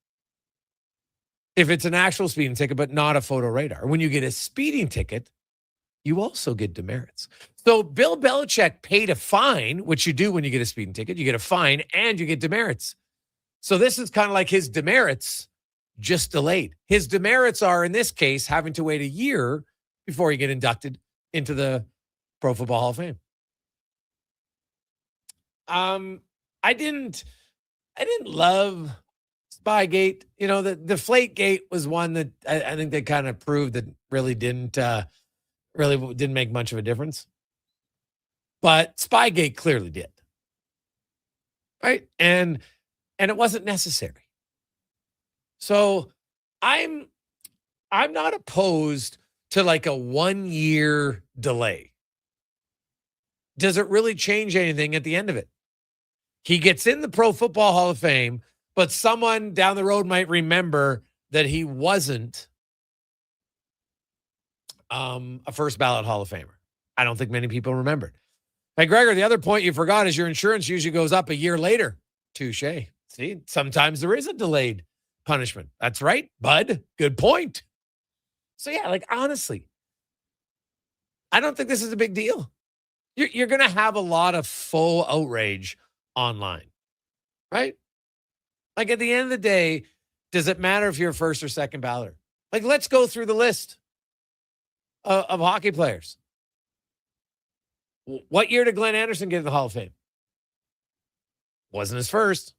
if it's an actual speeding ticket but not a photo radar, when you get a speeding ticket, you also get demerits. So Bill Belichick paid a fine, which you do when you get a speeding ticket. You get a fine and you get demerits. So this is kind of like his demerits, just delayed. His demerits are, in this case, having to wait a year before you get inducted into the Pro Football Hall of Fame. I didn't love Spygate. The Deflategate was one that I think they kind of proved that really didn't make much of a difference. But Spygate clearly did. Right? And it wasn't necessary. So I'm not opposed to like a 1 year delay. Does it really change anything at the end of it? He gets in the Pro Football Hall of Fame, but someone down the road might remember that he wasn't a first ballot Hall of Famer. I don't think many people remembered. Hey, Gregor, the other point you forgot is your insurance usually goes up a year later. Touche. See, sometimes there is a delayed punishment. That's right, bud. Good point. So, yeah, honestly, I don't think this is a big deal. You're going to have a lot of full outrage online, right? At the end of the day, does it matter if you're a first or second balloter? Let's go through the list of hockey players. What year did Glenn Anderson get in the Hall of Fame? Wasn't his first.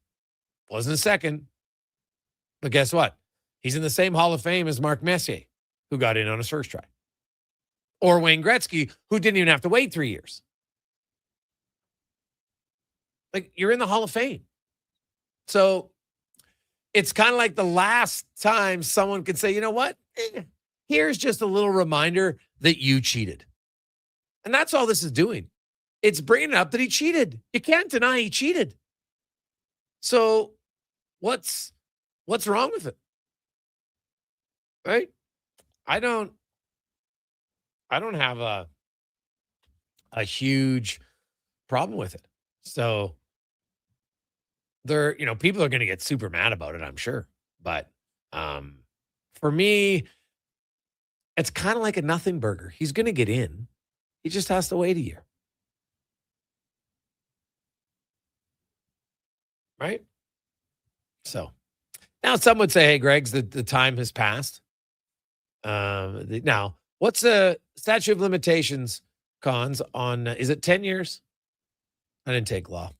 Wasn't his second. But guess what? He's in the same Hall of Fame as Mark Messier, who got in on his first try. Or Wayne Gretzky, who didn't even have to wait 3 years. You're in the Hall of Fame. So it's kind of like the last time someone could say, you know what? Here's just a little reminder that you cheated. And that's all this is doing. It's bringing up that he cheated. You can't deny he cheated. So what's wrong with it? Right? I don't have a huge problem with it. So people are going to get super mad about it, I'm sure. But for me, it's kind of like a nothing burger. He's going to get in. He just has to wait a year. Right? So now some would say, hey, Greg's, the time has passed. Now, what's the statute of limitations, Cons, on, is it 10 years? I didn't take law.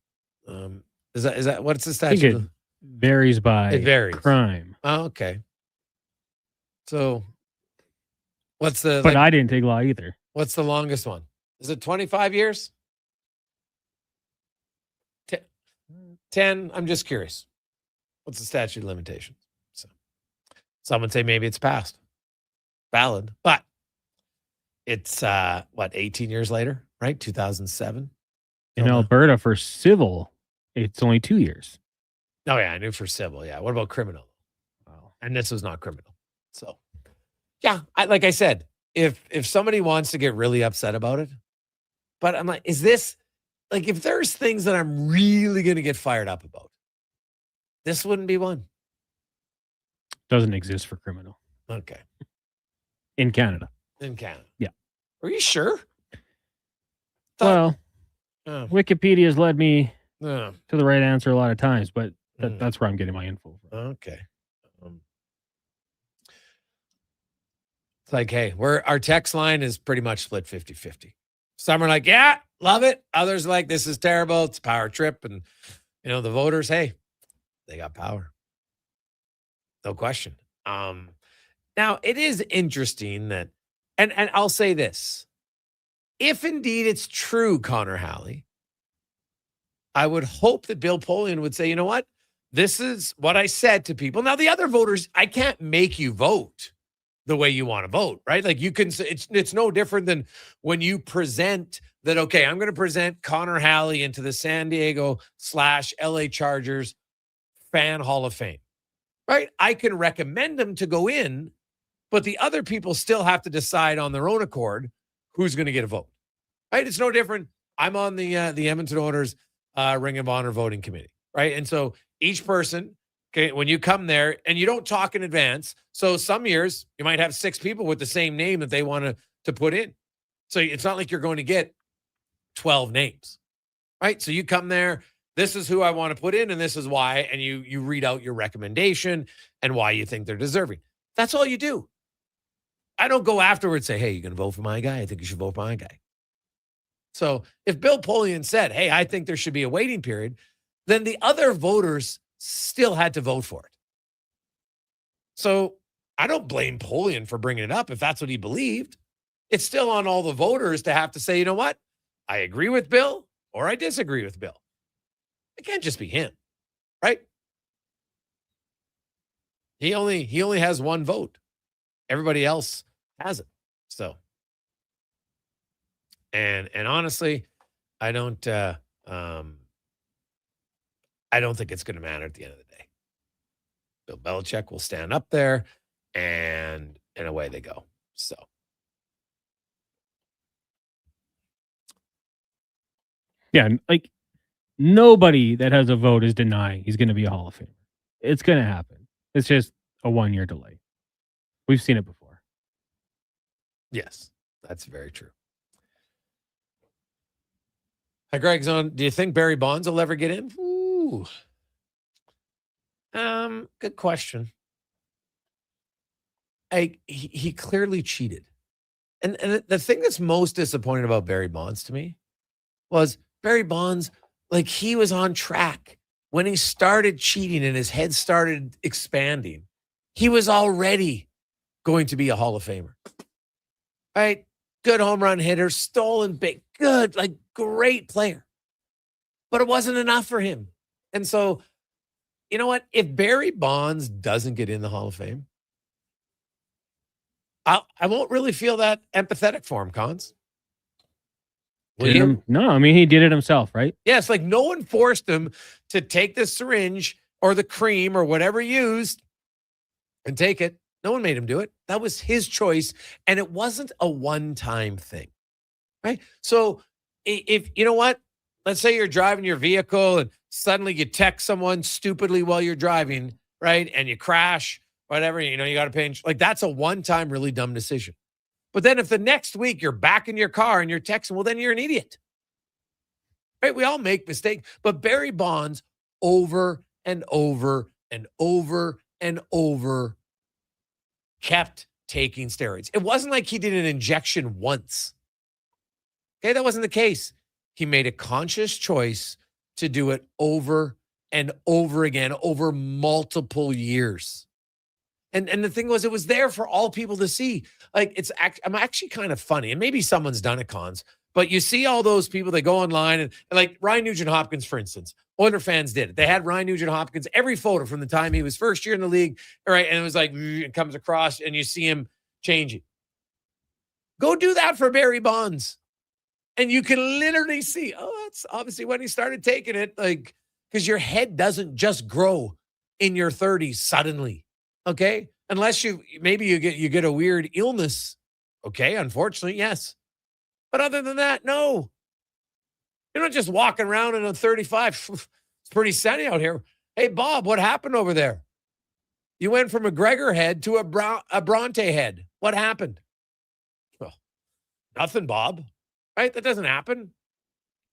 Is that what's the statute? I think it varies by crime. Oh, okay. So what's the, but I didn't take law either. What's the longest one? Is it 25 years? 10? I'm just curious. What's the statute of limitations? So some would say maybe it's passed. Valid. But it's 18 years later, right? 2007. In Alberta for civil, it's only 2 years. Oh yeah, I knew for civil. Yeah. What about criminal? Wow. And this was not criminal. So yeah, like I said, if somebody wants to get really upset about it, but I'm like, is this like, if there's things that I'm really going to get fired up about, this wouldn't be one. Doesn't exist for criminal. Okay. In Canada. In Canada. Yeah. Are you sure? Wikipedia has led me to the right answer a lot of times, but that's where I'm getting my info from. Okay. It's like, hey, our text line is pretty much split 50-50. Some are like, yeah, love it. Others are like, this is terrible. It's a power trip. And, the voters, hey, they got power. No question. Now, it is interesting that, and I'll say this. If indeed it's true, Connor Halley, I would hope that Bill Polian would say, you know what? This is what I said to people. Now, the other voters, I can't make you vote the way you want to vote, right? Like you can, it's no different than when you present that, okay, I'm going to present Connor Halley into the San Diego/LA Chargers Fan Hall of Fame, right? I can recommend them to go in, but the other people still have to decide on their own accord who's going to get a vote, right? It's no different. I'm on the Edmonton Oilers Ring of Honor voting committee, right? And so each person, okay, when you come there and you don't talk in advance, so some years you might have 6 people with the same name that they want to put in. So it's not like you're going to get 12 names, right? So you come there, this is who I want to put in and this is why, and you read out your recommendation and why you think they're deserving. That's all you do. I don't go afterwards and say, hey, you're going to vote for my guy? I think you should vote for my guy. So if Bill Polian said, hey, I think there should be a waiting period, then the other voters still had to vote for it. So I don't blame Polian for bringing it up if that's what he believed. It's still on all the voters to have to say, you know what? I agree with Bill or I disagree with Bill. It can't just be him, right? He only has one vote. Everybody else has it. So, and honestly, I don't think it's going to matter at the end of the day. Bill Belichick will stand up there and away they go. So. Yeah, like nobody that has a vote is denying he's going to be a Hall of Famer. It's going to happen. It's just a 1-year delay. We've seen it before. Yes, that's very true. Hi, Greg's on. Do you think Barry Bonds will ever get in? Ooh. Good question. He clearly cheated. And the thing that's most disappointing about Barry Bonds to me was Barry Bonds, like he was on track. When he started cheating and his head started expanding, he was already going to be a Hall of Famer. Right? Good home run hitter, stolen big, good, like great player. But it wasn't enough for him. And so, you know what? If Barry Bonds doesn't get in the Hall of Fame, I won't really feel that empathetic for him, Cons. No, I mean, he did it himself, right? Yeah, it's like no one forced him to take the syringe or the cream or whatever he used and take it. No one made him do it. That was his choice. And it wasn't a one-time thing, right? So if you know what, let's say you're driving your vehicle and suddenly you text someone stupidly while you're driving, right? And you crash, whatever, you got to pay. Like that's a one-time really dumb decision. But then if the next week you're back in your car and you're texting, well, then you're an idiot. Right? We all make mistakes. But Barry Bonds over and over and over and over kept taking steroids. It wasn't like he did an injection once. Okay, that wasn't the case. He made a conscious choice to do it over and over again over multiple years. And the thing was, it was there for all people to see. Like, I'm actually kind of funny. And maybe someone's done it, Cons. But you see all those people, they go online and like Ryan Nugent-Hopkins, for instance. Oiler fans did it. They had Ryan Nugent-Hopkins, every photo from the time he was first year in the league. All right. And it was like, it comes across and you see him changing. Go do that for Barry Bonds. And you can literally see, that's obviously when he started taking it. Like, because your head doesn't just grow in your 30s suddenly. Okay. Unless you get a weird illness. Okay. Unfortunately, yes. But other than that, no. You're not just walking around in a 35. It's pretty sunny out here. Hey, Bob, what happened over there? You went from a Gregor head to a Bronte head. What happened? Well, nothing, Bob. Right? That doesn't happen.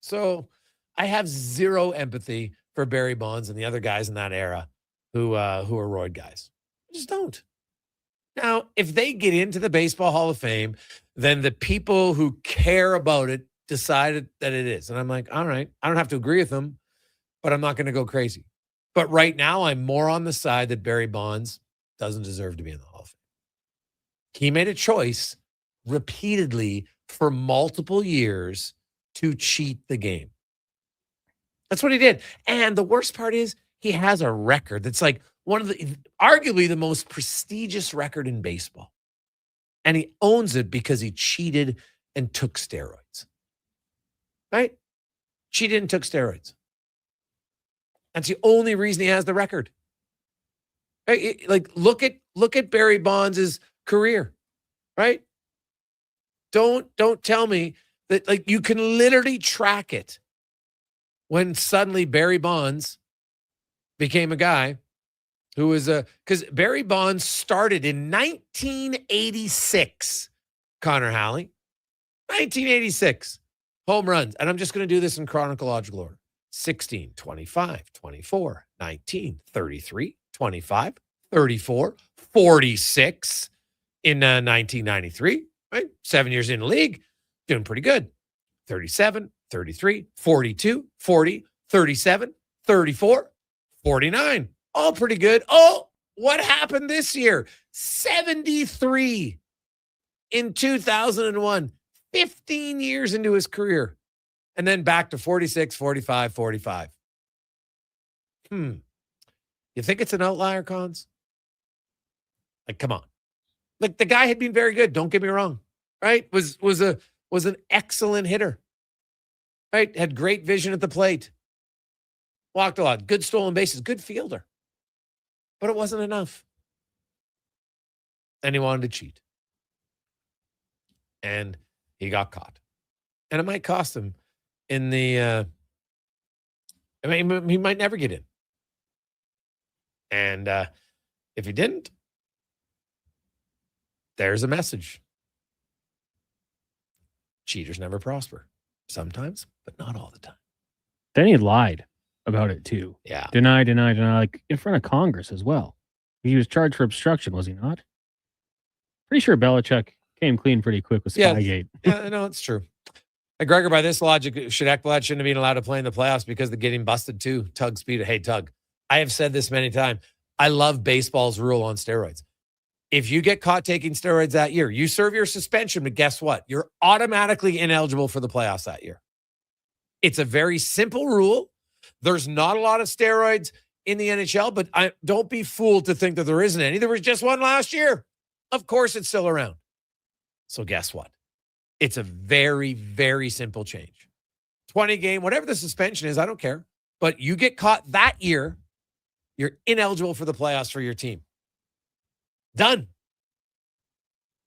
So I have zero empathy for Barry Bonds and the other guys in that era who are roid guys. I just don't. Now, if they get into the Baseball Hall of Fame, then the people who care about it decided that it is. And I'm like, all right, I don't have to agree with them, but I'm not going to go crazy. But right now, I'm more on the side that Barry Bonds doesn't deserve to be in the Hall of Fame. He made a choice repeatedly for multiple years to cheat the game. That's what he did. And the worst part is he has a record that's like one of arguably the most prestigious record in baseball. And he owns it because he cheated and took steroids. Right? Cheated and took steroids. That's the only reason he has the record. Right? Like, look at Barry Bonds' career. Right? Don't tell me that, like, you can literally track it when suddenly Barry Bonds became a guy who was because Barry Bonds started in 1986, Connor Halley. 1986 home runs. And I'm just going to do this in chronological order. 16, 25, 24, 19, 33, 25, 34, 46 in 1993, right? 7 years in the league, doing pretty good. 37, 33, 42, 40, 37, 34, 49. All pretty good. Oh, what happened this year? 73 in 2001. 15 years into his career. And then back to 46, 45, 45. You think it's an outlier, Cons? Like, come on. Like, the guy had been very good. Don't get me wrong. Right? Was an excellent hitter. Right? Had great vision at the plate. Walked a lot. Good stolen bases. Good fielder. But it wasn't enough. And he wanted to cheat. And he got caught. And it might cost him in the he might never get in. And if he didn't, there's a message. Cheaters never prosper. Sometimes, but not all the time. Then he lied about it too. Yeah. Deny, like in front of Congress as well. He was charged for obstruction, was he not? Pretty sure Belichick came clean pretty quick with Spygate. Yeah, no, it's true. Gregor, by this logic, Ekblad shouldn't have been allowed to play in the playoffs because they're getting busted too. Tug speed. Hey, Tug, I have said this many times. I love baseball's rule on steroids. If you get caught taking steroids that year, you serve your suspension, but guess what? You're automatically ineligible for the playoffs that year. It's a very simple rule. There's not a lot of steroids in the NHL, but don't be fooled to think that there isn't any. There was just one last year. Of course it's still around. So guess what? It's a very, very simple change. 20 game, whatever the suspension is, I don't care. But you get caught that year, you're ineligible for the playoffs for your team. Done.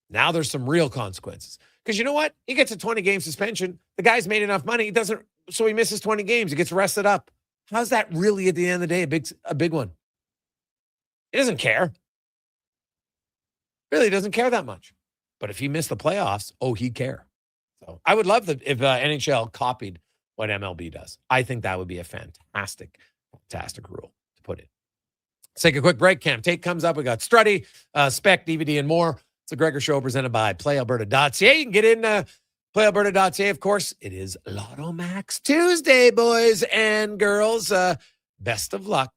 Now there's some real consequences. Because you know what? He gets a 20-game suspension. The guy's made enough money. So he misses 20 games. He gets rested up. How's that really, at the end of the day, a big one? He doesn't care. Really doesn't care that much. But if he missed the playoffs, he'd care. So I would love if NHL copied what MLB does. I think that would be a fantastic rule to put in. Let's take a quick break. Cam Tate comes up. We got Struddy, Spec, DVD, and more. It's a Gregor Show presented by PlayAlberta.ca. You can get in PlayAlberta.ca. Of course, it is Lotto Max Tuesday, boys and girls. Best of luck.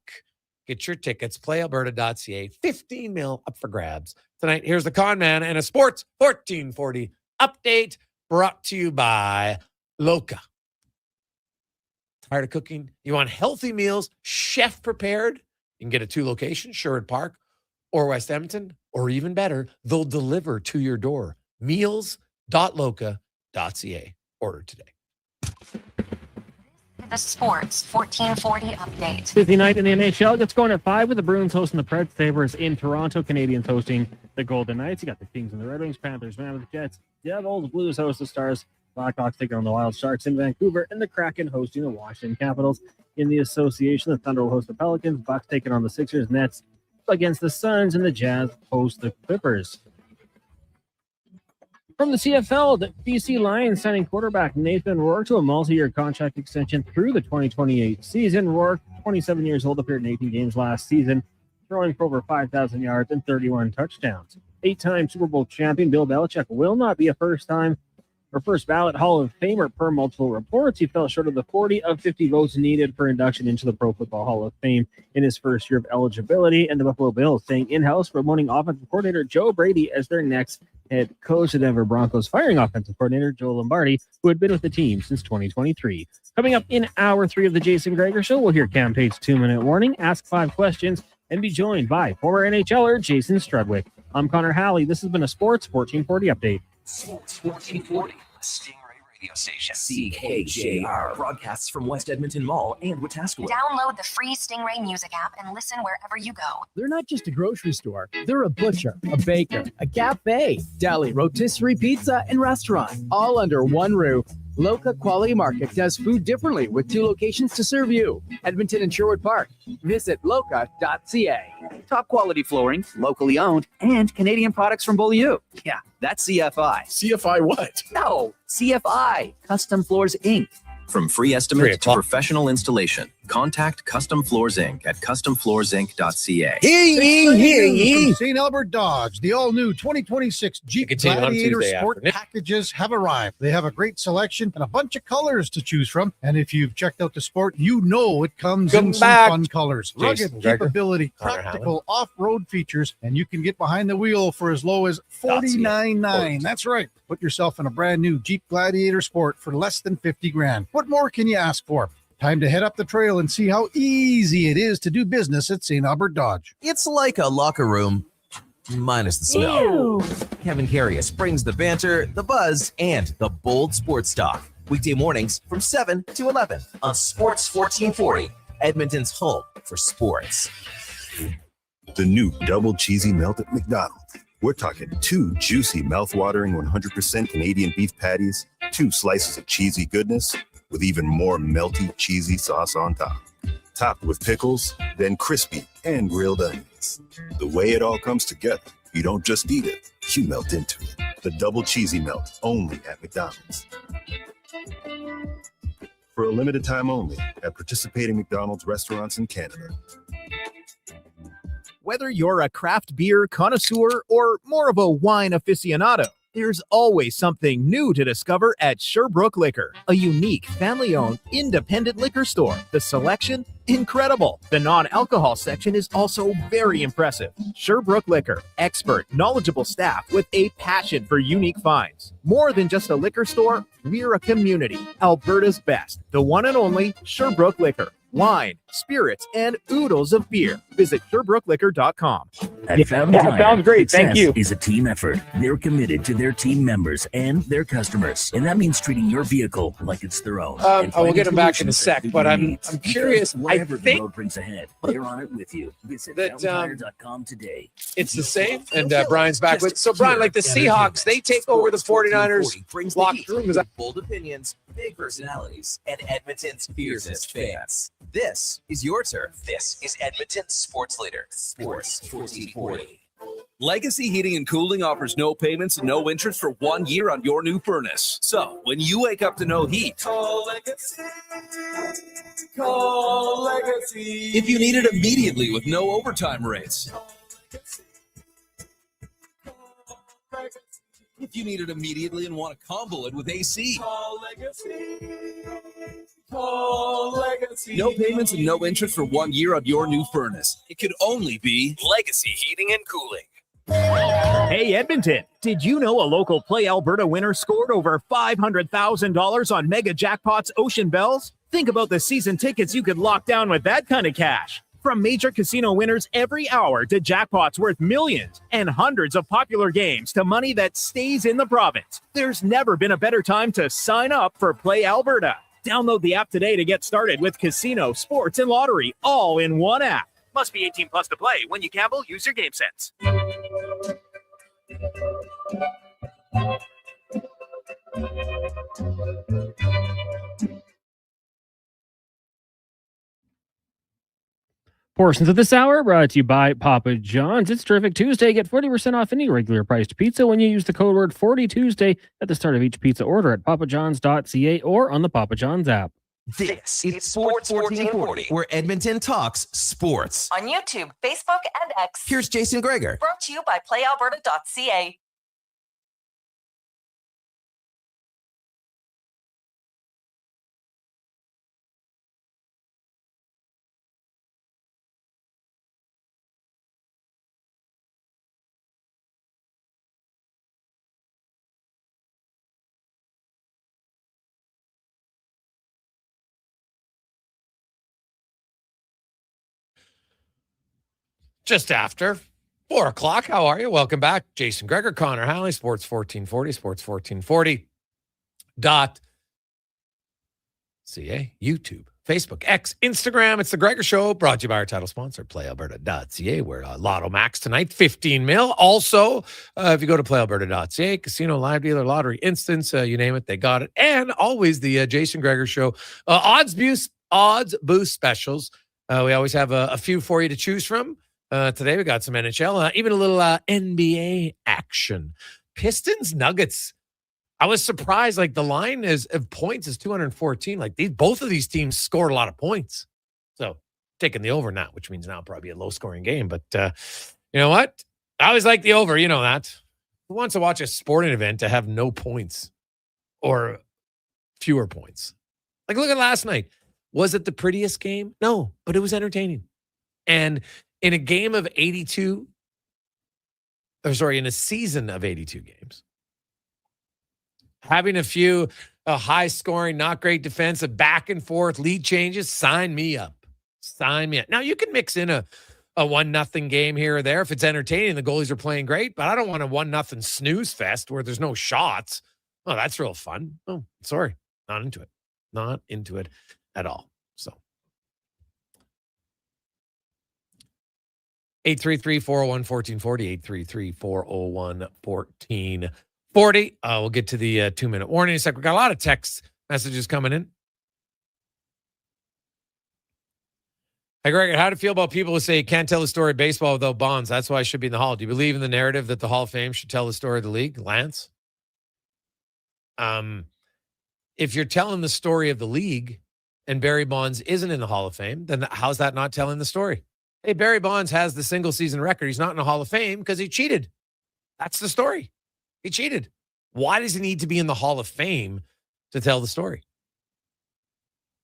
Get your tickets. PlayAlberta.ca. 15 mil up for grabs. Tonight, here's the Con Man and a Sports 1440 update brought to you by Loca. Tired of cooking? You want healthy meals, chef prepared? You can get it 2 locations, Sherwood Park or West Edmonton, or even better, they'll deliver to your door. Meals.loca.ca. Order today. The Sports 1440 update. Busy night in the NHL. Gets going at 5 with the Bruins hosting the Preds. Sabres in Toronto. Canadiens hosting the Golden Knights. You got the Kings and the Red Wings. Panthers, Mammoth, Jets. Devils, Blues host the Stars. Blackhawks taking on the Wild Sharks in Vancouver. And the Kraken hosting the Washington Capitals. In the association, the Thunder will host the Pelicans. Bucks taking on the Sixers. Nets against the Suns. And the Jazz host the Clippers. From the CFL, the BC Lions signing quarterback Nathan Rourke to a multi-year contract extension through the 2028 season. Rourke, 27 years old, appeared in 18 games last season, throwing for over 5,000 yards and 31 touchdowns. 8-time Super Bowl champion Bill Belichick will not be a first ballot Hall of Famer per multiple reports. He fell short of the 40 of 50 votes needed for induction into the Pro Football Hall of Fame in his first year of eligibility. And the Buffalo Bills staying in-house, promoting offensive coordinator Joe Brady as their next head coach. The Denver Broncos firing offensive coordinator Joe Lombardi, who had been with the team since 2023. Coming up in hour 3 of the Jason Gregor Show, we'll hear Cam Tate's 2-minute warning, ask 5 questions, and be joined by former NHLer Jason Strudwick. I'm Connor Halley. This has been a Sports 1440 update. Sports 1440. Stingray Radio Station. CKJR. Broadcasts from West Edmonton Mall and Wetaskiwin. Download the free Stingray music app and listen wherever you go. They're not just a grocery store. They're a butcher, a baker, a cafe, deli, rotisserie pizza, and restaurant, all under one roof. Loca Quality Market does food differently with 2 locations to serve you. Edmonton and Sherwood Park. Visit loca.ca. Top quality flooring, locally owned, and Canadian products from Beaulieu. Yeah, that's CFI. CFI what? No, CFI. Custom Floors, Inc. From free estimate to professional installation, contact Custom Floors Inc. at customfloorsinc.ca. Hear ye! St. Albert Dodge, the all-new 2026 Jeep Gladiator Sport packages have arrived. They have a great selection and a bunch of colors to choose from. And if you've checked out the Sport, you know it comes in some fun colors. Rugged capability, practical off-road features, and you can get behind the wheel for as low as $49,900. That's right. Put yourself in a brand new Jeep Gladiator Sport for less than $50,000. What more can you ask for? Time to head up the trail and see how easy it is to do business at St. Albert Dodge. It's like a locker room, minus the smell. Ew. Kevin Carius brings the banter, the buzz, and the bold sports talk. Weekday mornings from 7 to 11 on Sports 1440, Edmonton's home for sports. The new double cheesy melt at McDonald's. We're talking 2 juicy, mouth-watering 100% Canadian beef patties, 2 slices of cheesy goodness, with even more melty, cheesy sauce on top. Topped with pickles, then crispy and grilled onions. The way it all comes together, you don't just eat it, you melt into it. The double cheesy melt, only at McDonald's. For a limited time only at participating McDonald's restaurants in Canada. Whether you're a craft beer connoisseur or more of a wine aficionado, there's always something new to discover at Sherbrooke Liquor, a unique, family-owned, independent liquor store. The selection? Incredible. The non-alcohol section is also very impressive. Sherbrooke Liquor, expert, knowledgeable staff with a passion for unique finds. More than just a liquor store, we're a community. Alberta's best, the one and only Sherbrooke Liquor. wine, spirits, and oodles of beer. Visit SherbrookeLiquor.com. At Fountain Tire, sounds great. Thank success you. is a team effort. They're committed to their team members and their customers, and that means treating your vehicle like it's their own. I will get him back in a sec, but I'm curious. I Whatever the think road brings ahead, they're on it with you. Visit that, FountainTire.com today. it's the same. And Brian's back with. So, Brian, like the Seahawks, they take over the 49ers locker room. Is that Bold opinions, big personalities, and Edmonton's fiercest fans. This is your turf. This is Edmonton's sports leader, Sports 1440. Legacy Heating and Cooling offers no payments and no interest for 1 year on your new furnace. So when you wake up to no heat, Call Legacy. Call Legacy. if you need it immediately with no overtime rates, if you need it immediately and want to combo it with AC, Call Legacy. Call Legacy. no payments and no interest for 1 year on your new furnace. It could only be Legacy Heating and Cooling. Hey, Edmonton, did you know a local Play Alberta winner scored over $500,000 on Mega Jackpot's Ocean Bells? Think about the season tickets you could lock down with that kind of cash. From major casino winners every hour to jackpots worth millions and hundreds of popular games to money that stays in the province, there's never been a better time to sign up for Play Alberta. Download the app today to get started with casino, sports, and lottery all in one app. Must be 18 plus to play. When you gamble, use your game sense. Portions of this hour brought to you by Papa John's. It's Terrific Tuesday. Get 40% off any regular priced pizza when you use the code word 40Tuesday at the start of each pizza order at papajohns.ca or on the Papa John's app. This is Sports 1440, where Edmonton talks sports. On YouTube, Facebook, and X. Here's Jason Gregor. Brought to you by playalberta.ca. just after 4 o'clock. How are you? Welcome back. Jason Gregor, Connor Halley, Sports 1440, sports1440.ca, YouTube, Facebook, X, Instagram. It's the Gregor Show, brought to you by our title sponsor, playalberta.ca, where Lotto Max tonight, 15 mil. Also, if you go to playalberta.ca, casino, live dealer, lottery, instance, you name it, they got it. And always the Jason Gregor Show odds boost specials. We always have a few for you to choose from. Today we got some NHL, even a little NBA action. Pistons Nuggets. I was surprised. Like the line of points is 214. Like both of these teams scored a lot of points. So taking the over now, which means now probably a low scoring game. But you know what? I always like the over. You know that. Who wants to watch a sporting event to have no points or fewer points? Like look at last night. Was it the prettiest game? No, but it was entertaining. And in a game of 82, in a season of 82 games, having a few high scoring, not great defense, a back and forth lead changes, sign me up. Sign me up. Now you can mix in a 1-0 game here or there if it's entertaining. The goalies are playing great, but I don't want a 1-0 snooze fest where there's no shots. Oh, that's real fun. Oh, sorry. Not into it. Not into it at all. So 833-401-1440, 833-401-1440. We'll get to the 2-minute warning in a sec. We got a lot of text messages coming in. Hey, Greg, how do you feel about people who say you can't tell the story of baseball without Bonds? That's why I should be in the Hall. Do you believe in the narrative that the Hall of Fame should tell the story of the league? Lance? If you're telling the story of the league and Barry Bonds isn't in the Hall of Fame, then how's that not telling the story? Hey, Barry Bonds has the single season record. He's not in the Hall of Fame because he cheated. That's the story. He cheated. Why does he need to be in the Hall of Fame to tell the story?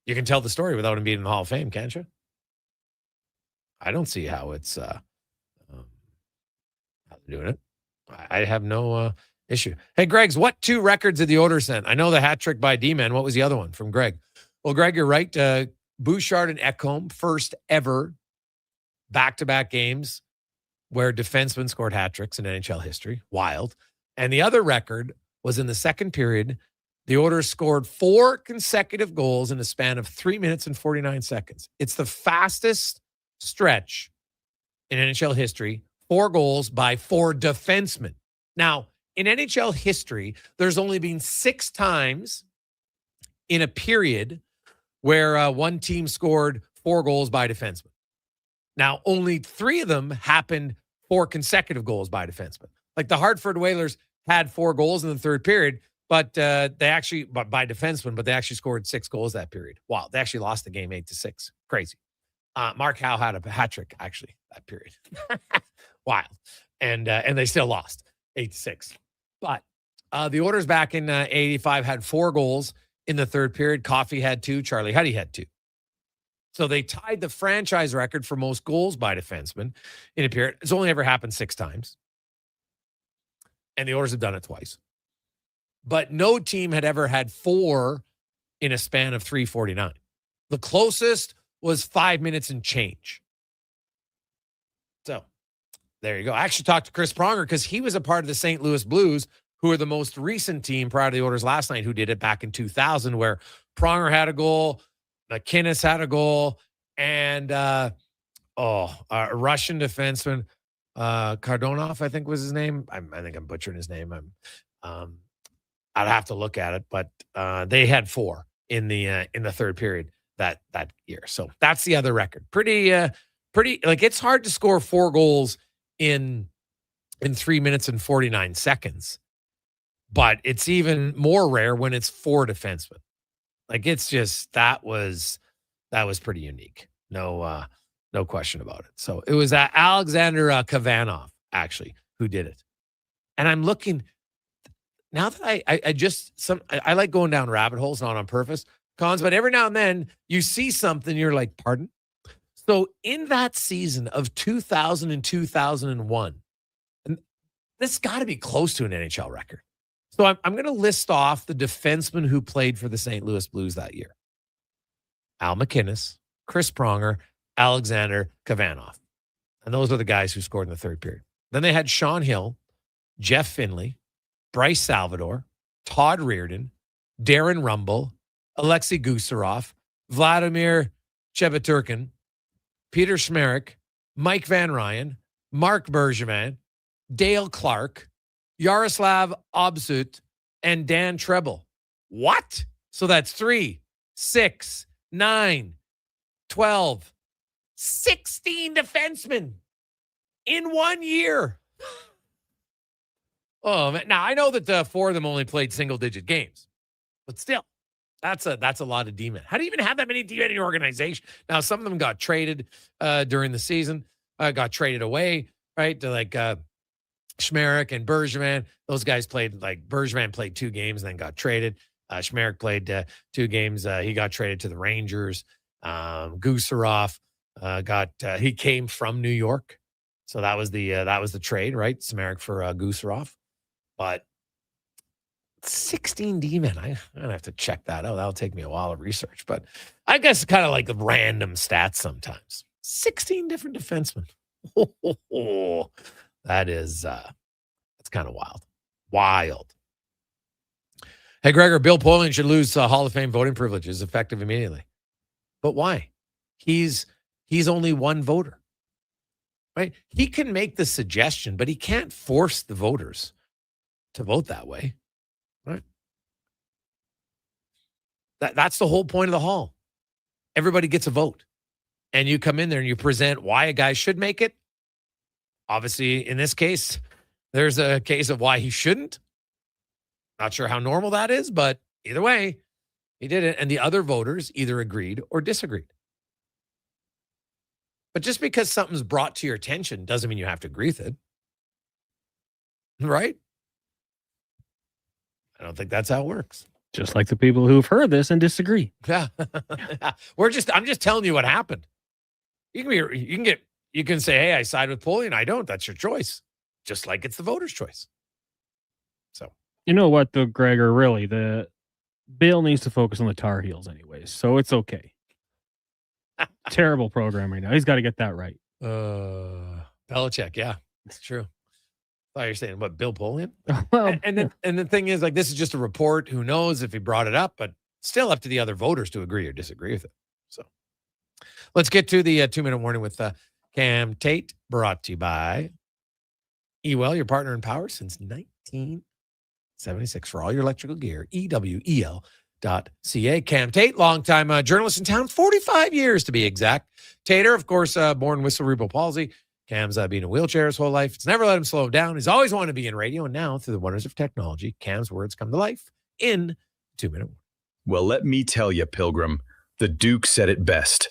You can tell the story without him being in the Hall of Fame, can't you? I don't see how it's how they're doing it. I have no issue. Hey, Greg's, what 2 records did the Oilers send? I know the hat trick by D-Man. What was the other one from Greg? Well, Greg, you're right. Bouchard and Ekholm, first ever back-to-back games where defensemen scored hat tricks in NHL history. Wild. And the other record was in the second period. The Oilers scored 4 consecutive goals in a span of 3 minutes and 49 seconds. It's the fastest stretch in NHL history. 4 goals by 4 defensemen. Now, in NHL history, there's only been 6 times in a period where one team scored 4 goals by defensemen. Now, only 3 of them happened 4 consecutive goals by defensemen. Like the Hartford Whalers had 4 goals in the third period, but they actually, by defensemen, but they actually scored 6 goals that period. Wow, they actually lost the game 8-6. Crazy. Mark Howe had a hat trick actually that period. Wild, and they still lost 8-6. But the Oilers back in 85 had 4 goals in the third period. Coffey had 2. Charlie Huddy had 2. So they tied the franchise record for most goals by defensemen in a period. It's only ever happened 6 times. And the Oilers have done it twice. But no team had ever had 4 in a span of 3:49. The closest was 5 minutes and change. So there you go. I actually talked to Chris Pronger because he was a part of the St. Louis Blues, who are the most recent team prior to the Oilers last night, who did it back in 2000, where Pronger had a goal, McInnes had a goal, and a Russian defenseman, Kardonov, I think was his name. I think I'm butchering his name. I'd have to look at it, but they had 4 in the third period that year. So that's the other record. Pretty like it's hard to score 4 goals in 3 minutes and 49 seconds, but it's even more rare when it's 4 defensemen. Like it's just that was pretty unique. No question about it. So it was Alexander Kavanov actually who did it. And I'm looking now that I like going down rabbit holes, not on purpose, Cons, but every now and then you see something, you're like, pardon? So in that season of 2000 and 2001, and this got to be close to an NHL record. So I'm going to list off the defensemen who played for the St. Louis Blues that year. Al McInnes, Chris Pronger, Alexander Kavanov. And those are the guys who scored in the third period. Then they had Sean Hill, Jeff Finley, Bryce Salvador, Todd Reardon, Darren Rumble, Alexei Gusarov, Vladimir Chebaturkin, Peter Schmerich, Mike Van Ryan, Mark Bergevin, Dale Clark, Yaroslav Obsut, and Dan Treble. What? So that's 3, 6, 9, 12, 16 defensemen in 1 year. Oh, man. Now, I know that 4 of them only played single-digit games, but still, that's a lot of D-men. How do you even have that many D-men in your organization? Now, some of them got traded during the season, got traded away, right, to like Schmerich and Bergevin. Those guys played, like Bergevin played 2 games and then got traded. Schmerich played 2 games. He got traded to the Rangers. Gusarov he came from New York. So that was the trade, right? Schmerich for Gusarov. But 16 D-men. I'm going to have to check that out. That'll take me a while of research. But I guess it's kind of like the random stats sometimes. 16 different defensemen. That's kind of wild. Wild. Hey, Gregor, Bill Poling should lose Hall of Fame voting privileges effective immediately. But why? He's only one voter. Right? He can make the suggestion, but he can't force the voters to vote that way. Right? That's the whole point of the hall. Everybody gets a vote. And you come in there and you present why a guy should make it. Obviously, in this case, there's a case of why he shouldn't. Not sure how normal that is, but either way, he did it. And the other voters either agreed or disagreed. But just because something's brought to your attention doesn't mean you have to agree with it. Right? I don't think that's how it works. Just like the people who've heard this and disagree. Yeah. I'm just telling you what happened. You can say, hey, I side with Poling. I don't. That's your choice. Just like it's the voter's choice. So you know what, though, Gregor, really, the Bill needs to focus on the Tar Heels anyways, so it's okay. Terrible program right now. He's got to get that right. Belichick, yeah, it's true. I thought you were saying, what, Bill Polian? Well, and the thing is, like, this is just a report. Who knows if he brought it up, but still up to the other voters to agree or disagree with it. So let's get to the 2-minute warning with Cam Tate, brought to you by Ewell, your partner in power since 1976 for all your electrical gear. EWEL.ca. Cam Tate, longtime journalist in town, 45 years to be exact. Tater, of course, born with cerebral palsy. Cam's been in a wheelchair his whole life. It's never let him slow down. He's always wanted to be in radio, and now, through the wonders of technology, Cam's words come to life in 2-minute warning. Well, let me tell you, Pilgrim, the Duke said it best.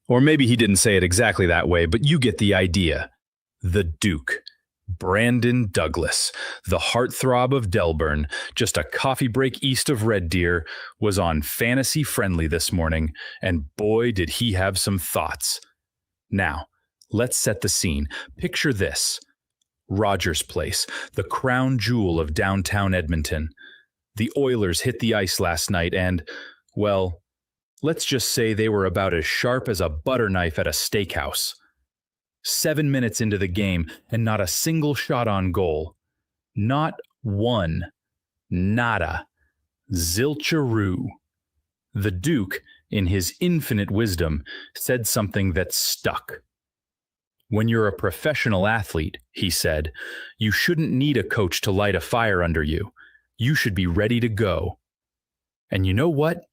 Or maybe he didn't say it exactly that way, but you get the idea. The Duke. Brandon Douglas, the heartthrob of Delburn, just a coffee break east of Red Deer, was on Fantasy Friendly this morning, and boy, did he have some thoughts. Now, let's set the scene. Picture this. Rogers Place, the crown jewel of downtown Edmonton. The Oilers hit the ice last night and, well, let's just say they were about as sharp as a butter knife at a steakhouse. 7 minutes into the game and not a single shot on goal. Not one. Nada. Zilcheroo. The Duke, in his infinite wisdom, said something that stuck. When you're a professional athlete, he said, you shouldn't need a coach to light a fire under you. You should be ready to go. And you know what?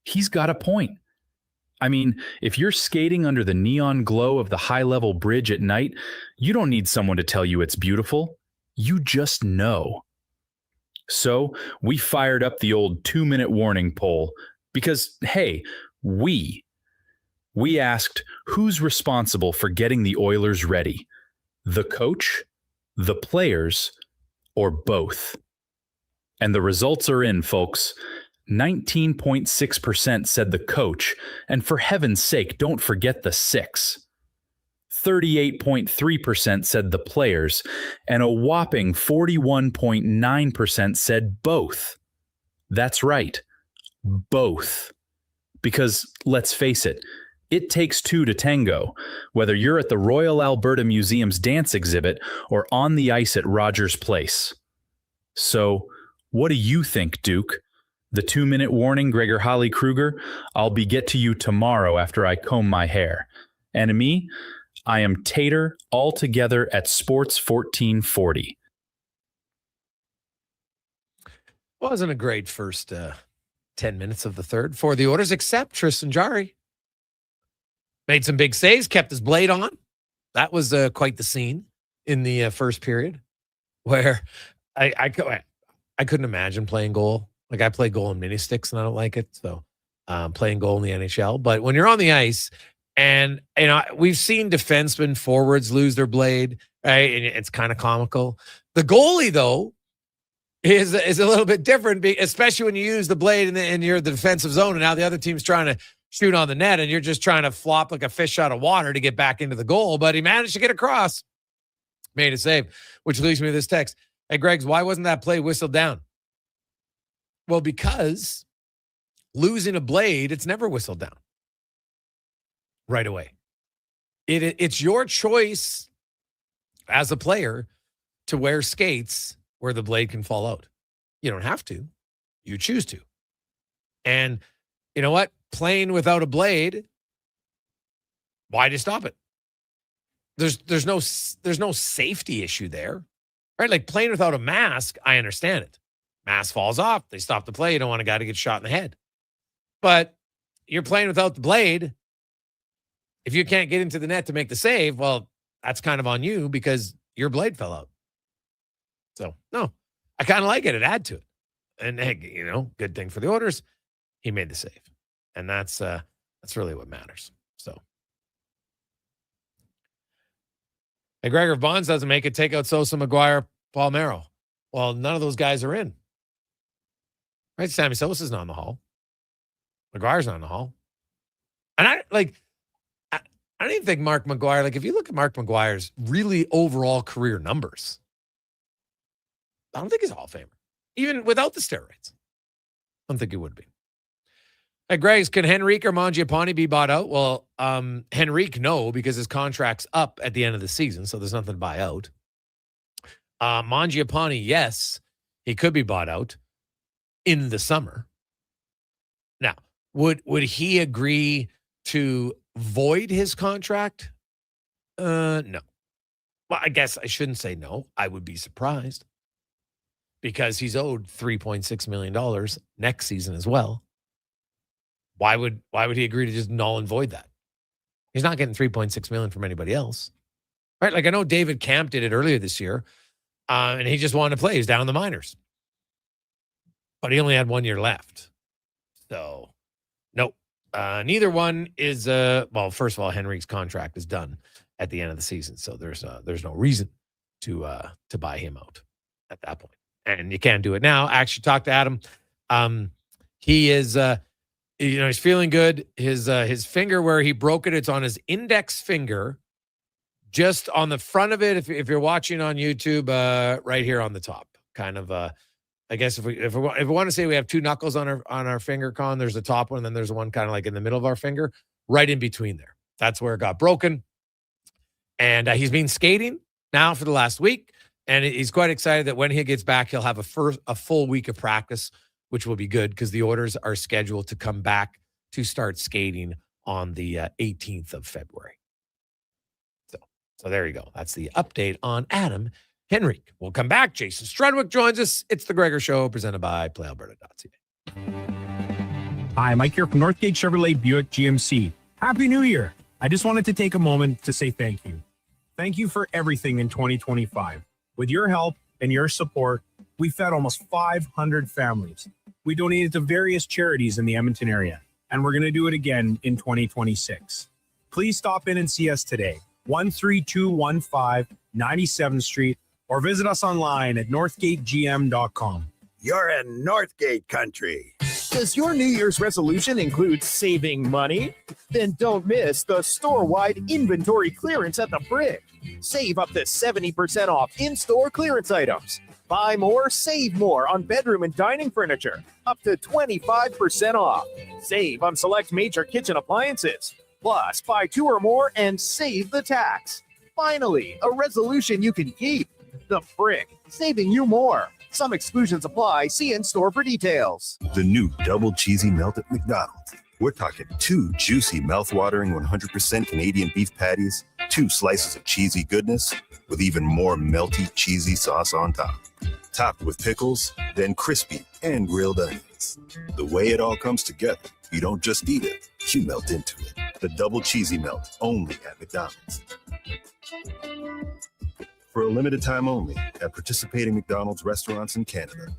He's got a point. I mean, if you're skating under the neon glow of the high-level bridge at night, you don't need someone to tell you it's beautiful. You just know. So we fired up the old 2-minute warning poll because, hey, we asked who's responsible for getting the Oilers ready, the coach, the players, or both. And the results are in, folks. 19.6% said the coach, and for heaven's sake, don't forget the 6. 38.3% said the players, and a whopping 41.9% said both. That's right, both. Because, let's face it, it takes two to tango, whether you're at the Royal Alberta Museum's dance exhibit or on the ice at Rogers Place. So, what do you think, Duke? The 2-minute warning, Gregor Holly Kruger, I'll be get to you tomorrow after I comb my hair. And me, I am Tater all together at Sports 1440. Wasn't a great first 10 minutes of the third for the Oilers, except Tristan Jarry. Made some big saves, kept his blade on. That was quite the scene in the first period where I couldn't imagine playing goal. Like, I play goal in mini sticks and I don't like it. So playing goal in the NHL. But when you're on the ice and, you know, we've seen defensemen, forwards lose their blade, right? And it's kind of comical. The goalie, though, is a little bit different, especially when you use the blade and you're the defensive zone and now the other team's trying to shoot on the net and you're just trying to flop like a fish out of water to get back into the goal. But he managed to get across, made a save, which leads me to this text. Hey, Greggs, why wasn't that play whistled down? Well, because losing a blade, it's never whistled down right away. It's your choice as a player to wear skates where the blade can fall out. You don't have to. You choose to. And you know what? Playing without a blade, why'd you stop it? There's no safety issue there, right? Like playing without a mask, I understand it. Mask falls off. They stop the play. You don't want a guy to get shot in the head. But you're playing without the blade. If you can't get into the net to make the save, well, that's kind of on you because your blade fell out. So, no, I kind of like it. It add to it. And, hey, you know, good thing for the Oilers. He made the save. And that's really what matters. So, hey, Gregor, if Bonds doesn't make it, take out Sosa, McGuire, Palmeiro. Well, none of those guys are in. Right? Sammy Sosa's not in the hall. McGuire's not in the hall. And I don't even think Mark McGuire, like if you look at Mark McGuire's really overall career numbers, I don't think he's a Hall of Famer. Even without the steroids. I don't think he would be. Hey, Greg's, can Henrique or Mangiapane be bought out? Well, Henrique, no, because his contract's up at the end of the season, so there's nothing to buy out. Mangiapane, yes, he could be bought out in the summer. Now, would he agree to void his contract? No. Well, I guess I shouldn't say no. I would be surprised because he's owed $3.6 million next season as well. Why would he agree to just null and void that? He's not getting $3.6 million from anybody else, right? Like I know David Camp did it earlier this year, and he just wanted to play. He's down in the minors, but he only had 1 year left. So, no, neither one is. Well, first of all, Henrique's contract is done at the end of the season, so there's no reason to buy him out at that point, and you can't do it now. I actually talked to Adam. He is. He's feeling good. His finger where he broke it, it's on his index finger, just on the front of it. If you're watching on YouTube, right here on the top, kind of. I guess if we want to say we have two knuckles on our finger, Con, there's the top one, and then there's one kind of like in the middle of our finger, right in between there. That's where it got broken. And he's been skating now for the last week, and he's quite excited that when he gets back, he'll have a full week of practice, which will be good because the Oilers are scheduled to come back to start skating on the 18th of February. So there you go. That's the update on Adam Henrique. We'll come back. Jason Strudwick joins us. It's the Gregor Show presented by PlayAlberta.ca. Hi, Mike here from Northgate Chevrolet Buick GMC. Happy New Year. I just wanted to take a moment to say thank you. Thank you for everything in 2025. With your help and your support, we fed almost 500 families. We donated to various charities in the Edmonton area, and we're going to do it again in 2026. Please stop in and see us today, 13215 97th Street, or visit us online at northgategm.com. You're in Northgate country. Does your New Year's resolution include saving money? Then don't miss the store-wide inventory clearance at the Bridge. Save up to 70% off in-store clearance items. Buy more, save more on bedroom and dining furniture. Up to 25% off. Save on select major kitchen appliances. Plus, buy 2 or more and save the tax. Finally, a resolution you can keep. The Brick, saving you more. Some exclusions apply. See in-store for details. The new double cheesy melt at McDonald's. We're talking 2 juicy, mouth-watering 100% Canadian beef patties, 2 slices of cheesy goodness, with even more melty, cheesy sauce on top. Topped with pickles, then crispy and grilled onions. The way it all comes together, you don't just eat it, you melt into it. The double cheesy melt, only at McDonald's. For a limited time only at participating McDonald's restaurants in Canada.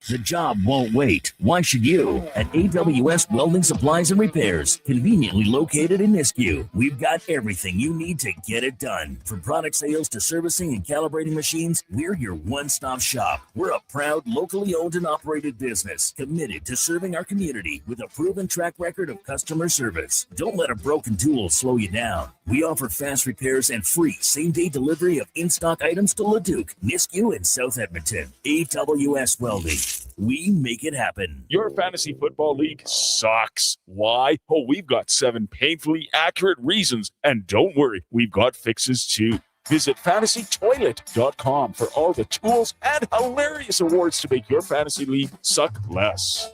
The job won't wait. Why should you? At AWS Welding Supplies and Repairs, conveniently located in Nisku, we've got everything you need to get it done. From product sales to servicing and calibrating machines, we're your one-stop shop. We're a proud, locally owned and operated business, committed to serving our community with a proven track record of customer service. Don't let a broken tool slow you down. We offer fast repairs and free same-day delivery of in-stock items to Leduc, Nisku, and South Edmonton. AWS Welding. We make it happen. Your fantasy football league sucks. Why? Oh, we've got 7 painfully accurate reasons. And don't worry, we've got fixes too. Visit fantasytoilet.com for all the tools and hilarious awards to make your fantasy league suck less.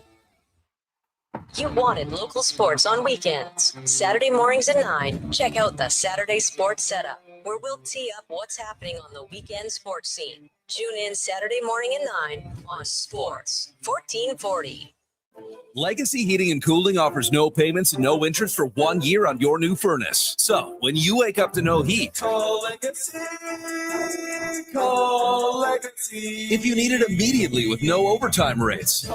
You wanted local sports on weekends. Saturday mornings at 9, check out the Saturday Sports Setup, where we'll tee up what's happening on the weekend sports scene. Tune in Saturday morning at 9 on Sports 1440. Legacy Heating and Cooling offers no payments and no interest for 1 year on your new furnace. So, when you wake up to no heat, Call Legacy. Call Legacy. if you need it immediately with no overtime rates,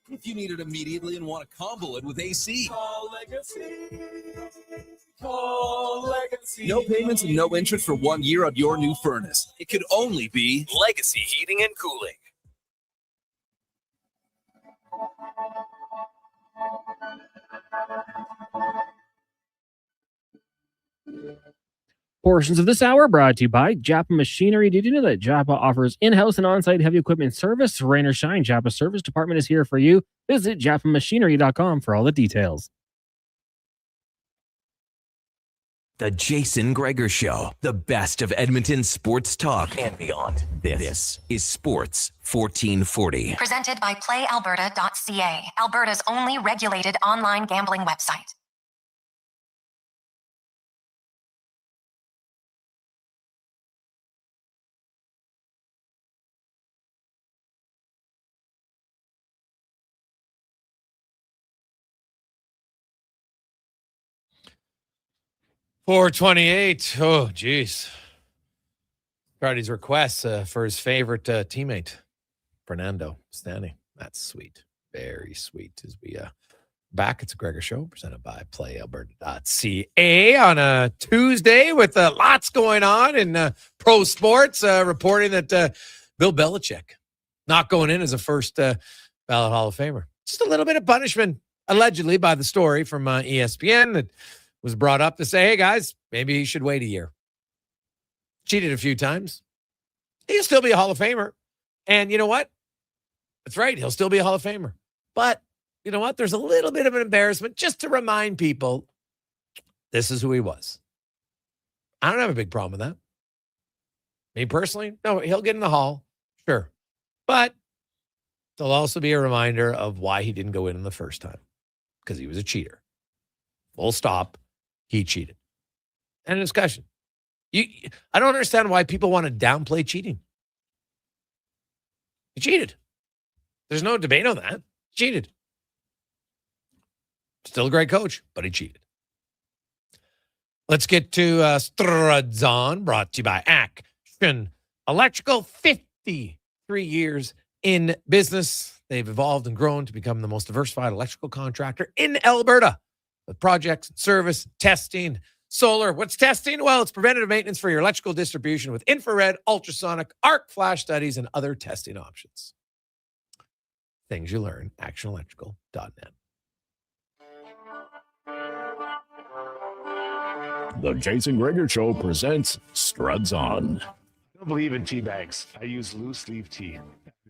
if you need it immediately and want to combo it with AC, Call Legacy. Call Legacy. no payments and no interest for 1 year on your new furnace. It could only be Legacy Heating and Cooling. Portions of this hour brought to you by Japa Machinery. Did you know that Japa offers in-house and on-site heavy equipment service? Rain or shine, Japa Service Department is here for you. Visit japamachinery.com for all the details. The Jason Gregor Show, the best of Edmonton sports talk and beyond. This is Sports 1440. Presented by PlayAlberta.ca, Alberta's only regulated online gambling website. .428. Oh, geez. Friday's request for his favorite teammate, Fernando Stanley. That's sweet. Very sweet. As we back, it's a Gregor Show presented by PlayAlberta.ca on a Tuesday with lots going on in pro sports, reporting that Bill Belichick not going in as a first ballot Hall of Famer. Just a little bit of punishment, allegedly, by the story from ESPN that was brought up to say, hey, guys, maybe he should wait a year. Cheated a few times. He'll still be a Hall of Famer. And you know what? That's right. He'll still be a Hall of Famer. But you know what? There's a little bit of an embarrassment just to remind people this is who he was. I don't have a big problem with that. Me personally, no, he'll get in the Hall. Sure. But there'll also be a reminder of why he didn't go in the first time. Because he was a cheater. Full stop. He cheated. And a discussion. I don't understand why people want to downplay cheating. He cheated. There's no debate on that. He cheated. Still a great coach, but he cheated. Let's get to Struds On, brought to you by Action Electrical. 53 years in business. They've evolved and grown to become the most diversified electrical contractor in Alberta. With projects, service, testing, solar. What's testing? Well, it's preventative maintenance for your electrical distribution with infrared, ultrasonic, arc flash studies, and other testing options. Things you learn, actionelectrical.net. The Jason Gregor Show presents Struds On. I don't believe in tea bags. I use loose leaf tea.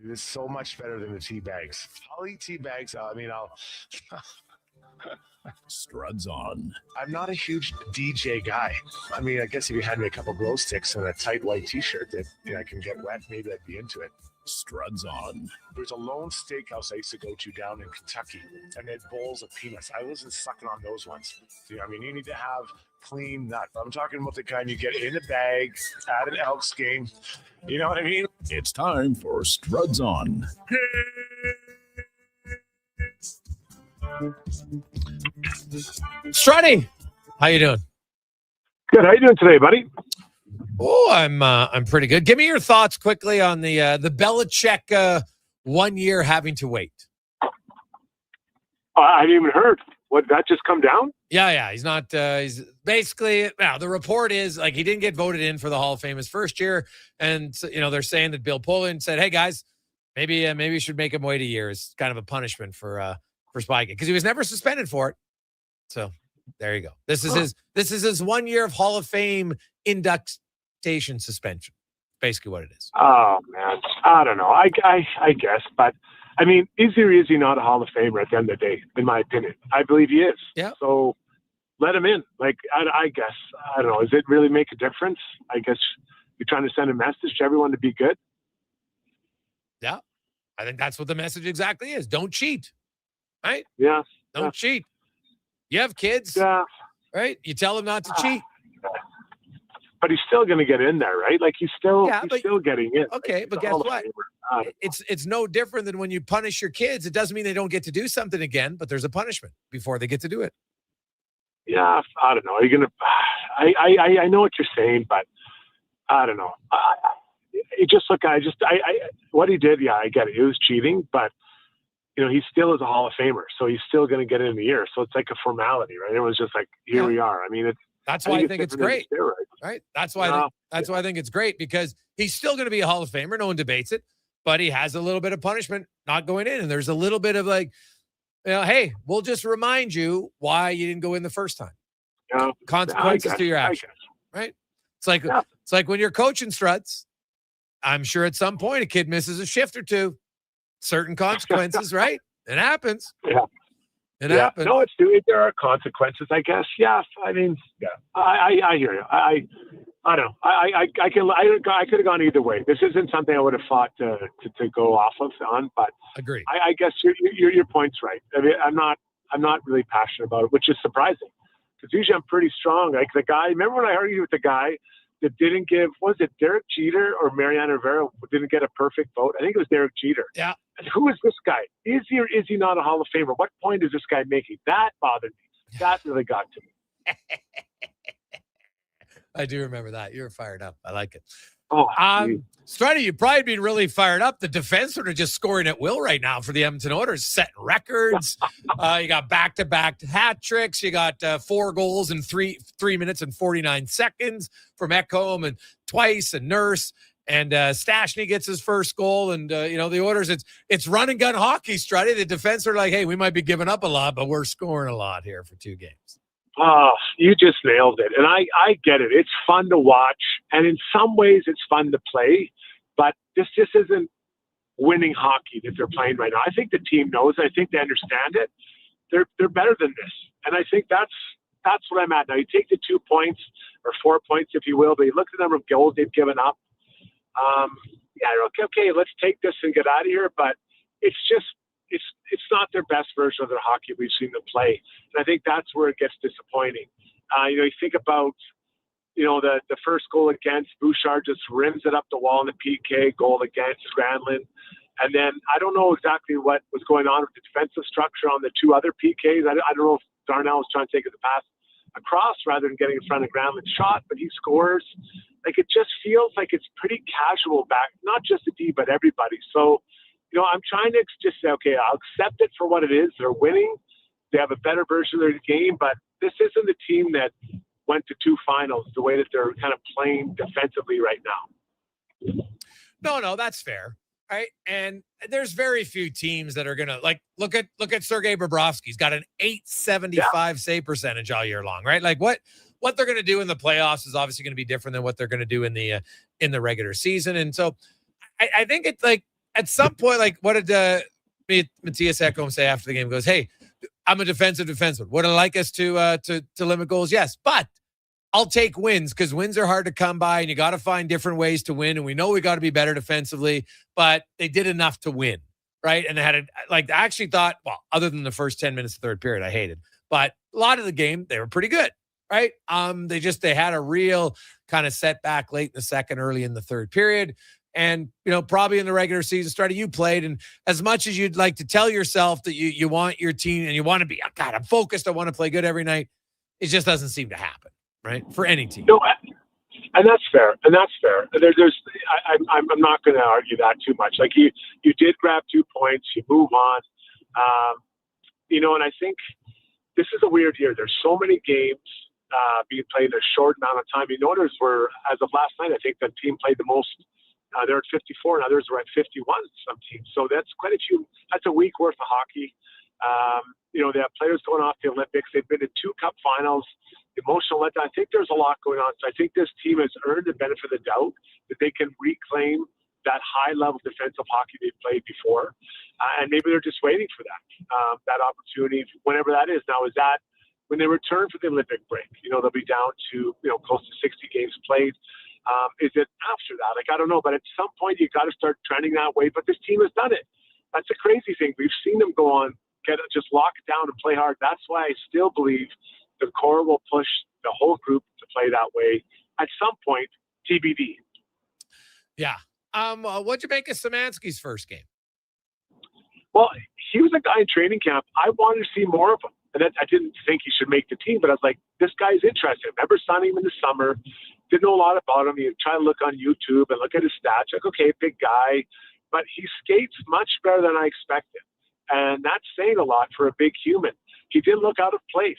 It is so much better than the tea bags. I'll eat tea bags. I'll Struds On. I'm not a huge DJ guy. I mean, I guess if you had me a couple glow sticks and a tight white t-shirt that I can get wet, maybe I'd be into it. Struds On. There's a lone steakhouse I used to go to down in Kentucky, and they had bowls of peanuts. I wasn't sucking on those ones. You need to have clean nut. I'm talking about the kind you get in a bag at an Elks game. You know what I mean? It's time for Struds On. Struddy, how you doing? Good. How you doing today, buddy? Oh, I'm pretty good. Give me your thoughts quickly on the Belichick 1 year having to wait. I haven't even heard. What, that just come down? Yeah. He's not. He's basically now. The report is like he didn't get voted in for the Hall of Fame his first year, and they're saying that Bill Pullen said, "Hey guys, maybe you should make him wait a year." It's kind of a punishment for spiking because he was never suspended for it. So there you go. This is his 1 year of Hall of Fame induction suspension. Basically what it is. Oh man, I don't know. I guess, but I mean, is he not a Hall of Famer at the end of the day? In my opinion, I believe he is. Yeah. So let him in. Like I guess I don't know. Does it really make a difference? I guess you're trying to send a message to everyone to be good. Yeah, I think that's what the message exactly is. Don't cheat. Right? Yeah. Don't cheat. You have kids. Yeah. Right? You tell them not to cheat. But he's still going to get in there, right? Like he's still getting in. Okay, like, but guess what? It's no different than when you punish your kids. It doesn't mean they don't get to do something again, but there's a punishment before they get to do it. Yeah, I don't know. Are you gonna? I know what you're saying, but I don't know. What he did. Yeah, I get it. It was cheating, but he still is a Hall of Famer, so he's still going to get in the year. So it's like a formality, right? It was just like, here we are. I mean, that's why I think it's great, right? That's why I think it's great because he's still going to be a Hall of Famer. No one debates it, but he has a little bit of punishment not going in, and there's a little bit of like, hey, we'll just remind you why you didn't go in the first time. Yeah, consequences to your actions, right? It's like when you're coaching Struts. I'm sure at some point a kid misses a shift or two. Certain consequences, right? It happens. Yeah. It happens. No, there are consequences, I guess. Yeah. I mean, I hear you. I don't know. I could have gone either way. This isn't something I would have thought to go off on, but agree. I guess your point's right. I mean, I'm not really passionate about it, which is surprising because usually I'm pretty strong. Like the guy, remember when I argued with the guy that didn't give, was it Derek Jeter or Mariano Rivera didn't get a perfect vote? I think it was Derek Jeter. Yeah. And who is this guy? Is he or is he not a Hall of Famer? What point is this guy making? That bothered me. That really got to me. I do remember that. You're fired up. I like it. Oh, Struddy, you've probably been really fired up. The defense are just scoring at will right now for the Edmonton Oilers, setting records. You got back-to-back hat tricks. You got 4 goals in 3 minutes and 49 seconds from Ekholm and Twice and Nurse. And Stashny gets his first goal. And, the Oilers, it's run and gun hockey, Struddy. The defense are like, hey, we might be giving up a lot, but we're scoring a lot here for 2 games. Oh, you just nailed it. And I get it. It's fun to watch. And in some ways, it's fun to play. But this just isn't winning hockey that they're playing right now. I think the team knows. I think they understand it. They're better than this. And I think that's what I'm at now. You take the 2 points or 4 points, if you will, but you look at the number of goals they've given up. Okay, let's take this and get out of here. But it's just, it's not their best version of their hockey we've seen them play. And I think that's where it gets disappointing. You think about, the first goal against Bouchard just rims it up the wall in the PK, goal against Granlund. And then I don't know exactly what was going on with the defensive structure on the 2 other PKs. I don't know if Darnell was trying to take the pass across rather than getting in front of Granlund's shot, but he scores. Like, it just feels like it's pretty casual back, not just the D, but everybody. So, I'm trying to just say, okay, I'll accept it for what it is. They're winning. They have a better version of their game, but this isn't the team that went to 2 finals the way that they're kind of playing defensively right now. No, that's fair. Right. And there's very few teams that are going to look at Sergei Bobrovsky. He's got an .875 save percentage all year long, right? Like what they're going to do in the playoffs is obviously going to be different than what they're going to do in the regular season. And so I think it's like, at some point, like, what did Matthias Ekholm say after the game? He goes, hey, I'm a defensive defenseman. Would I like us to limit goals? Yes, but I'll take wins because wins are hard to come by, and you got to find different ways to win. And we know we got to be better defensively, but they did enough to win, right? And they had I actually thought, well, other than the first 10 minutes of the third period, I hated, but a lot of the game they were pretty good, right? They had a real kind of setback late in the second, early in the third period. And, probably in the regular season, started, you played. And as much as you'd like to tell yourself that you want your team and you want to be, I'm focused, I want to play good every night, it just doesn't seem to happen, right? For any team. No, and that's fair. I'm not going to argue that too much. Like you did grab 2 points, you move on. And I think this is a weird year. There's so many games being played in a short amount of time. The Oilers were, as of last night, I think the team played the most. They're at 54 and others are at 51, some teams. So that's quite a few. That's a week worth of hockey. They have players going off the Olympics. They've been in 2 cup finals, emotional letdown. I think there's a lot going on. So I think this team has earned the benefit of the doubt that they can reclaim that high-level defensive hockey they've played before. And maybe they're just waiting for that opportunity, whenever that is. Now, is that when they return for the Olympic break? They'll be down to, close to 60 games played. Is it after that? I don't know. But at some point, you got to start trending that way. But this team has done it. That's a crazy thing. We've seen them go on, just lock it down and play hard. That's why I still believe the core will push the whole group to play that way at some point, TBD. Yeah. What'd you make of Samanski's first game? Well, he was a guy in training camp. I wanted to see more of him. And I didn't think he should make the team, but I was like, this guy's interesting. I remember signing him in the summer. Didn't know a lot about him. You try to look on YouTube and look at his stats. Like, okay, big guy. But he skates much better than I expected. And that's saying a lot for a big human. He didn't look out of place.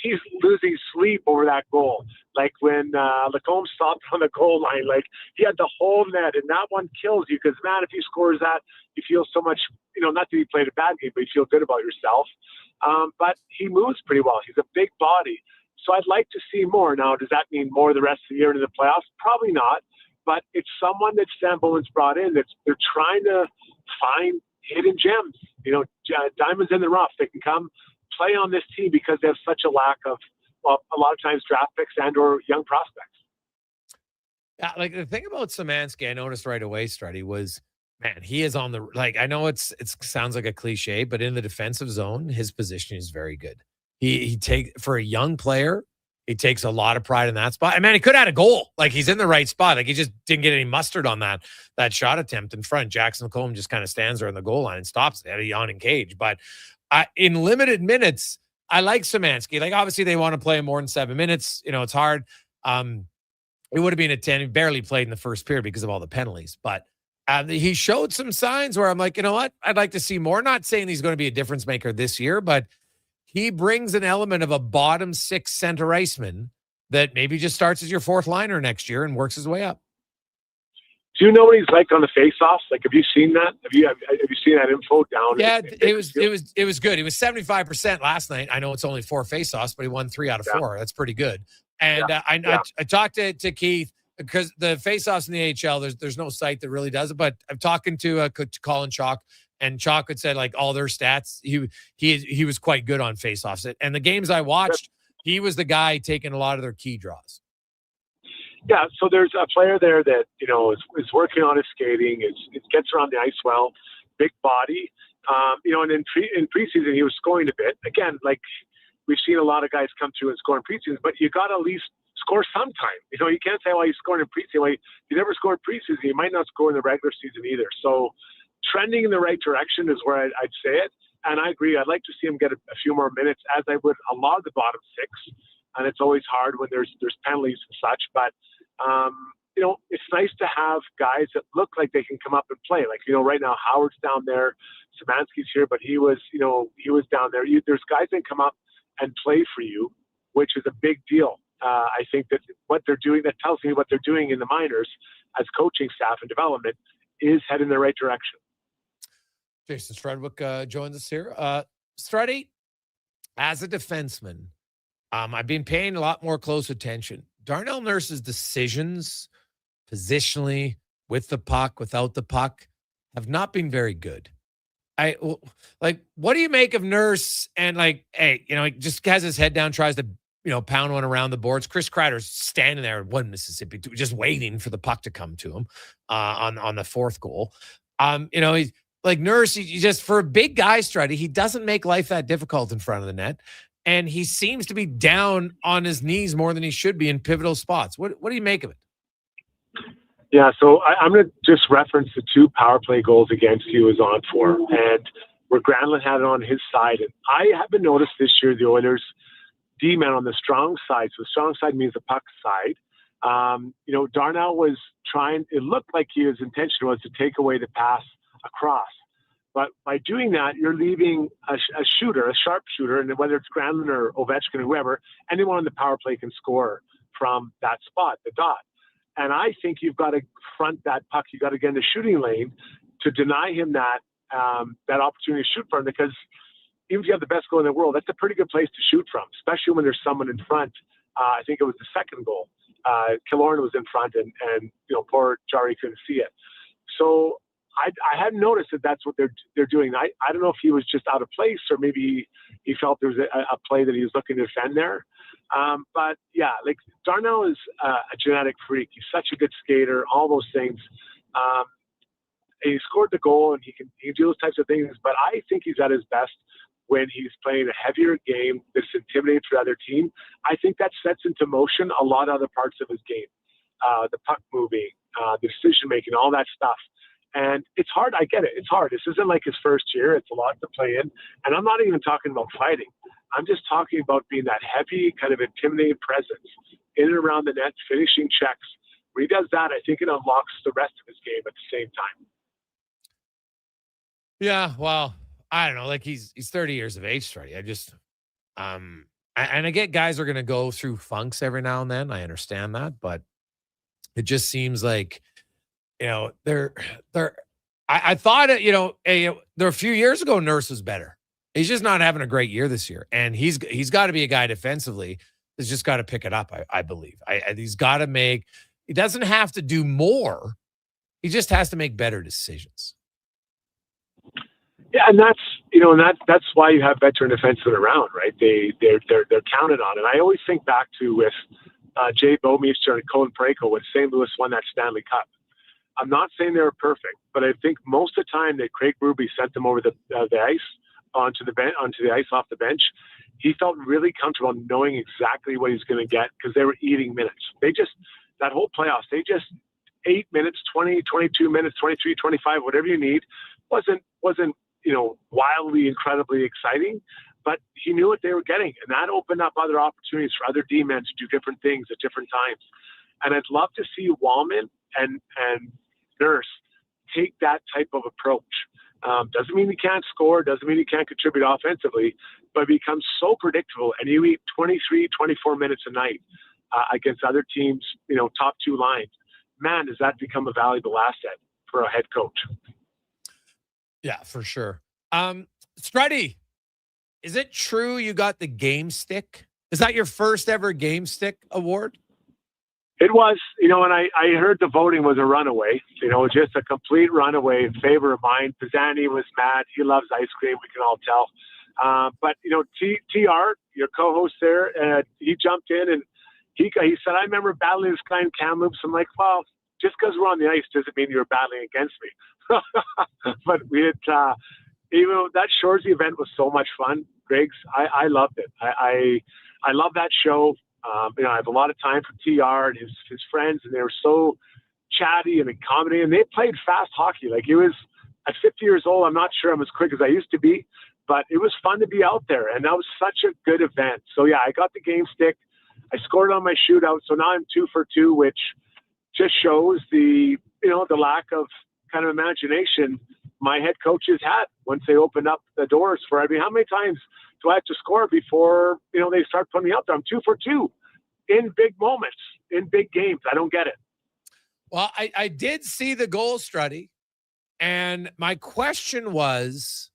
He's losing sleep over that goal. Like when Lacombe stopped on the goal line, like he had the whole net, and that one kills you because, man, if he scores that, you feel so much, not that he played a bad game, but you feel good about yourself. But he moves pretty well. He's a big body. So I'd like to see more. Now, does that mean more the rest of the year into the playoffs? Probably not. But it's someone that Stan Bowman's brought in they're trying to find hidden gems, diamonds in the rough. They can come play on this team because they have such a lack of, well, a lot of times draft picks and or young prospects. Yeah, like the thing about Samanski, I noticed right away, Struddy, was, man, he is on the, like, I know it sounds like a cliche, but in the defensive zone, his position is very good. For a young player, he takes a lot of pride in that spot. And man, he could have had a goal. Like, he's in the right spot. Like, he just didn't get any mustard on that shot attempt in front. Jackson McComb just kind of stands there on the goal line and stops it at a yawning cage. But in limited minutes, I like Samanski. Like, obviously, they want to play him more than 7 minutes. It's hard. It would have been a 10. He barely played in the first period because of all the penalties. But he showed some signs where I'm like, you know what? I'd like to see more. Not saying he's going to be a difference maker this year, but he brings an element of a bottom six center iceman that maybe just starts as your fourth liner next year and works his way up. Do you know what he's like on the faceoffs? Like, have you seen that? Have you seen that info down? Yeah, it was good. He was 75% last night. I know it's only 4 faceoffs, but he won 3 out of 4. That's pretty good. And I talked to Keith because the faceoffs in the AHL, there's no site that really does it. But I'm talking to Colin Chalk, and Chalk had said, like, all their stats, he was quite good on faceoffs. And the games I watched, he was the guy taking a lot of their key draws. Yeah, so there's a player there that, is working on his skating. It gets around the ice well, big body. And in preseason, he was scoring a bit. Again, like, we've seen a lot of guys come through and score in preseason, but you got to at least score sometime. You can't say, well, he's scoring in preseason. Well, you never scored preseason. You might not score in the regular season either. So trending in the right direction is where I'd say it. And I agree. I'd like to see him get a few more minutes, as I would a lot of the bottom six. And it's always hard when there's penalties and such. But, it's nice to have guys that look like they can come up and play. Like, right now, Howard's down there. Samanski's here, but he was down there. There's guys that come up and play for you, which is a big deal. I think that what they're doing, that tells me what they're doing in the minors as coaching staff and development is heading in the right direction. Jason Strudwick joins us here. Struddy, as a defenseman, I've been paying a lot more close attention. Darnell Nurse's decisions, positionally, with the puck, without the puck, have not been very good. What do you make of Nurse? And he just has his head down, tries to, pound one around the boards. Chris Kreider's standing there at 1 Mississippi, just waiting for the puck to come to him on the 4th goal. He's like Nurse. He just, for a big guy, Struddy, he doesn't make life that difficult in front of the net. And he seems to be down on his knees more than he should be in pivotal spots. What do you make of it? Yeah, so I'm going to just reference the 2 power play goals against he was on for, and where Granlund had it on his side. And I haven't noticed this year the Oilers D-man on the strong side. So the strong side means the puck side. Darnell was trying, it looked like his intention was to take away the pass across. But by doing that, you're leaving a shooter, a sharp shooter, and whether it's Granlund or Ovechkin or whoever, anyone on the power play can score from that spot, the dot. And I think you've got to front that puck. You've got to get in the shooting lane to deny him that opportunity to shoot from, because even if you have the best goal in the world, that's a pretty good place to shoot from, especially when there's someone in front. I think it was the 2nd goal. Killorn was in front, and poor Jari couldn't see it. So I hadn't noticed that that's what they're doing. I don't know if he was just out of place, or maybe he felt there was a play that he was looking to defend there. But yeah, like, Darnell is a genetic freak. He's such a good skater, all those things. He scored the goal, and he can do those types of things. But I think he's at his best when he's playing a heavier game that's intimidating for the other team. I think that sets into motion a lot of other parts of his game. The puck moving, the decision making, all that stuff. And it's hard. I get it. It's hard. This isn't like his first year. It's a lot to play in. And I'm not even talking about fighting. I'm just talking about being that heavy, kind of intimidating presence in and around the net, finishing checks. When he does that, I think it unlocks the rest of his game at the same time. Yeah, well, I don't know. Like, he's 30 years of age, Struddy. I just, and I get guys are going to go through funks every now and then. I understand that, but it just seems like, I thought, there a few years ago, Nurse was better. He's just not having a great year this year. And he's got to be a guy defensively has just got to pick it up, I believe. He's got to he doesn't have to do more. He just has to make better decisions. Yeah, and that's why you have veteran defensemen around, right? They're counted on. And I always think back to with Jay Bouwmeester and Colin Parayko when St. Louis won that Stanley Cup. I'm not saying they were perfect, but I think most of the time that Craig Berube sent them over the ice onto the ice off the bench, he felt really comfortable knowing exactly what he's going to get because they were eating minutes. That whole playoffs, they just 8 minutes, 20, 22 minutes, 23, 25, whatever you need, wasn't wildly, incredibly exciting, but he knew what they were getting, and that opened up other opportunities for other D-men to do different things at different times. And I'd love to see Wallman and Nurse take that type of approach. Doesn't mean he can't score, doesn't mean he can't contribute offensively, but it becomes so predictable, and you eat 23, 24 minutes a night against other teams, top two lines. Man, does that become a valuable asset for a head coach? Yeah, for sure. Struddy, is it true you got the Game Stick? Is that your first ever Game Stick award? It was, and I heard the voting was a runaway, just a complete runaway in favor of mine. Pisani was mad. He loves ice cream. We can all tell. But, TR, your co-host there, he jumped in and he said, I remember battling this guy in Kamloops. I'm like, well, just because we're on the ice doesn't mean you're battling against me. But we had, even though that Shoresy event was so much fun, Greg's, I loved it. I love that show. I have a lot of time for TR and his friends, and they were so chatty and accommodating. And they played fast hockey. Like, it was, at 50 years old, I'm not sure I'm as quick as I used to be, but it was fun to be out there. And that was such a good event. So, yeah, I got the Game Stick. I scored on my shootout. So now I'm 2 for 2, which just shows the lack of kind of imagination my head coaches had once they opened up the doors for, how many times do I have to score before, they start putting me out there? I'm 2 for 2 in big moments, in big games. I don't get it. Well, I did see the goal, Struddy, and my question was,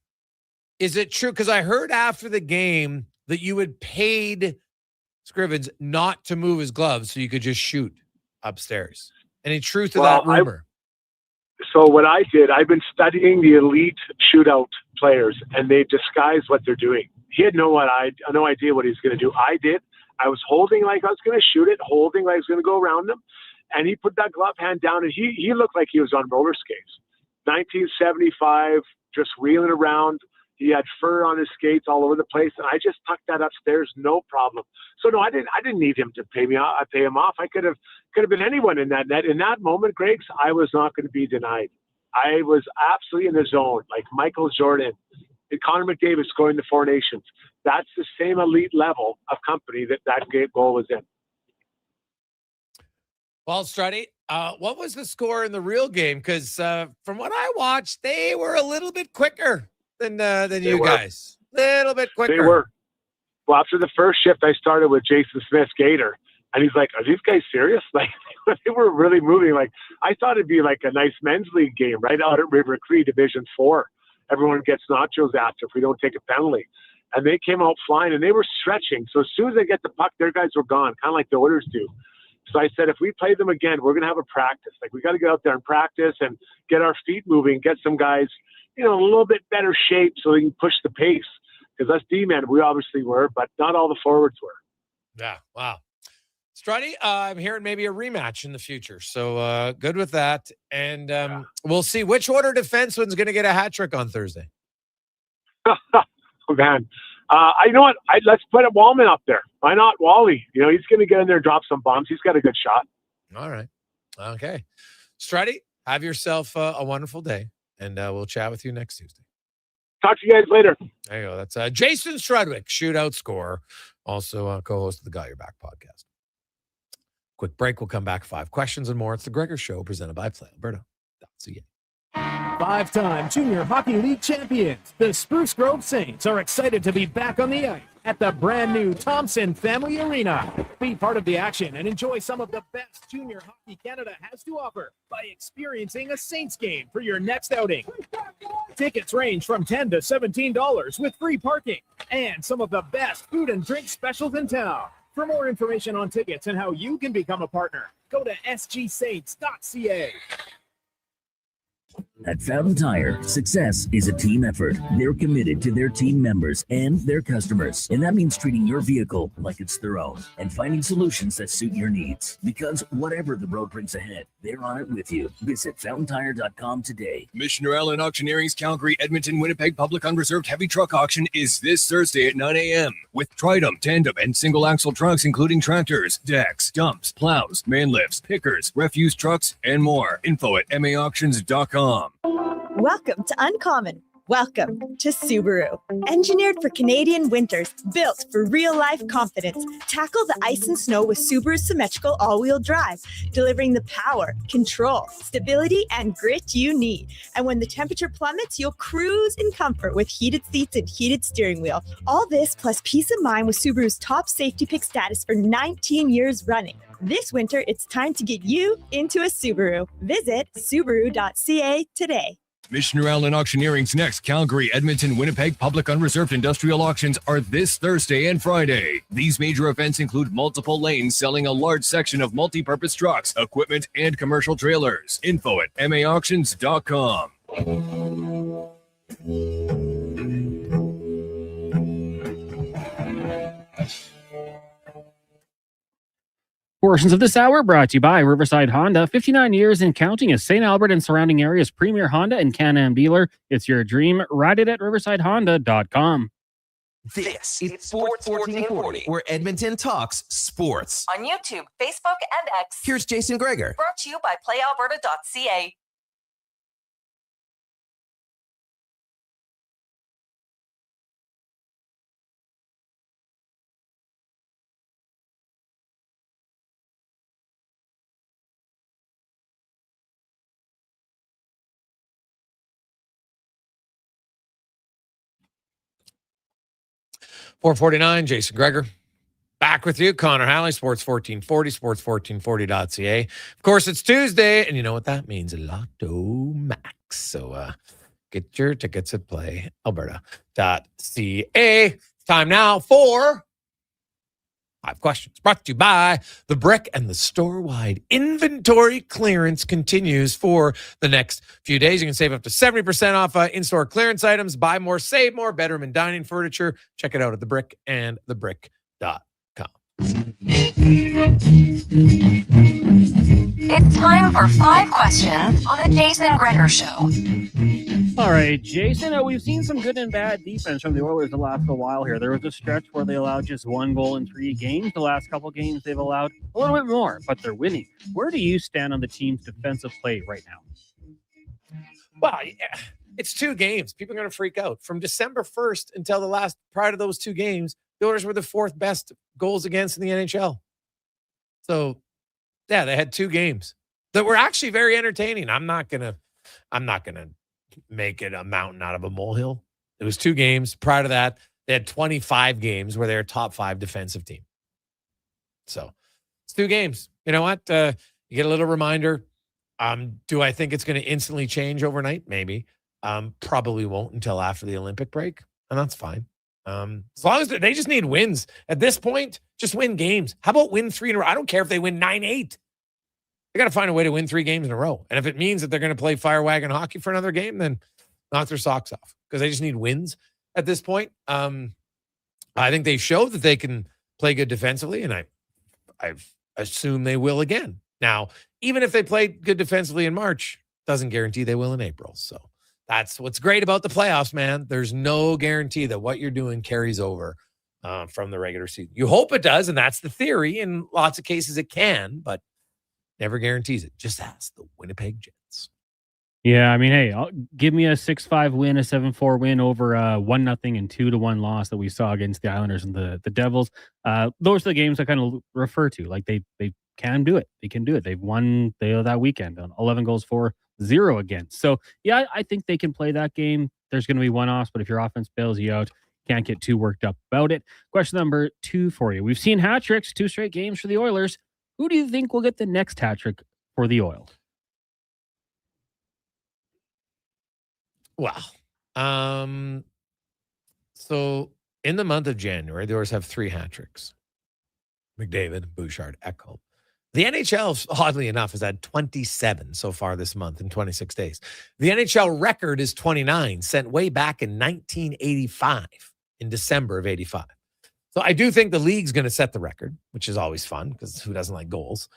is it true? Because I heard after the game that you had paid Scrivens not to move his gloves so you could just shoot upstairs. Any truth to that rumor? So what I did, I've been studying the elite shootout players, and they disguise what they're doing. He had no idea what he was going to do. I did. I was holding like I was going to shoot it, holding like I was going to go around him, and he put that glove hand down, and he looked like he was on roller skates. 1975, just wheeling around. He had fur on his skates all over the place, and I just tucked that upstairs, no problem. So no, I didn't need him to pay me off. I pay him off. I could have been anyone in that net. In that moment, Greg's, I was not going to be denied. I was absolutely in the zone, like Michael Jordan and Connor McDavid scoring the Four Nations. That's the same elite level of company that goal was in. Well, Struddy, what was the score in the real game? Because from what I watched, they were a little bit quicker than you guys. Little bit quicker. They were. Well, after the first shift, I started with Jason Smith Gator, and he's like, "Are these guys serious?" Like, they were really moving. Like, I thought it'd be like a nice men's league game right out at River Cree, Division 4. Everyone gets nachos after if we don't take a penalty. And they came out flying, and they were stretching. So as soon as they get the puck, their guys were gone, kind of like the Oilers do. So I said, if we play them again, we're going to have a practice. Like, we got to get out there and practice and get our feet moving, get some guys, a little bit better shape so they can push the pace. Because us D-men, we obviously were, but not all the forwards were. Yeah, wow. Struddy, I'm hearing maybe a rematch in the future. So good with that. And we'll see which order defenseman's going to get a hat trick on Thursday. Oh, man. You know what? Let's put a Wallman up there. Why not Wally? He's going to get in there and drop some bombs. He's got a good shot. All right. Okay. Struddy, have yourself a wonderful day, and we'll chat with you next Tuesday. Talk to you guys later. There you go. That's Jason Strudwick, shootout scorer, also co-host of the Got Your Back podcast. Quick break. We'll come back. 5 questions and more. It's the Gregor Show presented by PlayAlberta.ca. 5-time Junior Hockey League champions, the Spruce Grove Saints, are excited to be back on the ice at the brand new Thompson Family Arena. Be part of the action and enjoy some of the best Junior Hockey Canada has to offer by experiencing a Saints game for your next outing. Tickets range from $10 to $17 with free parking and some of the best food and drink specials in town. For more information on tickets and how you can become a partner, go to sgsaints.ca. At Fountain Tire, success is a team effort. They're committed to their team members and their customers. And that means treating your vehicle like it's their own and finding solutions that suit your needs. Because whatever the road brings ahead, they're on it with you. Visit fountaintire.com today. Missioner Allen Auctioneering's Calgary, Edmonton, Winnipeg Public Unreserved Heavy Truck Auction is this Thursday at 9 a.m. with Tridum, tandem, and single axle trucks, including tractors, decks, dumps, plows, man lifts, pickers, refuse trucks, and more. Info at maauctions.com. Welcome to Uncommon. Welcome to Subaru. Engineered for Canadian winters, built for real-life confidence. Tackle the ice and snow with Subaru's symmetrical all-wheel drive, delivering the power, control, stability, and grit you need. And when the temperature plummets, you'll cruise in comfort with heated seats and heated steering wheel. All this plus peace of mind with Subaru's top safety pick status for 19 years running. This winter, it's time to get you into a Subaru. Visit Subaru.ca today. Missioner Allen Auctioneering's next Calgary, Edmonton, Winnipeg Public Unreserved Industrial Auctions are this Thursday and Friday. These major events include multiple lanes selling a large section of multi-purpose trucks, equipment, and commercial trailers. Info at maauctions.com. Portions of this hour brought to you by Riverside Honda. 59 years and counting as St. Albert and surrounding areas' premier Honda and Can-Am dealer. It's your dream. Ride it at riversidehonda.com. This is Sports 1440, where Edmonton talks sports. On YouTube, Facebook, and X. Here's Jason Gregor. Brought to you by playalberta.ca. .449, Jason Gregor. Back with you, Connor Halley, Sports 1440, sports1440.ca. Of course, it's Tuesday, and you know what that means, Lotto Max. So get your tickets at playalberta.ca. Time now for 5 questions. Brought to you by The Brick, and the store-wide inventory clearance continues for the next few days. You can save up to 70% off in-store clearance items. Buy more, save more, bedroom and dining furniture. Check it out at The Brick and thebrick.com. It's time for 5 questions on the Jason Gregor Show. All right, Jason, we've seen some good and bad defense from the Oilers the last little while here. There was a stretch where they allowed just 1 goal in 3 games. The last couple games, they've allowed a little bit more, but they're winning. Where do you stand on the team's defensive play right now? Well, yeah, it's 2 games. People are going to freak out. From December 1st until the last, prior to those 2 games, the Oilers were the 4th best goals against in the NHL. So, yeah, they had 2 games that were actually very entertaining. I'm not gonna make it a mountain out of a molehill. It was 2 games. Prior to that, they had 25 games where they're a top 5 defensive team. So it's 2 games. You know what? You get a little reminder. Do I think it's going to instantly change overnight? Maybe. Probably won't until after the Olympic break, and that's fine. As long as they just need wins at this point, just win games. How about win 3 in a row? I don't care if they win 9-8. They got to find a way to win 3 games in a row. And if it means that they're going to play fire wagon hockey for another game, then knock their socks off, because they just need wins at this point. I think they showed that they can play good defensively, and I assume they will again. Now, even if they played good defensively in March, doesn't guarantee they will in April. So that's what's great about the playoffs, man. There's no guarantee that what you're doing carries over from the regular season. You hope it does, and that's the theory. In lots of cases, it can, but never guarantees it. Just ask the Winnipeg Jets. Yeah, I mean, hey, give me a 6-5 win, a 7-4 win over 1-0 and 2-1 loss that we saw against the Islanders and the Devils. Those are the games I kind of refer to. Like they can do it. They can do it. They've won that weekend on 11 goals for 0 against. So yeah, I think they can play that game. There's going to be one-offs, but if your offense bails you out, can't get too worked up about it. Question number 2 for you. We've seen hat tricks, 2 straight games for the Oilers. Who do you think will get the next hat trick for the Oilers? Well, so in the month of January, the Oilers have 3 hat tricks. McDavid, Bouchard, Ekholm. The NHL, oddly enough, has had 27 so far this month in 26 days. The NHL record is 29, sent way back in 1985, in December of 85. So I do think the league's going to set the record, which is always fun because who doesn't like goals?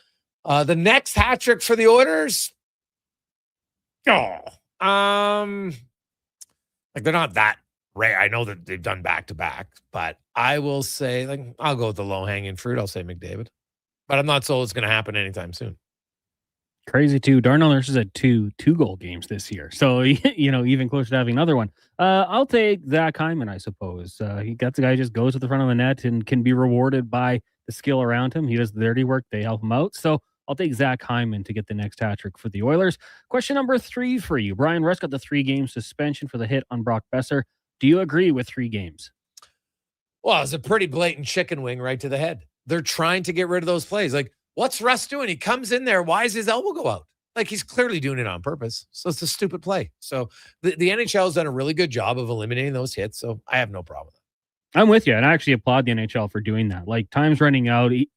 The next hat trick for the Oilers, like they're not that rare. I know that they've done back-to-back, but I will say, like, I'll go with the low-hanging fruit. I'll say McDavid. But I'm not sold it's going to happen anytime soon. Crazy too. Darnell Nurse has had two goal games this year. So, even closer to having another one. I'll take Zach Hyman, I suppose. He got the guy who just goes to the front of the net and can be rewarded by the skill around him. He does the dirty work. They help him out. So I'll take Zach Hyman to get the next hat trick for the Oilers. Question number 3 for you. Brian Russ got the 3-game suspension for the hit on Brock Besser. Do you agree with 3 games? Well, it's a pretty blatant chicken wing right to the head. They're trying to get rid of those plays. Like, what's Russ doing? He comes in there. Why does his elbow go out? Like, he's clearly doing it on purpose. So it's a stupid play. So the NHL has done a really good job of eliminating those hits. So I have no problem with that. I'm with you. And I actually applaud the NHL for doing that. Like, time's running out. He's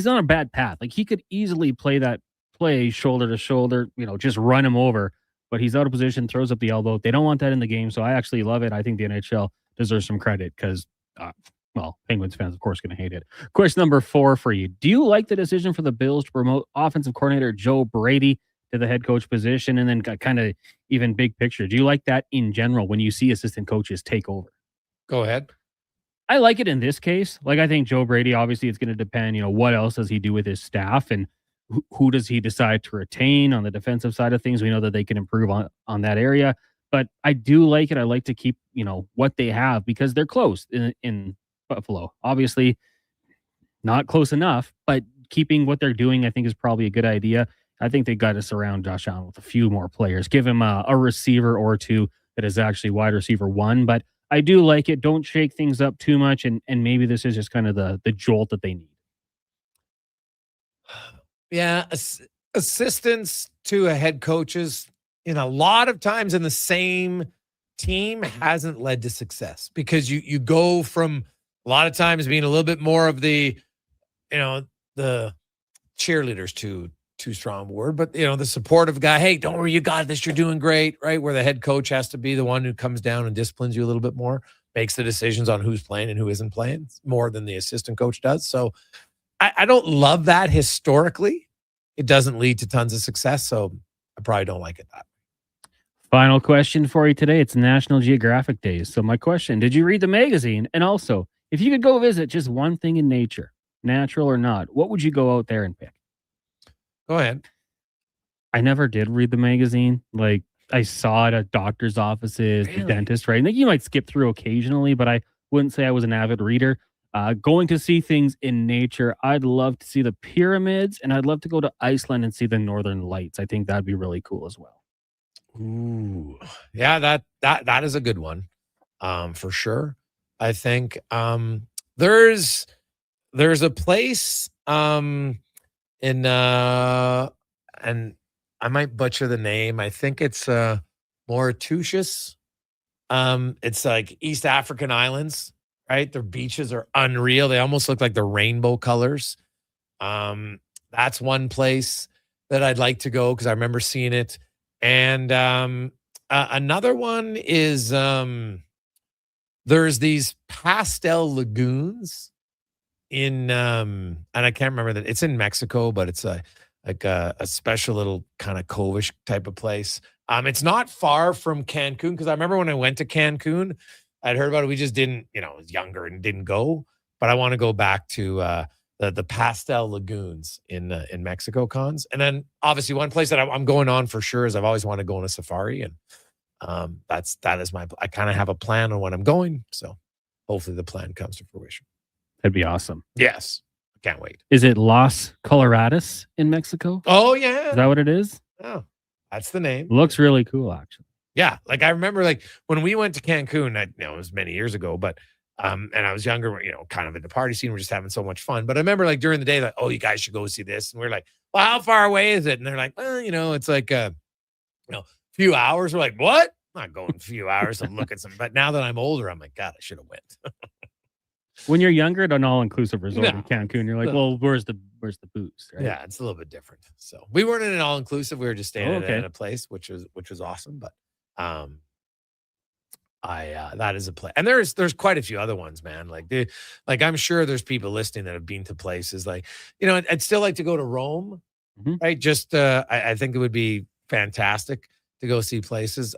on a bad path. Like, he could easily play that play shoulder to shoulder, just run him over. But he's out of position, throws up the elbow. They don't want that in the game. So I actually love it. I think the NHL deserves some credit because Penguins fans, of course, going to hate it. Question number 4 for you. Do you like the decision for the Bills to promote offensive coordinator Joe Brady to the head coach position? And then kind of even big picture, do you like that in general when you see assistant coaches take over? Go ahead. I like it in this case. Like, I think Joe Brady, obviously, it's going to depend, what else does he do with his staff and who does he decide to retain on the defensive side of things? We know that they can improve on that area. But I do like it. I like to keep, what they have because they're close in Buffalo. Obviously, not close enough, but keeping what they're doing, I think, is probably a good idea. I think they got to surround Josh Allen with a few more players. Give him a receiver or two that is actually wide receiver 1. But I do like it. Don't shake things up too much, and maybe this is just kind of the jolt that they need. Yeah, assistants to a head coaches in a lot of times in the same team hasn't led to success because you go from a lot of times being a little bit more of the cheerleaders, too strong a word, but the supportive guy. Hey, don't worry, you got this. You're doing great, right? Where the head coach has to be the one who comes down and disciplines you a little bit more, makes the decisions on who's playing and who isn't playing more than the assistant coach does. So I don't love that historically. It doesn't lead to tons of success, so I probably don't like it that. Final question for you today. It's National Geographic Days. So my question, did you read the magazine? And also, if you could go visit just one thing in nature, natural or not, what would you go out there and pick? Go ahead. I never did read the magazine. Like, I saw it at doctor's offices, the dentist, right? And you might skip through occasionally, but I wouldn't say I was an avid reader. Going to see things in nature, I'd love to see the pyramids, and I'd love to go to Iceland and see the Northern Lights. I think that'd be really cool as well. Ooh, yeah, that is a good one, for sure. I think there's a place in and I might butcher the name. I think it's Mauritius. It's like East African islands, right? Their beaches are unreal. They almost look like the rainbow colors. That's one place that I'd like to go because I remember seeing it. And another one is there's these pastel lagoons in and I can't remember that. It's in Mexico, but it's a special little kind of cove-ish type of place. It's not far from Cancun because I remember when I went to Cancun, I'd heard about it. We just didn't, I was younger and didn't go. But I want to go back to the pastel lagoons in Mexico cons. And then obviously one place that I'm going on for sure is I've always wanted to go on a safari. And that is I kind of have a plan on when I'm going. So hopefully the plan comes to fruition. That'd be awesome. Yes. I can't wait. Is it Los Colorados in Mexico? Oh, yeah. Is that what it is? Oh, that's the name. Looks really cool, actually. Yeah. Like I remember like when we went to Cancun, it was many years ago, but and I was younger, kind of in the party scene. We're just having so much fun. But I remember like during the day, like, oh, you guys should go see this. And we're like, well, how far away is it? And they're like, well, it's like a few hours. We're like, what? I'm not going a few hours to look at some. But now that I'm older, I'm like, God, I should have went. When you're younger at an all-inclusive resort in Cancun, you're like, No. well, where's the booze? Right? Yeah, it's a little bit different. So we weren't in an all inclusive. We were just staying in a place, which was awesome. But that is a place, and there's quite a few other ones, man. Like I'm sure there's people listening that have been to places like, I'd still like to go to Rome, right? Just I think it would be fantastic to go see places.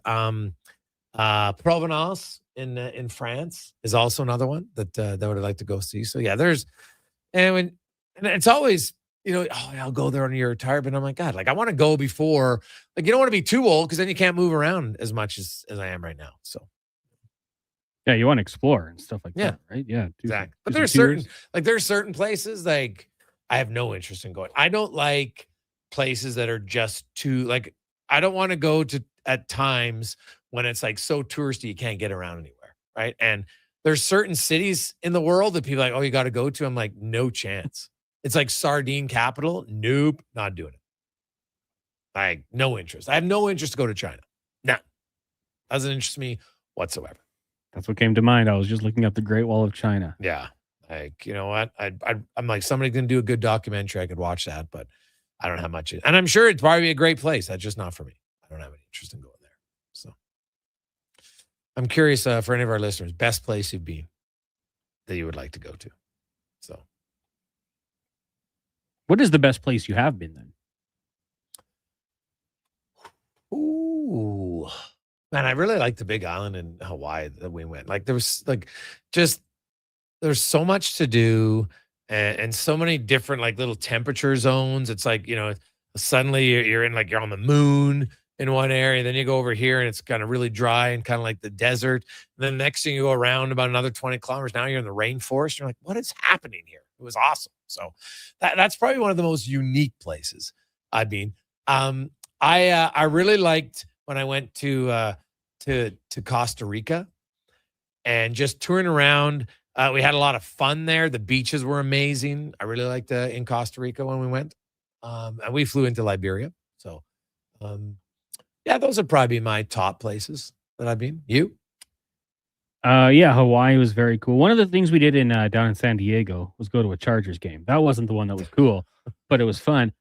Provenance in France is also another one that would like to go see. So yeah, and it's always, I'll go there when you're retired, but I'm like, God, I want to go before, you don't want to be too old because then you can't move around as much as I am right now. So yeah, you want to explore and stuff like that, right? Yeah, exactly. But there's certain places I have no interest in going. I don't like places that are just too I don't want to go to at times when it's so touristy you can't get around anywhere, right? And there's certain cities in the world that people are like, oh, you got to go to. I'm like, no chance. It's like sardine capital. Nope, not doing it. No interest. I have no interest to go to China. No, doesn't interest me whatsoever. That's what came to mind. I was just looking up the Great Wall of China. Yeah, you know what? I'm like, somebody can do a good documentary. I could watch that, but I don't have much. And I'm sure it's probably a great place. That's just not for me. I don't have any interest in going there. So I'm curious for any of our listeners, best place you've been that you would like to go to. So what is the best place you have been then? Ooh, man, I really like the Big Island in Hawaii that we went. There's so much to do and so many different little temperature zones. It's suddenly you're you're on the moon in one area, then you go over here and it's kind of really dry and kind of like the desert. And then next thing you go around about another 20 kilometers, now you're in the rainforest. You're like, what is happening here? It was awesome. So that's probably one of the most unique places I've been. I really liked when I went to Costa Rica and just touring around. We had a lot of fun there. The beaches were amazing. I really liked in Costa Rica when we went. And we flew into Liberia. So, yeah, those would probably be my top places that I've been. You? Yeah, Hawaii was very cool. One of the things we did down in San Diego was go to a Chargers game. That wasn't the one that was cool, but it was fun.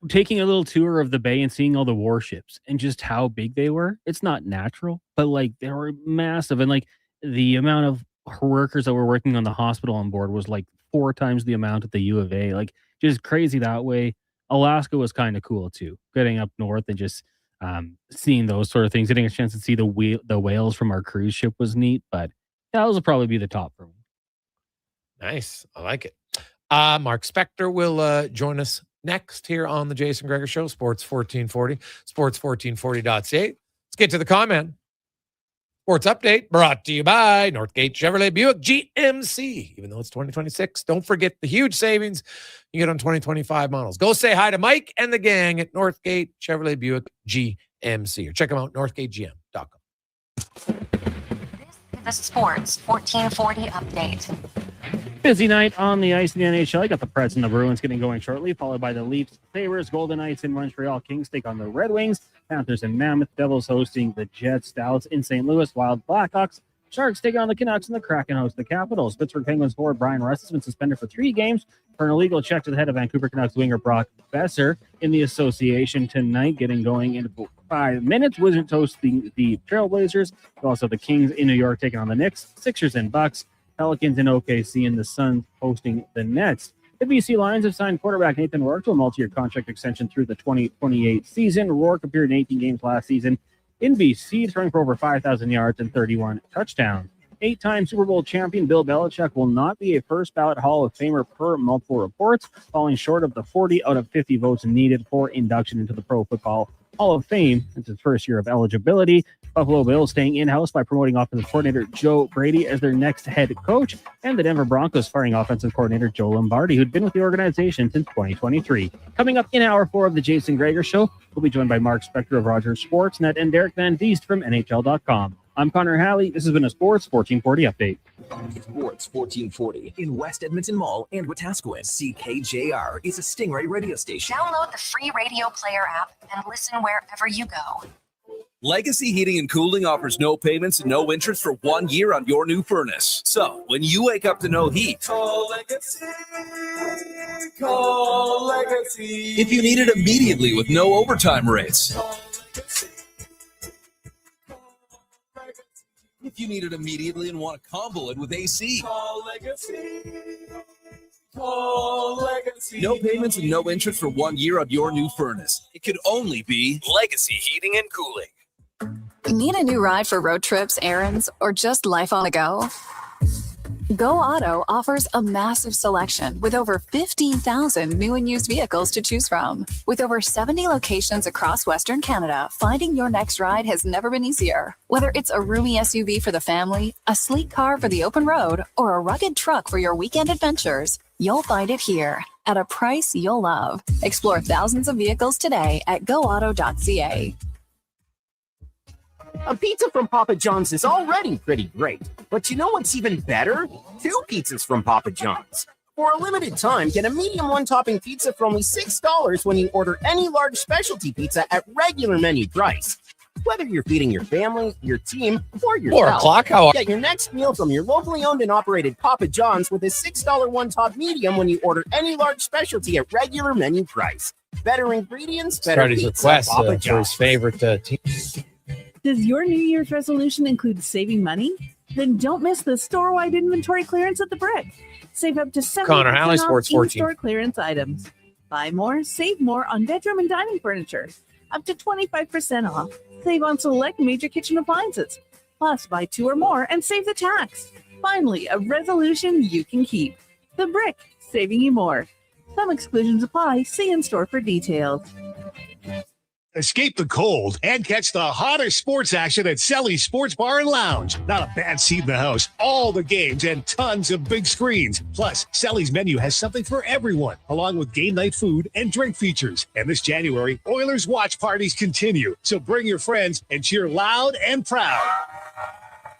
Taking a little tour of the bay and seeing all the warships and just how big they were. It's not natural, but they were massive. And the amount of workers that were working on the hospital on board was 4 times the amount at the U of A. Just crazy that way. Alaska was kind of cool too. Getting up north and just seeing those sort of things, getting a chance to see the whales from our cruise ship was neat. But those will probably be the top for me. Nice, I like it. Mark Spector will join us next here on the Jason Gregor Show, Sports 1440, sports1440.ca. Let's get to the comment. Sports update brought to you by Northgate Chevrolet Buick GMC. Even though it's 2026, don't forget the huge savings you get on 2025 models. Go say hi to Mike and the gang at Northgate Chevrolet Buick GMC or check them out, northgategm.com. The Sports 1440 update. Busy night on the ice in the NHL. You got the Preds and the Bruins getting going shortly, followed by the Leafs, Sabres, Golden Knights in Montreal, Kings take on the Red Wings, Panthers and Mammoth, Devils hosting the Jets, Stouts in St. Louis, Wild, Blackhawks, Sharks take on the Canucks, and the Kraken host the Capitals. Pittsburgh Penguins forward Brian Russ has been suspended for 3 games for an illegal check to the head of Vancouver Canucks winger Brock Besser in the association tonight, getting going in 5 minutes. Wizards hosting the Trailblazers. Also the Kings in New York taking on the Knicks, Sixers and Bucks, Pelicans in OKC, and the Suns hosting the Nets. The BC Lions have signed quarterback Nathan Rourke to a multi-year contract extension through the 2028 season. Rourke appeared in 18 games last season in BC, throwing for over 5,000 yards and 31 touchdowns. 8-time Super Bowl champion Bill Belichick will not be a first-ballot Hall of Famer per multiple reports, falling short of the 40 out of 50 votes needed for induction into the Pro Football Hall of Fame. It's his first year of eligibility. Buffalo Bills staying in-house by promoting offensive coordinator Joe Brady as their next head coach, and the Denver Broncos firing offensive coordinator Joe Lombardi, who'd been with the organization since 2023. Coming up in Hour 4 of the Jason Gregor Show, we'll be joined by Mark Spector of Rogers Sportsnet and Derek Van Diest from NHL.com. I'm Connor Halley. This has been a Sports 1440 update. Sports 1440 in West Edmonton Mall and Wetaskiwin. CKJR is a Stingray radio station. Download the free radio player app and listen wherever you go. Legacy Heating and Cooling offers no payments and no interest for 1 year on your new furnace. So, when you wake up to no heat, Call Legacy. Call Legacy. if you need it immediately with no overtime rates, if you need it immediately and want to combo it with AC, Call Legacy. Call Legacy. no payments and no interest for 1 year on your new furnace. It could only be Legacy Heating and Cooling. Need a new ride for road trips, errands, or just life on the go? Go Auto offers a massive selection with over 15,000 new and used vehicles to choose from. With over 70 locations across Western Canada, finding your next ride has never been easier. Whether it's a roomy SUV for the family, a sleek car for the open road, or a rugged truck for your weekend adventures, you'll find it here at a price you'll love. Explore thousands of vehicles today at goauto.ca. A pizza from Papa John's is already pretty great, but you know what's even better? 2 pizzas from Papa John's. For a limited time, get a medium one-topping pizza for only $6 when you order any large specialty pizza at regular menu price. Whether you're feeding your family, your team, or yourself, 4 o'clock, how are get your next meal from your locally owned and operated Papa John's with a $6 one-top medium when you order any large specialty at regular menu price. Better ingredients, better Started his pizza, request Papa for John's. his favorite team. Does your New Year's resolution include saving money? Then don't miss the store-wide inventory clearance at the Brick. Save up to 70% Connor Halley, off Sports 14. in-store clearance items. Buy more, save more on bedroom and dining furniture. Up to 25% off. Save on select major kitchen appliances. Plus, buy 2 or more and save the tax. Finally, a resolution you can keep. The Brick, saving you more. Some exclusions apply. See in-store for details. Escape the cold and catch the hottest sports action at Selly's Sports Bar and Lounge. Not a bad seat in the house. All the games and tons of big screens. Plus, Selly's menu has something for everyone, along with game night food and drink features. And this January, Oilers watch parties continue. So bring your friends and cheer loud and proud.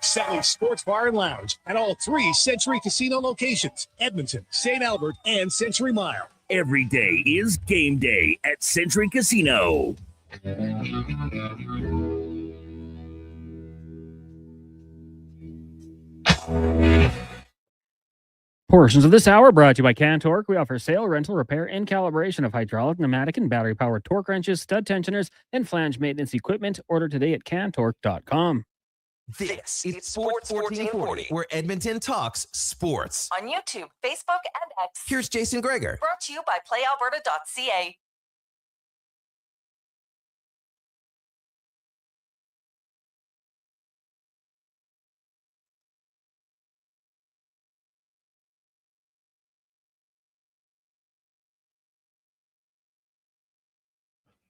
Selly's Sports Bar and Lounge at all 3 Century Casino locations: Edmonton, St. Albert, and Century Mile. Every day is game day at Century Casino. Portions of this hour brought to you by Cantork. We offer sale, rental, repair, and calibration of hydraulic, pneumatic, and battery-powered torque wrenches, stud tensioners, and flange maintenance equipment. Order today at cantork.com. This is Sports 1440, where Edmonton talks sports. On YouTube, Facebook, and X. Here's Jason Gregor. Brought to you by playalberta.ca.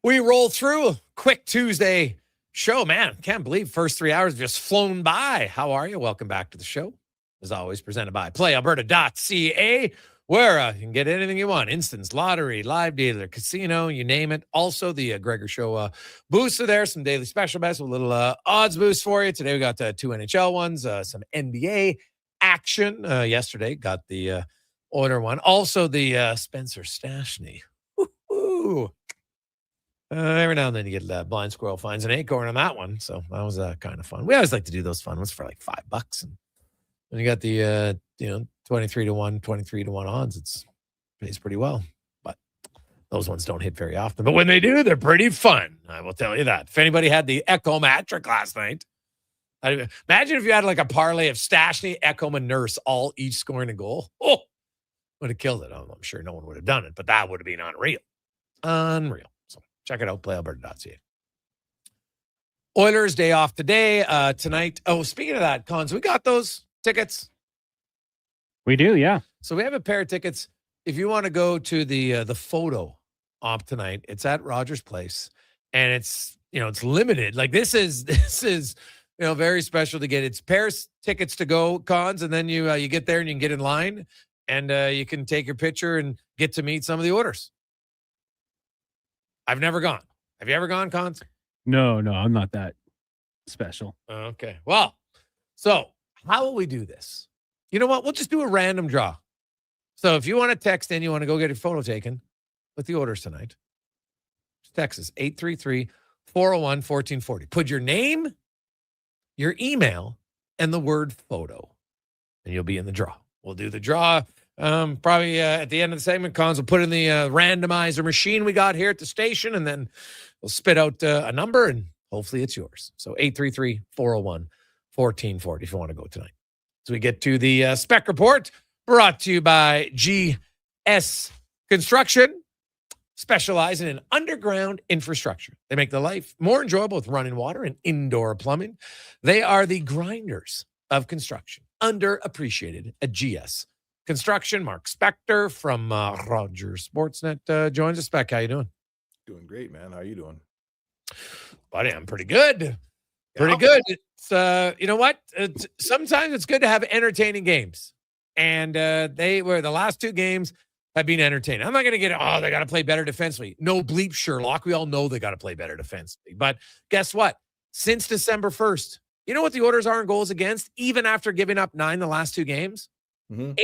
We roll through a quick Tuesday show. Man, can't believe first 3 hours have just flown by. How are you? Welcome back to the show. As always, presented by playalberta.ca, where you can get anything you want. Instance, lottery, live dealer, casino, you name it. Also, the Gregor Show booster there. Some daily special bets, a little odds boost for you. Today we got 2 NHL ones, some NBA action. Yesterday got the Oiler one. Also, the Spencer Stastny. Woo-hoo. Every now and then you get blind squirrel finds an acorn on that one. So that was kind of fun. We always like to do those fun ones for like $5. And when you got the 23 to 1 odds, it pays pretty well. But those ones don't hit very often. But when they do, they're pretty fun. I will tell you that. If anybody had the Ekholm hat trick last night, imagine if you had like a parlay of Stastny, Ekholm, and Nurse all each scoring a goal. Oh, would have killed it. I'm sure no one would have done it, but that would have been unreal. Unreal. Check it out, playalberta.ca. Oilers day off today, tonight. Oh, speaking of that, Cons, we got those tickets. We do, yeah. So we have a pair of tickets. If you want to go to the photo op tonight, it's at Rogers Place, and it's limited. Like this is very special to get. It's pairs tickets to go, Cons, and then you get there and you can get in line, and you can take your picture and get to meet some of the Oilers. I've never gone. Have you ever gone, Cons? No, I'm not that special. Okay. Well, so how will we do this? You know what? We'll just do a random draw. So if you want to text in, you want to go get your photo taken with the Oilers tonight, just text us 833 401-1440. Put your name, your email, and the word photo, and you'll be in the draw. We'll do the draw probably at the end of the segment. Cons will put in the randomizer machine we got here at the station, and then we'll spit out a number, and hopefully it's yours. So 833-401-1440 if you want to go tonight. So we get to the spec report, brought to you by GS Construction, specializing in underground infrastructure. They make the life more enjoyable with running water and indoor plumbing. They are the grinders of construction, underappreciated at GS Construction. Mark Spector from Rogers Sportsnet joins us. Spec, how you doing? Doing great, man. How you doing? Buddy, I'm pretty good. Pretty good. It's, you know what? Sometimes it's good to have entertaining games. And they were the last two games have been entertaining. I'm not going to get, they got to play better defensively. No bleep Sherlock. We all know they got to play better defensively. But guess what? Since December 1st, you know what the Oilers are in goals against, even after giving up 9 the last two games? 8.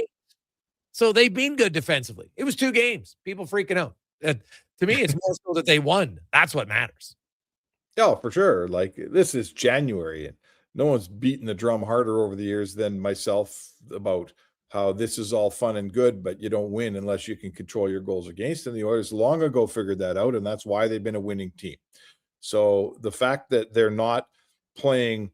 So they've been good defensively. It was 2 games. People freaking out. To me, it's more so that they won. That's what matters. Oh, for sure. Like, this is January, and no one's beaten the drum harder over the years than myself about how this is all fun and good, but you don't win unless you can control your goals against. And the Oilers long ago figured that out, and that's why they've been a winning team. So the fact that they're not playing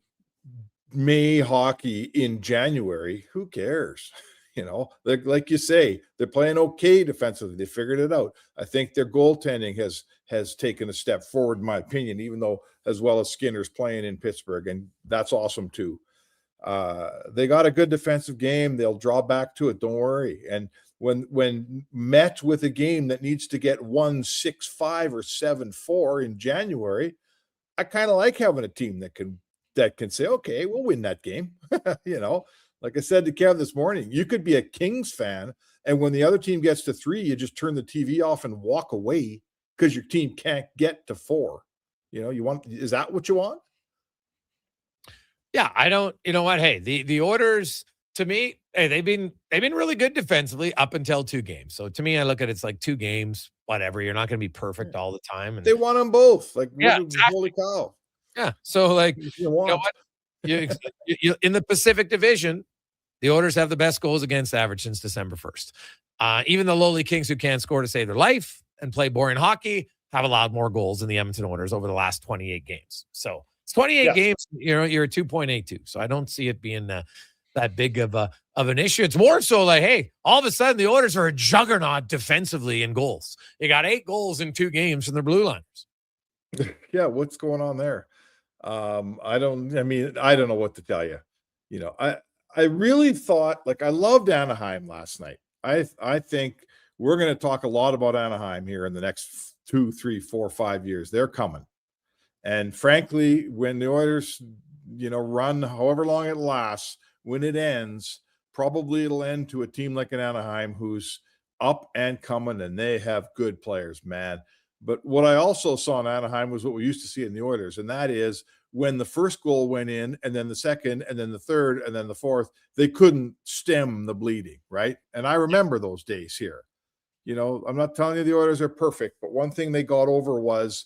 May hockey in January, who cares? You know, like you say, they're playing okay defensively. They figured it out. I think their goaltending has taken a step forward, in my opinion, even though as well as Skinner's playing in Pittsburgh, and that's awesome too. They got a good defensive game. They'll draw back to it. Don't worry. And when met with a game that needs to get 1-6-5 or 7-4 in January, I kind of like having a team that can say, okay, we'll win that game. You know, like I said to Kev this morning, you could be a Kings fan, and when the other team gets to 3, you just turn the TV off and walk away because your team can't get to 4. You know, is that what you want? Yeah, I don't, you know what? Hey, the Oilers, to me, hey, they've been really good defensively up until 2 games. So to me, I look at it's like 2 games, whatever. You're not going to be perfect all the time. And they won them both. Like, yeah, exactly. Holy cow. Yeah. So like, you know what? You in the Pacific Division, the Oilers have the best goals against average since December 1st. Even the lowly Kings, who can't score to save their life and play boring hockey, have allowed more goals than the Edmonton Oilers over the last 28 games. So it's 28 games, you know, you're at 2.82. So I don't see it being that big of an issue. It's more so like, hey, all of a sudden the Oilers are a juggernaut defensively in goals. You got 8 goals in 2 games from the Blue Liners. Yeah, what's going on there? I don't know what to tell you. You know, I really thought, like, I loved Anaheim last night. I think we're going to talk a lot about Anaheim here in the next 2, 3, 4, 5 years. They're coming. And frankly, when the Oilers, you know, run however long it lasts, when it ends, probably it'll end to a team like an Anaheim who's up and coming, and they have good players, man. But what I also saw in Anaheim was what we used to see in the Oilers, and that is when the first goal went in, and then the second, and then the third, and then the fourth, they couldn't stem the bleeding, right? And I remember those days here. You know, I'm not telling you the Oilers are perfect, but one thing they got over was,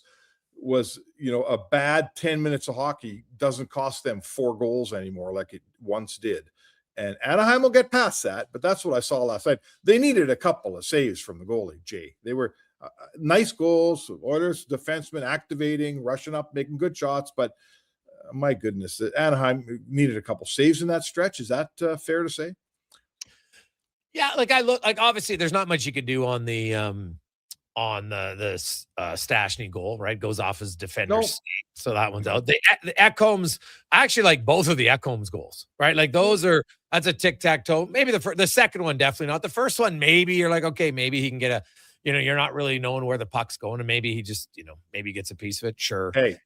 you know, a bad 10 minutes of hockey doesn't cost them 4 goals anymore like it once did. And Anaheim will get past that, but that's what I saw last night. They needed a couple of saves from the goalie, Jay. They were nice goals, Oilers defensemen activating, rushing up, making good shots, but my goodness, Anaheim needed a couple saves in that stretch. Is that fair to say? Yeah, like obviously there's not much you could do on the Stastny goal, right? Goes off as defender's skate, so that one's out. The Ekholm's, I actually like both of the Ekholm's goals, right? Like that's a tic-tac-toe. Maybe the second one, definitely not. The first one, maybe you're like, okay, maybe he can get you're not really knowing where the puck's going, and maybe he just, maybe gets a piece of it. Sure. Hey,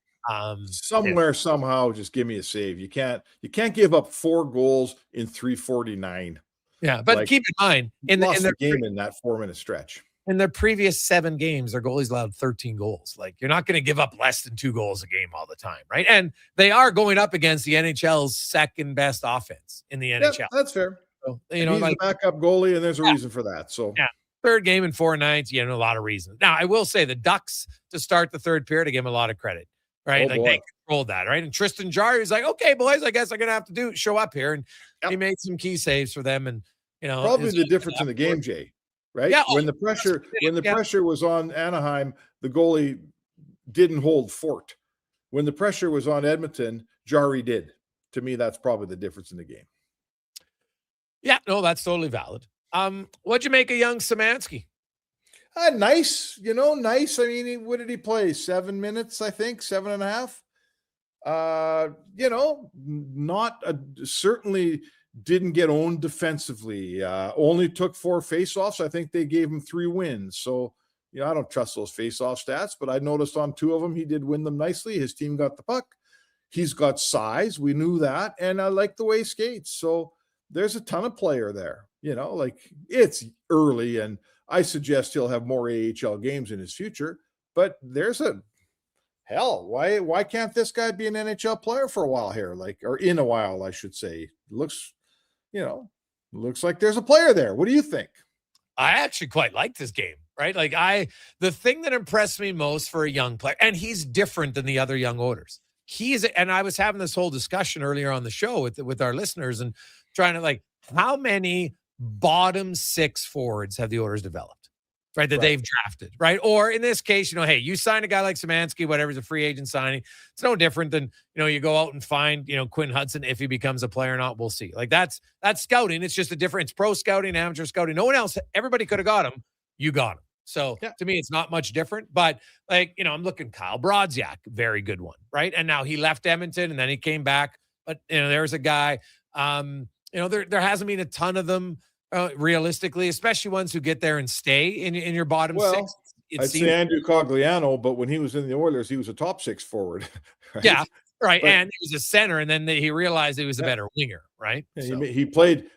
somehow, just give me a save. You can't give up 4 goals in 349. Yeah, but keep in mind, in the game in that 4-minute stretch. In their previous 7 games, their goalies allowed 13 goals. Like, you're not going to give up less than 2 goals a game all the time, right? And they are going up against the NHL's second best offense in the NHL. Yeah, that's fair. So, he's the backup goalie, and there's a reason for that. So yeah, 3rd game in 4 nights, a lot of reasons. Now, I will say the Ducks, to start the 3rd period, I give them a lot of credit. right? Oh, Like boy. they controlled that, right? And Tristan Jarry was like, okay, boys, I guess I'm going to have to show up here. And he made some key saves for them. And, Probably the difference in the game, Jay, right? Yeah. When the pressure was on Anaheim, the goalie didn't hold fort. When the pressure was on Edmonton, Jarry did. To me, that's probably the difference in the game. Yeah, no, that's totally valid. What'd you make of young Samanski? Nice, nice. I mean, what did he play? 7 minutes, I think, 7.5. Certainly didn't get owned defensively. Only took 4 faceoffs. I think they gave him 3 wins. So, I don't trust those faceoff stats, but I noticed on 2 of them, he did win them nicely. His team got the puck. He's got size. We knew that. And I like the way he skates. So there's a ton of player there, it's early, and I suggest he'll have more AHL games in his future, but why can't this guy be an NHL player for a while here? Or in a while, I should say. Looks like there's a player there. What do you think? I actually quite like this game, right? The thing that impressed me most for a young player, and he's different than the other young Oilers. And I was having this whole discussion earlier on the show with our listeners and trying to how many bottom 6 forwards have the Oilers developed, right? That they've drafted, right? Or in this case, hey, you sign a guy like Samanski, whatever, is a free agent signing. It's no different than, you go out and find, Quinn Hudson. If he becomes a player or not, we'll see. That's scouting. It's just a difference. Pro scouting, amateur scouting. No one else, everybody could have got him. You got him. So to me, it's not much different, but I'm looking Kyle Brodziak, very good one. Right. And now he left Edmonton and then he came back, but there's a guy, there hasn't been a ton of them realistically, especially ones who get there and stay in your bottom 6. I'd say Andrew Cogliano, but when he was in the Oilers, he was a top 6 forward. Right? Yeah. Right. And he was a center, and then he realized he was a better winger. Right. So. He played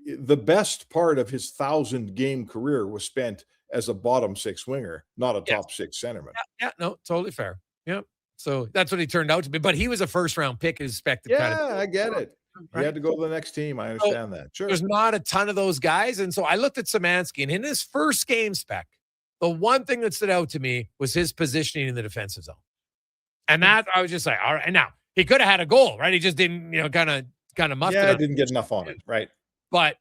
the best part of his 1,000-game career was spent as a bottom 6 winger, not a top 6 centerman. Yeah, no, totally fair. Yeah. So that's what he turned out to be. But he was a first-round pick, expected. I get it. He had to go to the next team. I understand that. Sure. There's not a ton of those guys. And so I looked at Samanski, and in his first game spec, the one thing that stood out to me was his positioning in the defensive zone. And that I was just like, all right. And now he could have had a goal, right? He just didn't, kind of muffed it. Yeah, didn't get enough on it. Right. But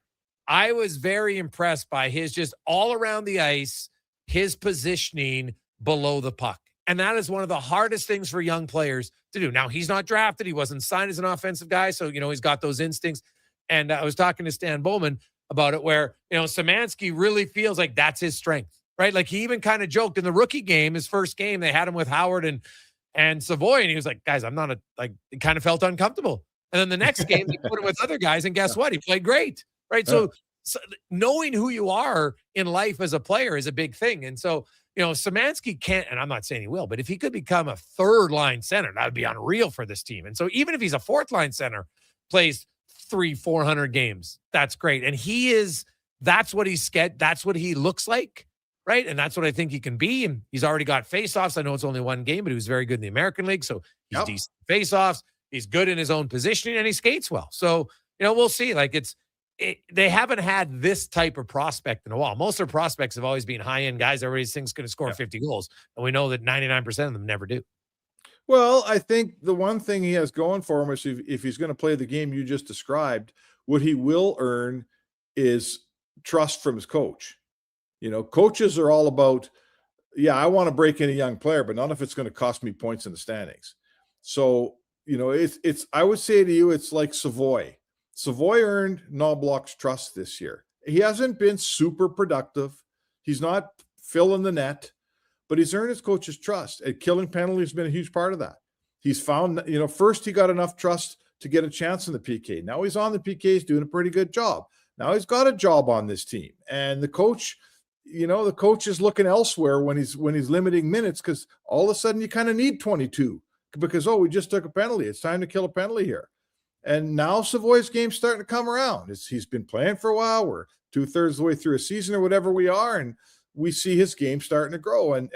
I was very impressed by his just all around the ice, his positioning below the puck. And that is one of the hardest things for young players to do. Now, he's not drafted. He wasn't signed as an offensive guy. So, he's got those instincts. And I was talking to Stan Bowman about it where, Samanski really feels like that's his strength, right? He even kind of joked in the rookie game, his first game, they had him with Howard and Savoy. And he was like, guys, I'm not it kind of felt uncomfortable. And then the next game, they put him with other guys. And guess what? He played great, right? So knowing who you are in life as a player is a big thing. And so, Samanski can't, and I'm not saying he will, but if he could become a 3rd-line center, that would be unreal for this team. And so even if he's a 4th-line center, plays 300-400 games, that's great. And that's what that's what he looks like, right? And that's what I think he can be. And he's already got face-offs. I know it's only 1 game, but he was very good in the American League. So he's decent face-offs. He's good in his own positioning, and he skates well. So, we'll see. They haven't had this type of prospect in a while. Most of their prospects have always been high-end guys. Everybody thinks going to score 50 goals. And we know that 99% of them never do. Well, I think the one thing he has going for him is if he's going to play the game you just described, what he will earn is trust from his coach. Coaches are all about, I want to break in a young player, but not if it's going to cost me points in the standings. So, it's I would say to you, it's like Savoy. Savoy earned Knobloch's trust this year. He hasn't been super productive. He's not filling the net, but he's earned his coach's trust. And killing penalties has been a huge part of that. He's found, first he got enough trust to get a chance in the PK. Now he's on the PK. He's doing a pretty good job. Now he's got a job on this team. And the coach is looking elsewhere when he's limiting minutes because all of a sudden you kind of need 22 because, we just took a penalty. It's time to kill a penalty here. And now Savoy's game's starting to come around. He's been playing for a while. We're 2/3 of the way through a season or whatever we are, and we see his game starting to grow. And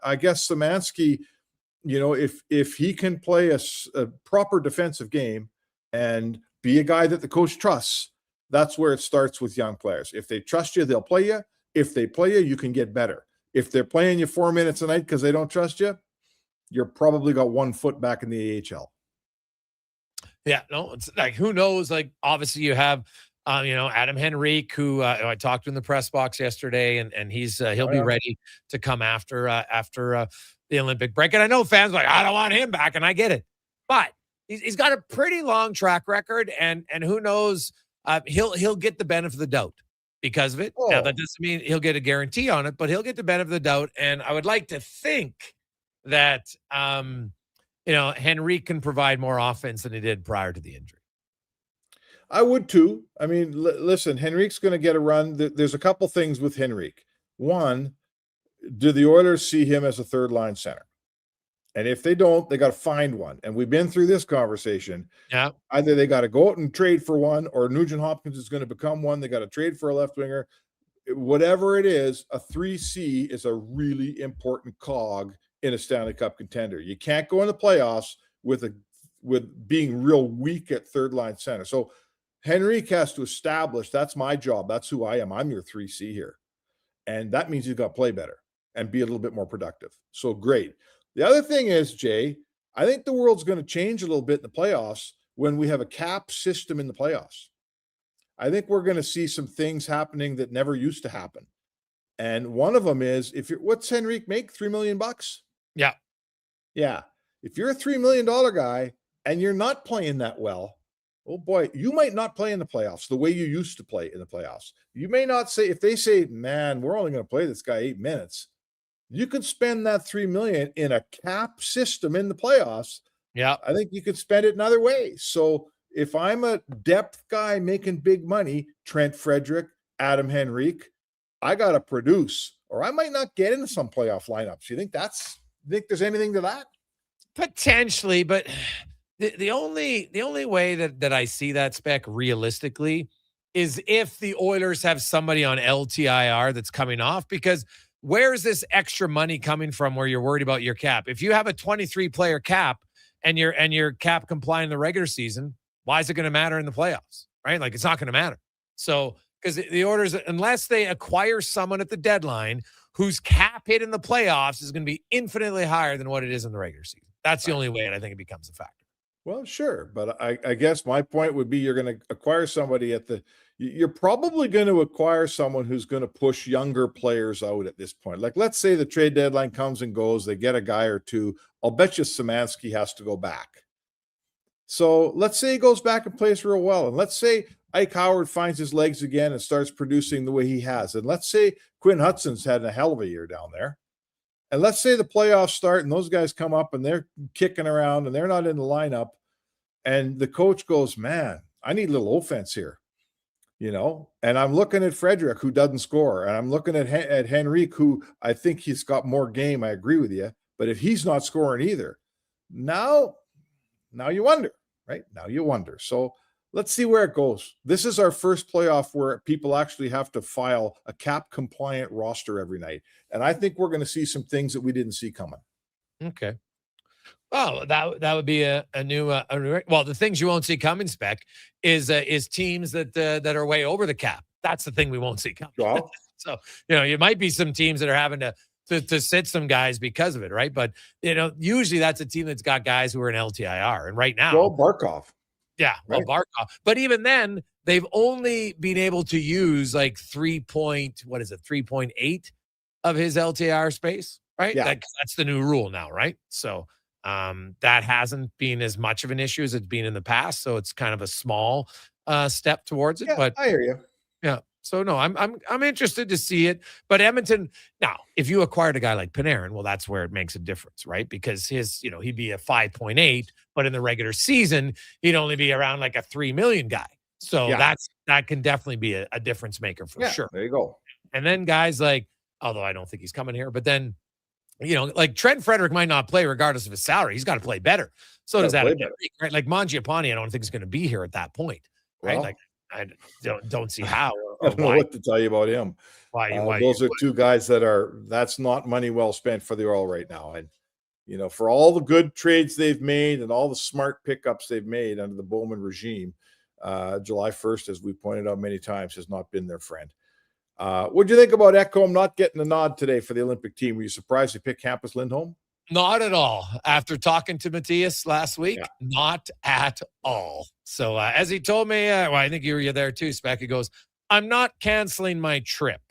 I guess Samanski, if he can play a proper defensive game and be a guy that the coach trusts, that's where it starts with young players. If they trust you, they'll play you. If they play you, you can get better. If they're playing you 4 minutes a night because they don't trust you, you're probably got 1 foot back in the AHL. Yeah, no, it's like, who knows? Like, obviously you have, Adam Henrique, who I talked to in the press box yesterday, and he'll be ready to come after the Olympic break. And I know fans are like, I don't want him back, and I get it, but he's got a pretty long track record, and who knows, he'll get the benefit of the doubt because of it. Now, that doesn't mean he'll get a guarantee on it, but he'll get the benefit of the doubt. And I would like to think that Henrique can provide more offense than he did prior to the injury. I would too. I mean, listen, Henrique's going to get a run. There's a couple things with Henrique. One, do the Oilers see him as a third line center? And if they don't, they got to find one. And we've been through this conversation. Yeah. Either they got to go out and trade for one, or Nugent Hopkins is going to become one. They got to trade for a left winger. Whatever it is, a 3C is a really important cog in a Stanley Cup contender. You can't go in the playoffs with being real weak at third line center. So Henrique has to establish, that's my job. That's who I am. I'm your 3C here. And that means he's got to play better and be a little bit more productive. So great. The other thing is, Jay, I think the world's going to change a little bit in the playoffs when we have a cap system in the playoffs. I think we're going to see some things happening that never used to happen. And one of them is, what's Henrique make? $3 million? Yeah. Yeah. If you're a $3 million guy and you're not playing that well, oh boy, you might not play in the playoffs the way you used to play in the playoffs. You may not say, if they say, man, we're only going to play this guy 8 minutes, you could spend that $3 million in a cap system in the playoffs. Yeah. I think you could spend it in other ways. So if I'm a depth guy making big money, Trent Frederick, Adam Henrique, I got to produce, or I might not get into some playoff lineups. You think there's anything to that? Potentially, but the only way that I see that spec realistically is if the Oilers have somebody on LTIR that's coming off, because where is this extra money coming from where you're worried about your cap? If you have a 23 player cap and you're cap compliant in the regular season, why is it going to matter in the playoffs? Right? Like, it's not going to matter. So, because the Oilers, unless they acquire someone at the deadline whose cap hit in the playoffs is going to be infinitely higher than what it is in the regular season. That's the only way I think it becomes a factor. Well, sure. But I guess my point would be, you're going to acquire somebody you're probably going to acquire someone who's going to push younger players out at this point. Like, let's say the trade deadline comes and goes, they get a guy or two. I'll bet you Samanski has to go back. So let's say he goes back and plays real well. And let's say Ike Howard finds his legs again and starts producing the way he has. And let's say Quinn Hudson's had a hell of a year down there. And let's say the playoffs start and those guys come up and they're kicking around and they're not in the lineup. And the coach goes, man, I need a little offense here, and I'm looking at Frederick, who doesn't score. And I'm looking at Henrique, who I think he's got more game. I agree with you. But if he's not scoring either, now you wonder, right? Now you wonder. So let's see where it goes. This is our first playoff where people actually have to file a cap compliant roster every night. And I think we're going to see some things that we didn't see coming. Okay. Well, that would be a new well, the things you won't see coming, Spec, is teams that are way over the cap. That's the thing we won't see coming. Well, so, you might be some teams that are having to sit some guys because of it, right? But, usually that's a team that's got guys who are in LTIR. And right now, Barkov. Yeah, well, right. Barkov. But even then, they've only been able to use like 3.8 of his LTIR space, right? Yeah. That's the new rule now, right? So that hasn't been as much of an issue as it's been in the past. So it's kind of a small step towards it. Yeah, but I hear you. Yeah. So no, I'm interested to see it. But Edmonton, now, if you acquired a guy like Panarin, well, that's where it makes a difference, right? Because he'd be a 5.8, but in the regular season, he'd only be around like a 3 million guy. So that can definitely be a difference maker for sure. There you go. And then guys like, although I don't think he's coming here, but then, like Trent Frederick might not play regardless of his salary. He's got to play better. So does that, right? Like Mangiapane, I don't think is going to be here at that point, right? Like, I don't see how. I don't know what to tell you about him. Why those are two guys that's not money well spent for the Oil right now. And, for all the good trades they've made and all the smart pickups they've made under the Bowman regime, July 1st, as we pointed out many times, has not been their friend. What do you think about Ekholm not getting a nod today for the Olympic team? Were you surprised they picked Hampus Lindholm? Not at all. After talking to Matthias last week, not at all. So as he told me, I think you were there too, Spec. He goes, I'm not canceling my trip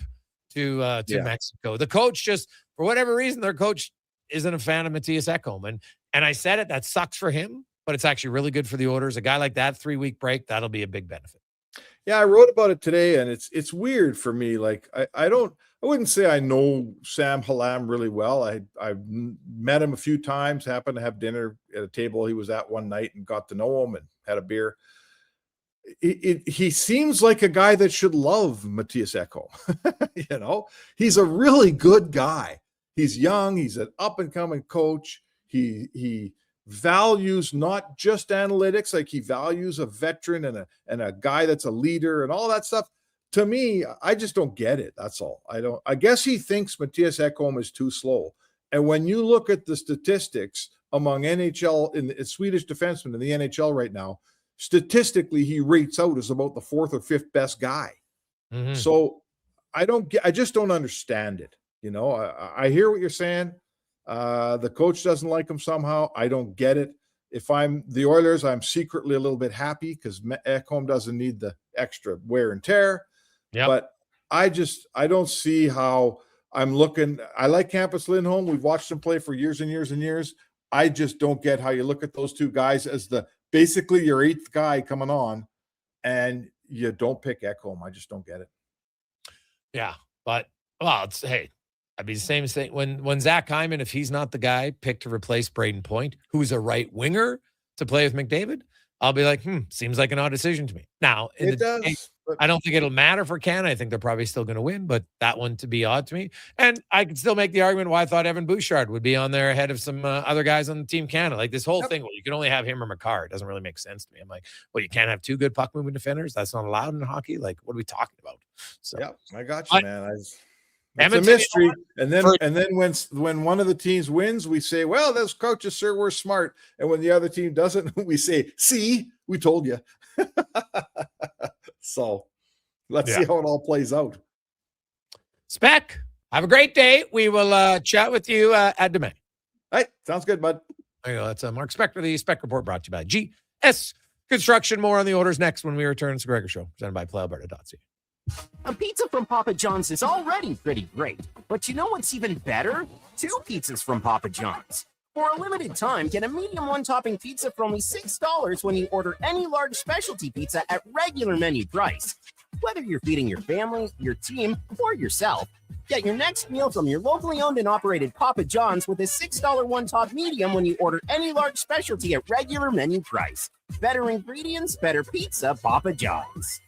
to Mexico. The coach just, for whatever reason, their coach isn't a fan of Matthias Ekholm. And I said it, that sucks for him, but it's actually really good for the Oilers. A guy like that, 3-week break, that'll be a big benefit. Yeah, I wrote about it today, and it's weird for me. Like I wouldn't say I know Sam Hallam really well. I've met him a few times, happened to have dinner at a table he was at one night and got to know him and had a beer. He seems like a guy that should love Matthias Ekholm. You know, he's a really good guy. He's young. He's an up-and-coming coach. He values not just analytics, like he values a veteran and a guy that's a leader and all that stuff. To me, I just don't get it. That's all. I guess he thinks Matthias Ekholm is too slow. And when you look at the statistics among NHL and Swedish defensemen in the NHL right now, statistically, he rates out as about the 4th or 5th best guy. Mm-hmm. So I just don't understand it. You know, I hear what you're saying. The coach doesn't like him somehow. I don't get it. If I'm the Oilers, I'm secretly a little bit happy because Ekholm doesn't need the extra wear and tear. Yep. But I don't see how I'm looking. I like Campus Lindholm. We've watched him play for years and years and years. I just don't get how you look at those two guys as basically your 8th guy coming on and you don't pick Ekholm. I just don't get it. Yeah. But, I'd be the same thing when Zach Hyman, if he's not the guy picked to replace Braden Point, who's a right winger to play with McDavid, I'll be like, seems like an odd decision to me. Now, I don't think it'll matter for Canada. I think they're probably still going to win, but that one to be odd to me. And I can still make the argument why I thought Evan Bouchard would be on there ahead of some other guys on Team Canada. Like this whole thing, you can only have him or Makar. It doesn't really make sense to me. I'm like, you can't have 2 good puck moving defenders. That's not allowed in hockey. Like, what are we talking about? So, I got you, man. It's a mystery. And then when one of the teams wins, we say, well, those coaches sure were smart. And when the other team doesn't, we say, see, we told you. So let's see how it all plays out. Spec, have a great day. We will chat with you at Domain. All right. Sounds good, bud. There you go. That's Mark Spector, the Spec Report, brought to you by GS Construction. More on the Oilers next when we return. It's the Gregor Show, presented by PlayAlberta.ca. A pizza from Papa John's is already pretty great, but you know what's even better? 2 pizzas from Papa John's. For a limited time, get a medium 1-topping pizza for only $6 when you order any large specialty pizza at regular menu price. Whether you're feeding your family, your team, or yourself, get your next meal from your locally owned and operated Papa John's with a $6 1-top medium when you order any large specialty at regular menu price. Better ingredients, better pizza, Papa John's.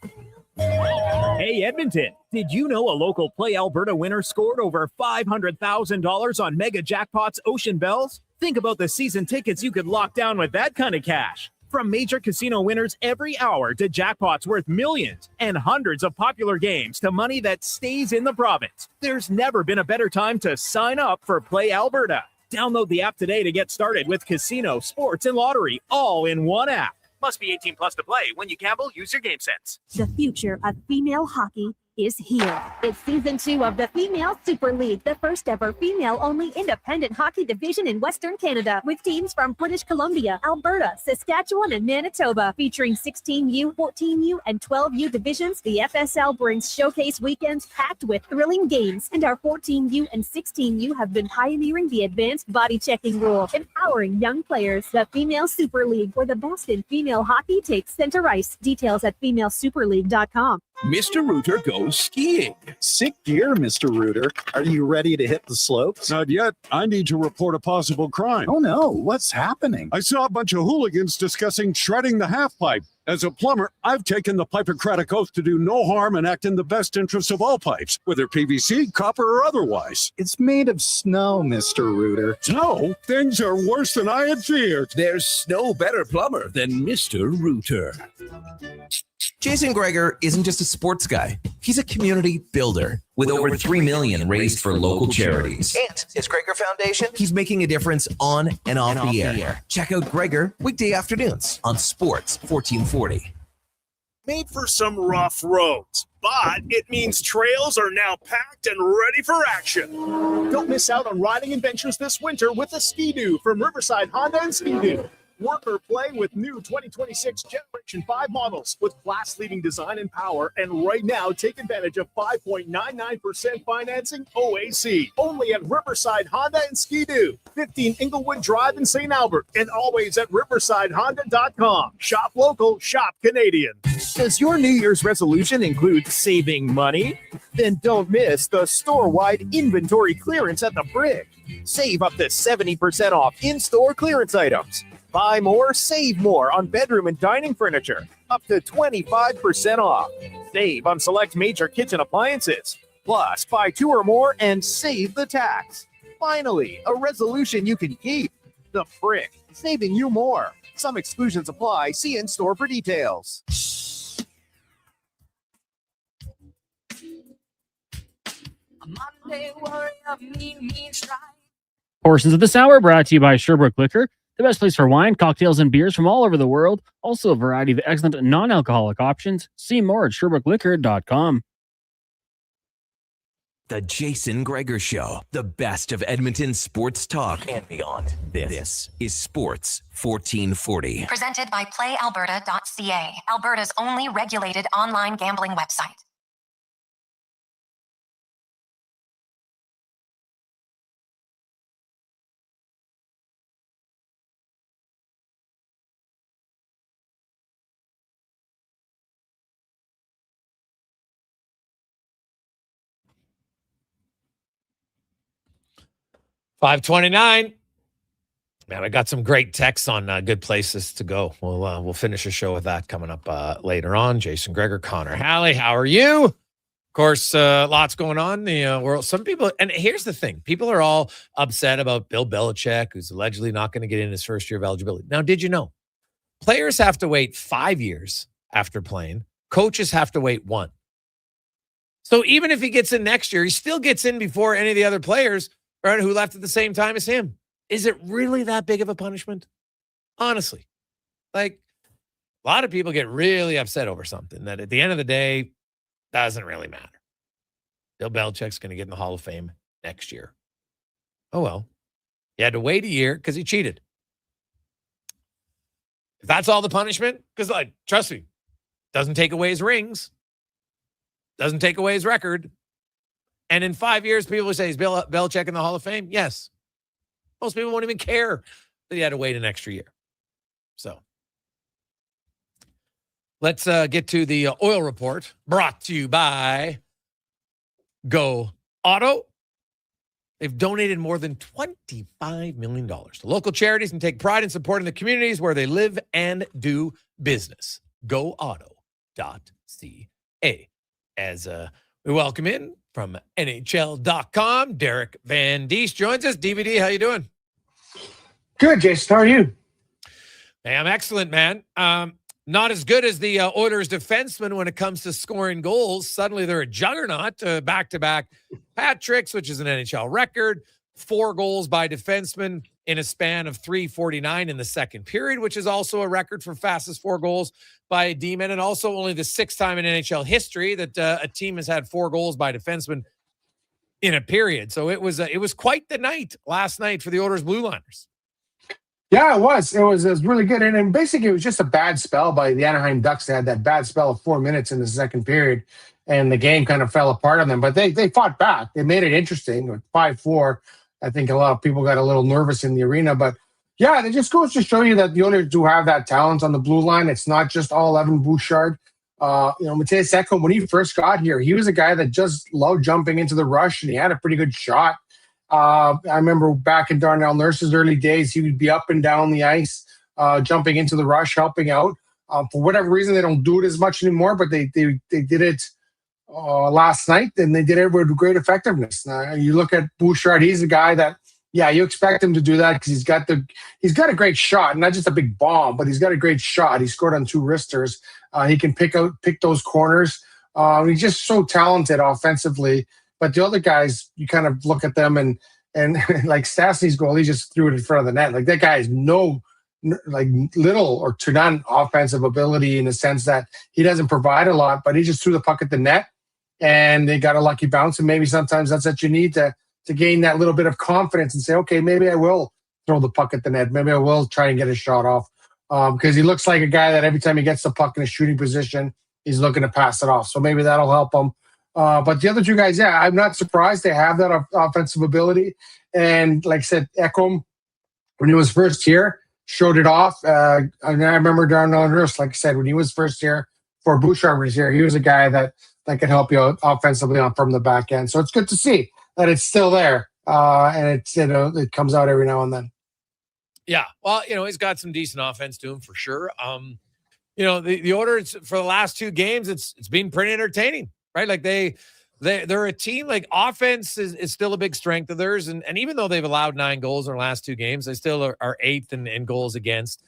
Hey, Edmonton, did you know a local Play Alberta winner scored over $500,000 on Mega Jackpots Ocean Bells? Think about the season tickets you could lock down with that kind of cash. From major casino winners every hour to jackpots worth millions and hundreds of popular games to money that stays in the province, there's never been a better time to sign up for Play Alberta. Download the app today to get started with casino, sports, and lottery all in one app. Must be 18 plus to play. When you gamble, use your game sense. The future of female hockey is here. It's season 2 of the Female Super League, the first ever female-only independent hockey division in Western Canada, with teams from British Columbia, Alberta, Saskatchewan, and Manitoba. Featuring 16U, 14U, and 12U divisions, the FSL brings showcase weekends packed with thrilling games, and our 14U and 16U have been pioneering the advanced body checking rule, empowering young players. The Female Super League, where the best in female hockey takes center ice. Details at femalesuperleague.com. Mr. Rooter goes skiing. Sick gear, Mr. Rooter. Are you ready to hit the slopes? Not yet. I need to report a possible crime. Oh no, what's happening? I saw a bunch of hooligans discussing shredding the half pipe. As a plumber, I've taken the Hippocratic Oath to do no harm and act in the best interest of all pipes, whether PVC, copper, or otherwise. It's made of snow, Mr. Rooter. Snow? Things are worse than I had feared. There's no better plumber than Mr. Rooter. Jason Gregor isn't just a sports guy. He's a community builder with over $3 million raised for local charities. And his Gregor Foundation, He's making a difference on and off the air. Check out Gregor weekday afternoons on Sports 1440. Made for some rough roads, but it means trails are now packed and ready for action. Don't miss out on riding adventures this winter with a Ski-Doo from Riverside Honda and Ski-Doo. Work or play with new 2026 Generation 5 models with class-leading design and power. And right now, take advantage of 5.99% financing OAC. Only at Riverside Honda and Ski-Doo. 15 Inglewood Drive in St. Albert. And always at riversidehonda.com. Shop local, shop Canadian. Does your New Year's resolution include saving money? Then don't miss the store-wide inventory clearance at the Brig. Save up to 70% off in-store clearance items. Buy more, save more on bedroom and dining furniture. Up to 25% off. Save on select major kitchen appliances. Plus, buy 2 or more and save the tax. Finally, a resolution you can keep. The Brick, saving you more. Some exclusions apply. See in-store for details. Portions of this hour brought to you by Sherbrooke Liquor, the best place for wine, cocktails, and beers from all over the world. Also a variety of excellent non-alcoholic options. See more at SherbrookeLiquor.com. The Jason Gregor Show, the best of Edmonton sports talk and beyond. This is Sports 1440. Presented by PlayAlberta.ca, Alberta's only regulated online gambling website. $5:29. Man, I got some great texts on good places to go. We'll finish the show with that coming up later on. Jason Gregor, Connor Halley, how are you? Of course, lots going on in the world. Some people, and here's the thing, people are all upset about Bill Belichick, who's allegedly not going to get in his first year of eligibility. Now, did you know? Players have to wait 5 years after playing. Coaches have to wait 1. So even if he gets in next year, he still gets in before any of the other players who left at the same time as him. Is it really that big of a punishment? Honestly, like a lot of people get really upset over something that at the end of the day doesn't really matter. Bill Belichick's going to get in the Hall of Fame next year. Oh, well, he had to wait a year because he cheated. If that's all the punishment, because like, trust me, doesn't take away his rings, doesn't take away his record. And in 5 years, people will say, is Bill Belichick in the Hall of Fame? Yes. Most people won't even care that he had to wait an extra year. So let's get to the oil report brought to you by Go Auto. They've donated more than $25 million to local charities and take pride in supporting the communities where they live and do business. GoAuto.ca. As we welcome in from NHL.com, Derek Van Diest joins us. DVD, how you doing? Good, Jason. How are you? Hey, I'm excellent, man. Not as good as the Oilers defensemen when it comes to scoring goals. Suddenly they're a juggernaut, back-to-back hat tricks, which is an NHL record. 4 goals by defensemen in a span of 3:49 in the second period, which is also a record for fastest 4 goals by a D-man, and also only the 6th time in NHL history that a team has had 4 goals by defensemen in a period. So it was quite the night last night for the Oilers Blue Liners. Yeah, it was. It was really good. And basically, it was just a bad spell by the Anaheim Ducks. They had that bad spell of 4 minutes in the second period, and the game kind of fell apart on them. But they fought back. They made it interesting with 5-4. I think a lot of people got a little nervous in the arena. But, yeah, it just goes to show you that the Oilers do have that talent on the blue line. It's not just all Evan Bouchard. Matthias Ekholm, when he first got here, he was a guy that just loved jumping into the rush, and he had a pretty good shot. I remember back in Darnell Nurse's early days, he would be up and down the ice, jumping into the rush, helping out. For whatever reason, they don't do it as much anymore, but they did it last night, and they did it with great effectiveness. You look at Bouchard; he's a guy that, yeah, you expect him to do that because he's got a great shot, not just a big bomb, but he's got a great shot. He scored on 2 wristers. He can pick those corners. He's just so talented offensively. But the other guys, you kind of look at them and like Stastny's goal, he just threw it in front of the net. Like that guy has little or to none offensive ability in the sense that he doesn't provide a lot, but he just threw the puck at the net and they got a lucky bounce. And maybe sometimes that's what you need to gain that little bit of confidence and say, okay, maybe I will throw the puck at the net. Maybe I will try and get a shot off. Because he looks like a guy that every time he gets the puck in a shooting position, he's looking to pass it off. So maybe that'll help him. But the other two guys, yeah, I'm not surprised they have that offensive ability. And like I said, Ekholm, when he was first here, showed it off. And I remember Darnell Nurse, like I said, when he was first here, before Bouchard was here, he was a guy that could help you out offensively from the back end. So it's good to see that it's still there. And it comes out every now and then. Yeah. Well, he's got some decent offense to him for sure. The Oilers for the last 2 games, it's been pretty entertaining, right? Like they're a team, like offense is still a big strength of theirs. And even though they've allowed 9 goals in their last 2 games, they still are 8th in goals against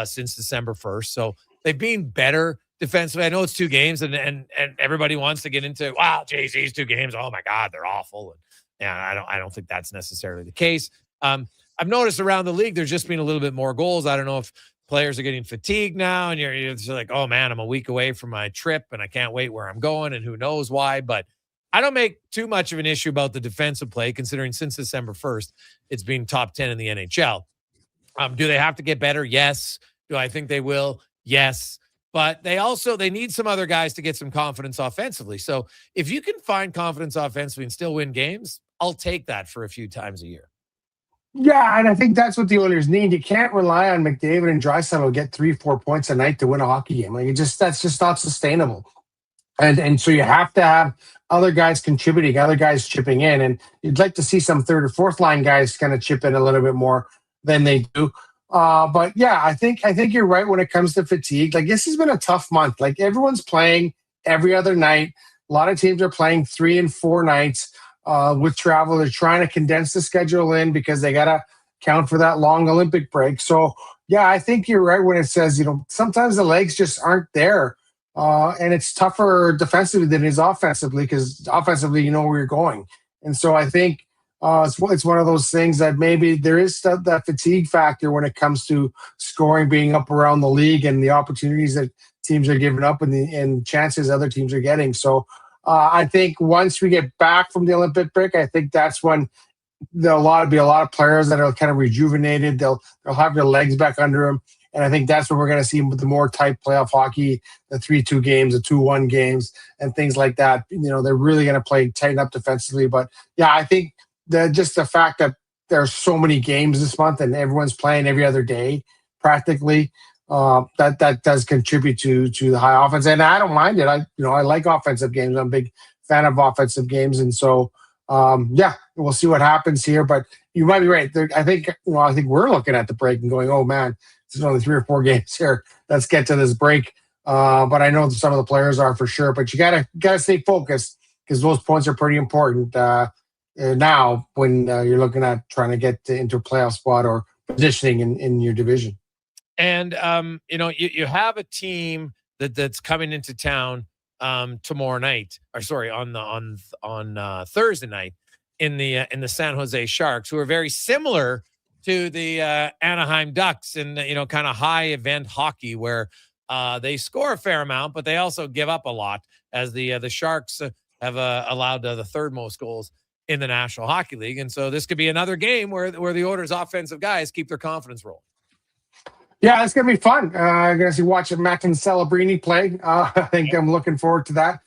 since December 1st. So they've been better defensively. I know it's 2 games and everybody wants to get into, wow, geez, these 2 games, oh my God, they're awful. And I don't think that's necessarily the case. I've noticed around the league, there's just been a little bit more goals. I don't know if players are getting fatigued now and you're just like, oh man, I'm a week away from my trip and I can't wait where I'm going and who knows why. But I don't make too much of an issue about the defensive play, considering since December 1st, it's been top 10 in the NHL. Do they have to get better? Yes. Do I think they will? Yes. But they need some other guys to get some confidence offensively. So if you can find confidence offensively and still win games, I'll take that for a few times a year. Yeah, and I think that's what the Oilers need. You can't rely on McDavid and Draisaitl to get 3-4 points a night to win a hockey game. That's just not sustainable. And so you have to have other guys contributing, other guys chipping in, and you'd like to see some 3rd or 4th line guys kind of chip in a little bit more than they do. But yeah, I think you're right when it comes to fatigue. Like, this has been a tough month. Like, everyone's playing every other night. A lot of teams are playing 3 and 4 nights. With travel, they're trying to condense the schedule in because they got to count for that long Olympic break. So, yeah, I think you're right when it says, sometimes the legs just aren't there. And it's tougher defensively than it is offensively because offensively, you know where you're going. And so I think it's one of those things that maybe there is that fatigue factor when it comes to scoring being up around the league and the opportunities that teams are giving up and chances other teams are getting. So, I think once we get back from the Olympic break, I think that's when there'll be a lot of players that are kind of rejuvenated. They'll have their legs back under them. And I think that's what we're going to see with the more tight playoff hockey, the 3-2 games, the 2-1 games, and things like that. They're really going to tighten up defensively. But, yeah, I think just the fact that there's so many games this month and everyone's playing every other day practically, that does contribute to the high offense, and I don't mind it. I like offensive games. I'm a big fan of offensive games, and so we'll see what happens here. But you might be right. I think we're looking at the break and going, "Oh man, there's only 3 or 4 games here. Let's get to this break." But I know some of the players are for sure. But you gotta stay focused because those points are pretty important now when you're looking at trying to get into a playoff spot or positioning in your division. And, you have a team that's coming into town tomorrow night, or sorry, on Thursday night in the San Jose Sharks, who are very similar to the Anaheim Ducks in kind of high event hockey where they score a fair amount, but they also give up a lot, as the Sharks have allowed the 3rd most goals in the National Hockey League. And so this could be another game where the Oilers offensive guys keep their confidence rolling. Yeah, it's going to be fun. I'm going to watch Matt and Celebrini play. I think I'm looking forward to that.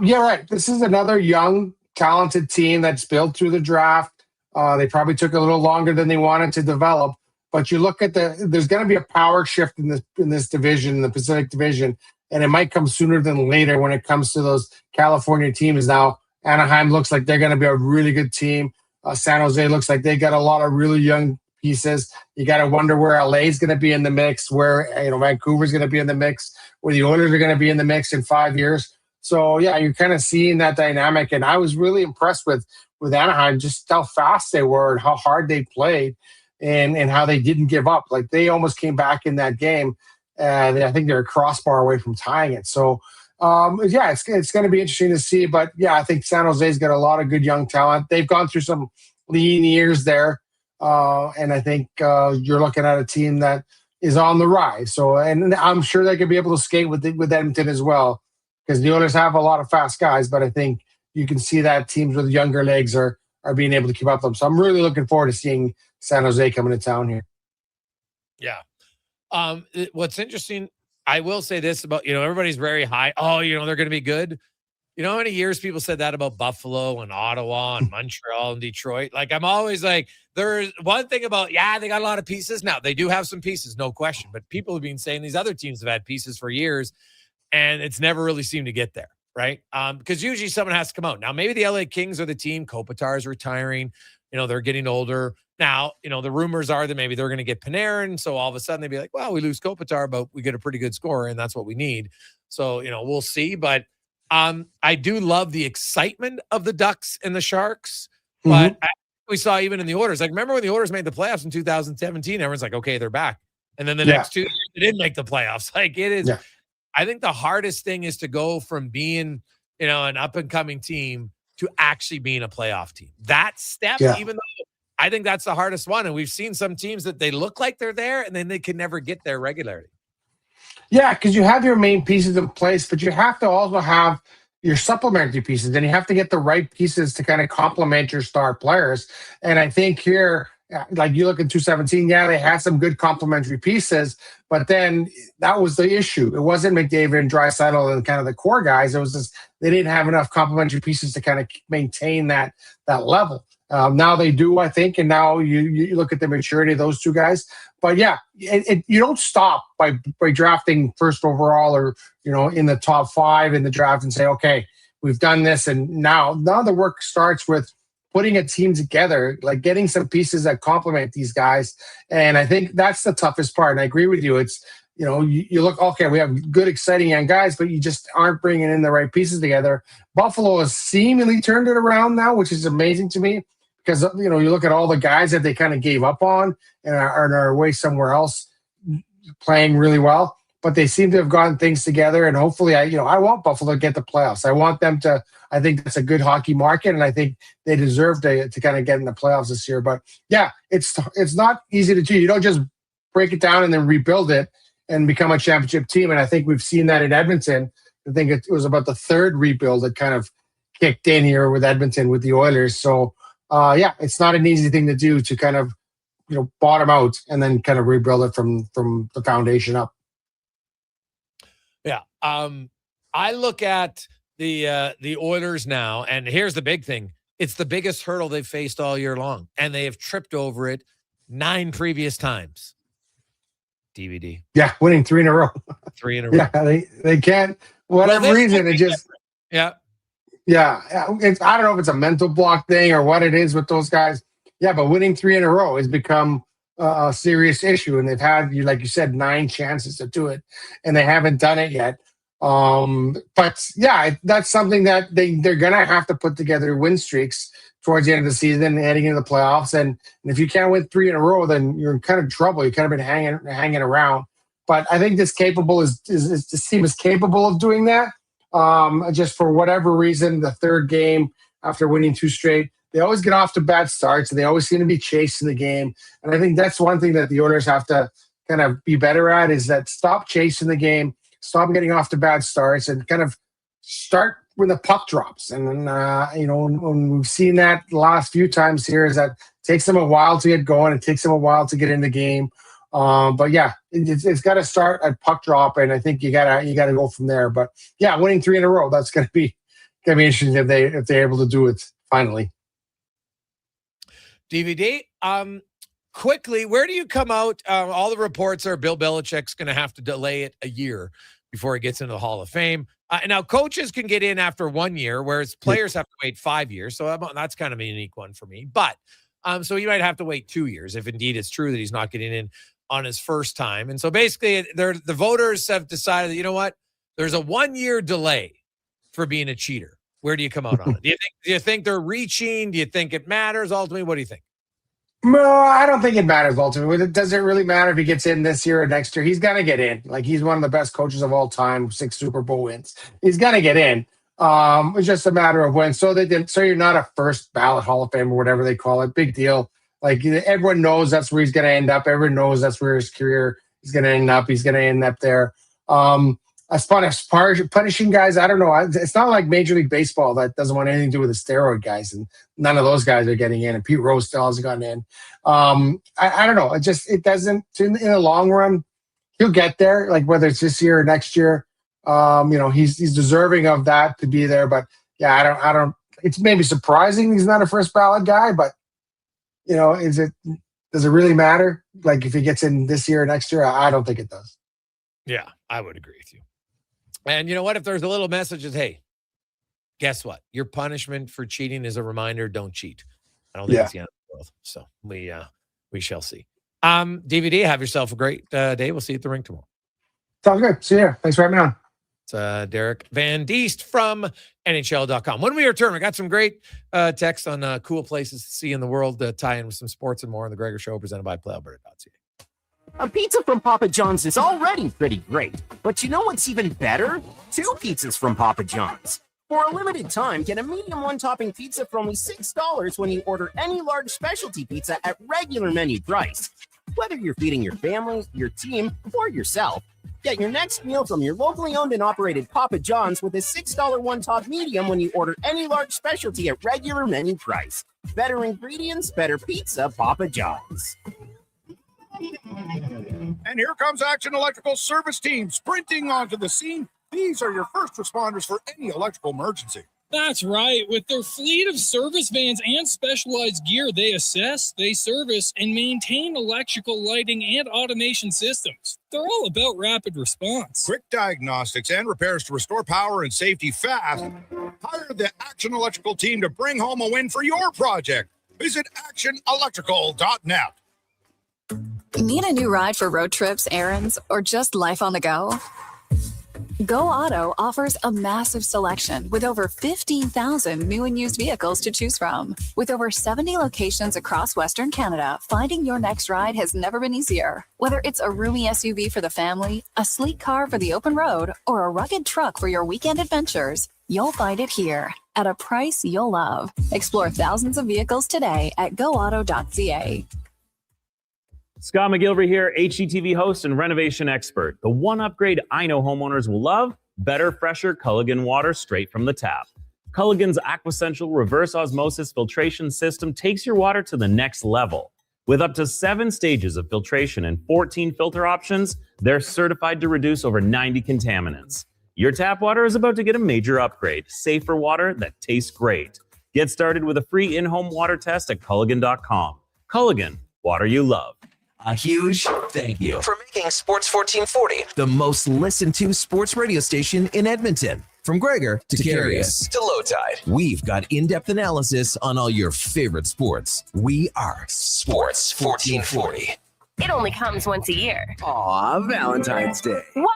Yeah, right. This is another young, talented team that's built through the draft. They probably took a little longer than they wanted to develop. But you look at there's going to be a power shift in this division, the Pacific Division, and it might come sooner than later when it comes to those California teams. Now, Anaheim looks like they're going to be a really good team. San Jose looks like they got a lot of really young pieces. You got to wonder where LA is going to be in the mix, where Vancouver is going to be in the mix, where the Oilers are going to be in the mix in 5 years. So yeah, you're kind of seeing that dynamic, and I was really impressed with Anaheim, just how fast they were and how hard they played, and how they didn't give up. Like, they almost came back in that game, and I think they're a crossbar away from tying it. So yeah, it's going to be interesting to see. But yeah, I think San Jose's got a lot of good young talent. They've gone through some lean years there. And I think you're looking at a team that is on the rise. So, and I'm sure they could be able to skate with Edmonton as well, because the Oilers have a lot of fast guys, but I think you can see that teams with younger legs are being able to keep up with them. So I'm really looking forward to seeing San Jose coming to town here. Yeah. What's interesting, I will say this about, everybody's very high. Oh, they're going to be good. You know how many years people said that about Buffalo and Ottawa and Montreal and Detroit? Like, I'm always like, there's one thing about, they got a lot of pieces. Now, they do have some pieces, no question. But people have been saying these other teams have had pieces for years, and it's never really seemed to get there, right? Because usually someone has to come out. Now, maybe the LA Kings are the team. Kopitar is retiring. They're getting older. Now, the rumors are that maybe they're going to get Panarin. So all of a sudden they'd be like, well, we lose Kopitar, but we get a pretty good scorer, and that's what we need. So, we'll see. But I do love the excitement of the Ducks and the Sharks, but we saw even in the Oilers. Like, remember when the Oilers made the playoffs in 2017? Everyone's like, okay, they're back. And then the next 2 years, they didn't make the playoffs. Like, it is. Yeah. I think the hardest thing is to go from being, an up-and-coming team to actually being a playoff team. That step, even though I think that's the hardest one. And we've seen some teams that they look like they're there, and then they can never get there regularly. Yeah, because you have your main pieces in place, but you have to also have your supplementary pieces, and you have to get the right pieces to kind of complement your star players. And I think here, like you look at 217, they had some good complementary pieces, but then that was the issue. It wasn't McDavid and Draisaitl and kind of the core guys. It was just they didn't have enough complementary pieces to kind of maintain that level. Now they do, I think, and now you look at the maturity of those two guys. But you don't stop by drafting first overall or in the top 5 in the draft and say, okay, we've done this, and now the work starts with putting a team together, like getting some pieces that complement these guys. And I think that's the toughest part. And I agree with you. It's you look, okay, we have good, exciting young guys, but you just aren't bringing in the right pieces together. Buffalo has seemingly turned it around now, which is amazing to me. Because, you look at all the guys that they kind of gave up on and are away somewhere else playing really well. But they seem to have gotten things together. And hopefully, I want Buffalo to get the playoffs. I want them to – I think that's a good hockey market, and I think they deserve to kind of get in the playoffs this year. But, it's not easy to do. You don't just break it down and then rebuild it and become a championship team. And I think we've seen that in Edmonton. I think it was about the third rebuild that kind of kicked in here with Edmonton with the Oilers. So, it's not an easy thing to do to kind of, bottom out and then kind of rebuild it from the foundation up. Yeah. I look at the Oilers now, and here's the big thing. It's the biggest hurdle they've faced all year long, and they have tripped over it 9 previous times. DVD. Yeah, winning 3 in a row. 3 in a row. Yeah, they can't, whatever reason, it just... Yeah. Yeah, I don't know if it's a mental block thing or what it is with those guys. Yeah, but winning 3 in a row has become a serious issue, and they've had, like you said, 9 chances to do it, and they haven't done it yet. But that's something that they're gonna have to put together win streaks towards the end of the season and heading into the playoffs. And if you can't win 3 in a row, then you're in kind of trouble. You kind of been hanging around. But I think this team is capable of doing that. Just for whatever reason, the third game after winning 2 straight, they always get off to bad starts and they always seem to be chasing the game. And I think that's one thing that the Oilers have to kind of be better at, is that stop chasing the game, stop getting off to bad starts, and kind of start when the puck drops. And when we've seen that the last few times here, is that it takes them a while to get going. It takes them a while to get in the game. But it's got to start at puck drop, and I think you gotta go from there. But winning 3 in a row, that's gonna be interesting if they're able to do it finally. DVD. Quickly, where do you come out? All the reports are Bill Belichick's going to have to delay it a year before he gets into the Hall of Fame. Now, coaches can get in after 1 year, whereas players have to wait 5 years. So that's kind of a unique one for me. But so you might have to wait 2 years if indeed it's true that he's not getting in on his first time. And so basically, the voters have decided that, you know what, there's a 1 year delay for being a cheater. Where do you come out on it? Do you think they're reaching? Do you think it matters ultimately? What do you think? No, I don't think it matters ultimately. It doesn't really matter if he gets in this year or next year. He's gonna get in. Like, he's one of the best coaches of all time, 6 Super Bowl wins. He's gonna get in. It's just a matter of when. So you're not a first ballot Hall of Fame or whatever they call it. Big deal. Like, everyone knows that's where he's gonna end up. Everyone knows that's where his career is gonna end up. He's gonna end up there. as fun as punishing guys, I don't know. It's not like Major League Baseball that doesn't want anything to do with the steroid guys, and none of those guys are getting in. And Pete Rose still hasn't gotten in. I don't know. It doesn't. In the long run, he'll get there. Like whether it's this year or next year, he's deserving of that to be there. But yeah, I don't. It's maybe surprising he's not a first ballot guy, but does it really matter? Like if he gets in this year or next year, I don't think it does. Yeah, I would agree with you. And you know what? If there's a little message that, hey, guess what? Your punishment for cheating is a reminder, don't cheat. I don't think it's the end of the world. So we shall see. DVD, have yourself a great day. We'll see you at the rink tomorrow. Sounds good. See you there. Thanks for having me on. It's Derek Van Diest from NHL.com. When we return, we got some great texts on cool places to see in the world, tie in with some sports and more on the Gregor Show, presented by PlayAlberta.ca. A pizza from Papa John's is already pretty great, but you know what's even better? 2 pizzas from Papa John's. For a limited time, get a medium one-topping pizza for only $6 when you order any large specialty pizza at regular menu price. Whether you're feeding your family, your team, or yourself, get your next meal from your locally owned and operated Papa John's with a $6 one-top medium when you order any large specialty at regular menu price. Better ingredients, better pizza, Papa John's. And here comes Action Electrical Service Team sprinting onto the scene. These are your first responders for any electrical emergency. That's right. With their fleet of service vans and specialized gear, they assess, they service, and maintain electrical lighting and automation systems. They're all about rapid response. Quick diagnostics and repairs to restore power and safety fast. Hire the Action Electrical team to bring home a win for your project. Visit actionelectrical.net. Need a new ride for road trips, errands, or just life on the go? Go Auto offers a massive selection with over 15,000 new and used vehicles to choose from. With over 70 locations across Western Canada, finding your next ride has never been easier. Whether it's a roomy SUV for the family, a sleek car for the open road, or a rugged truck for your weekend adventures, you'll find it here at a price you'll love. Explore thousands of vehicles today at goauto.ca. Scott McGilvery here, HGTV host and renovation expert. The one upgrade I know homeowners will love: better, fresher Culligan water straight from the tap. Culligan's Aquasential reverse osmosis filtration system takes your water to the next level. With up to 7 stages of filtration and 14 filter options, they're certified to reduce over 90 contaminants. Your tap water is about to get a major upgrade: safer water that tastes great. Get started with a free in-home water test at Culligan.com. Culligan, water you love. A huge thank you for making Sports 1440 the most listened to sports radio station in Edmonton. From Gregor to Carius to Low Tide, we've got in-depth analysis on all your favorite sports. We are Sports 1440. It only comes once a year. Aw, Valentine's Day. What?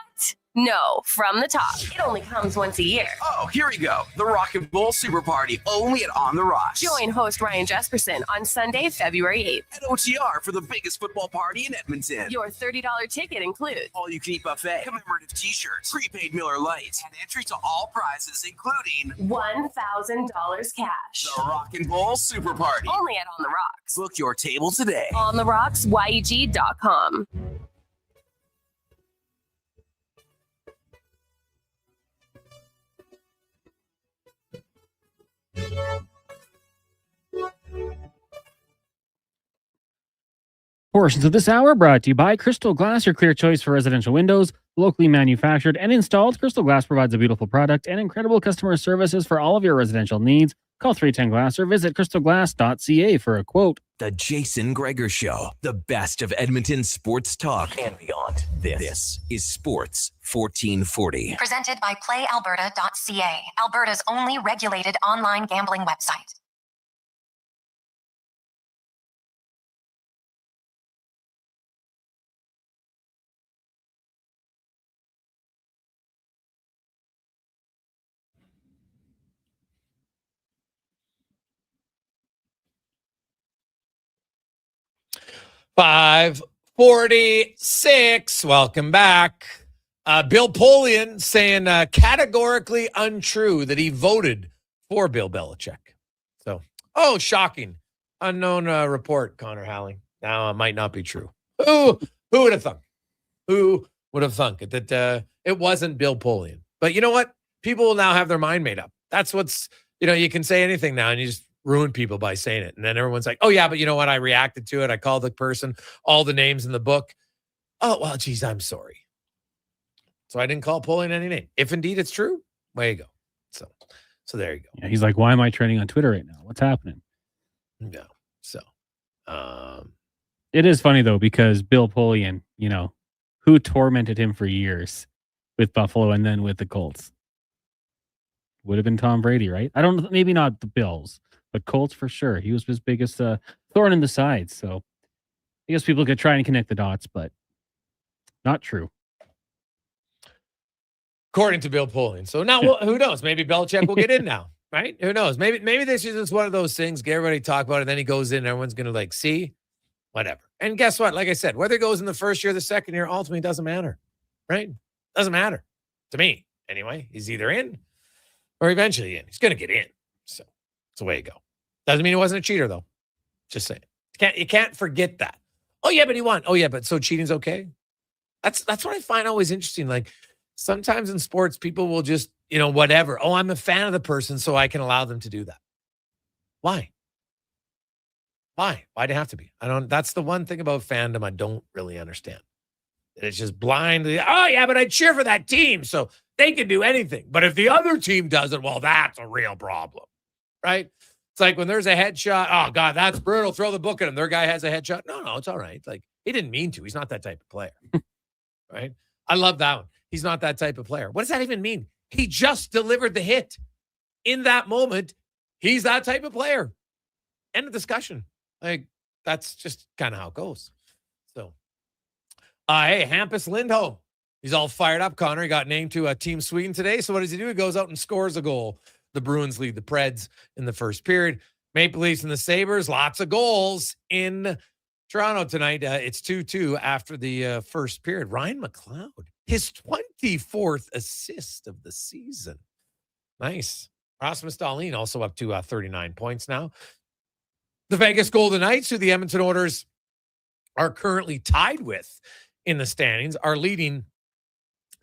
No, from the top. It only comes once a year. Oh, here we go. The Rock and Roll Super Party, only at On the Rocks. Join host Ryan Jesperson on Sunday, February 8th. At OTR for the biggest football party in Edmonton. Your $30 ticket includes all-you-can-eat buffet, commemorative t-shirts, prepaid Miller Lite, and entry to all prizes, including $1,000 cash. The Rock and Roll Super Party. Only at On the Rocks. Book your table today. OnTheRocksYEG.com. Portions of this hour brought to you by Crystal Glass, your clear choice for residential windows. Locally manufactured and installed, Crystal Glass provides a beautiful product and incredible customer services for all of your residential needs. Call 310 Glass or visit crystalglass.ca for a quote. The Jason Gregor Show, the best of Edmonton sports talk and beyond. This is Sports 1440. Presented by PlayAlberta.ca, Alberta's only regulated online gambling website. $5:46. Welcome back. Bill Polian saying categorically untrue that he voted for Bill Belichick. So, shocking. Unknown report, Connor Howling. Now it might not be true. Who would have thunk? Who would have thunk it? That it wasn't Bill Polian. But you know what? People will now have their mind made up. That's what's, you can say anything now and you just ruin people by saying it. And then everyone's like, oh yeah, but you know what? I reacted to it. I called the person all the names in the book. Oh, well, geez, I'm sorry. So I didn't call Polian any name. If indeed it's true, way you go. So there you go. Yeah, he's like, why am I trending on Twitter right now? What's happening? No. So it is funny though, because Bill Polian, who tormented him for years with Buffalo and then with the Colts, would have been Tom Brady, right? I don't, maybe not the Bills, but Colts for sure. He was his biggest thorn in the side. So I guess people could try and connect the dots, but not true. According to Bill Polian. So now, who knows? Maybe Belichick will get in now, right? Who knows? Maybe this is just one of those things. Get everybody talk about it, and then he goes in, and everyone's going to see, whatever. And guess what? Like I said, whether it goes in the first year or the second year, ultimately doesn't matter, right? Doesn't matter to me anyway. He's either in or eventually in. He's going to get in. So it's the way you go. Doesn't mean he wasn't a cheater though. Just saying. You can't forget that. Oh yeah, but he won. Oh yeah, but so cheating's okay. That's what I find always interesting. Like, sometimes in sports, people will just, whatever. Oh, I'm a fan of the person, so I can allow them to do that. Why? Why'd it have to be? That's the one thing about fandom I don't really understand. It's just blindly, oh yeah, but I cheer for that team, so they can do anything. But if the other team does it, well, that's a real problem, right? It's like when there's a headshot, oh God, that's brutal. Throw the book at him. Their guy has a headshot. No, it's all right. Like, he didn't mean to. He's not that type of player, right? I love that one. He's not that type of player. What does that even mean? He just delivered the hit. In that moment, he's that type of player. End of discussion. Like, that's just kind of how it goes. So, hey, Hampus Lindholm. He's all fired up, Connor. He got named to Team Sweden today. So what does he do? He goes out and scores a goal. The Bruins lead the Preds in the first period. Maple Leafs and the Sabres, lots of goals in Toronto tonight. It's 2-2 after the first period. Ryan McLeod, his 24th assist of the season. Nice. Rasmus Dahlin also up to 39 points now. The Vegas Golden Knights, who the Edmonton Oilers are currently tied with in the standings, are leading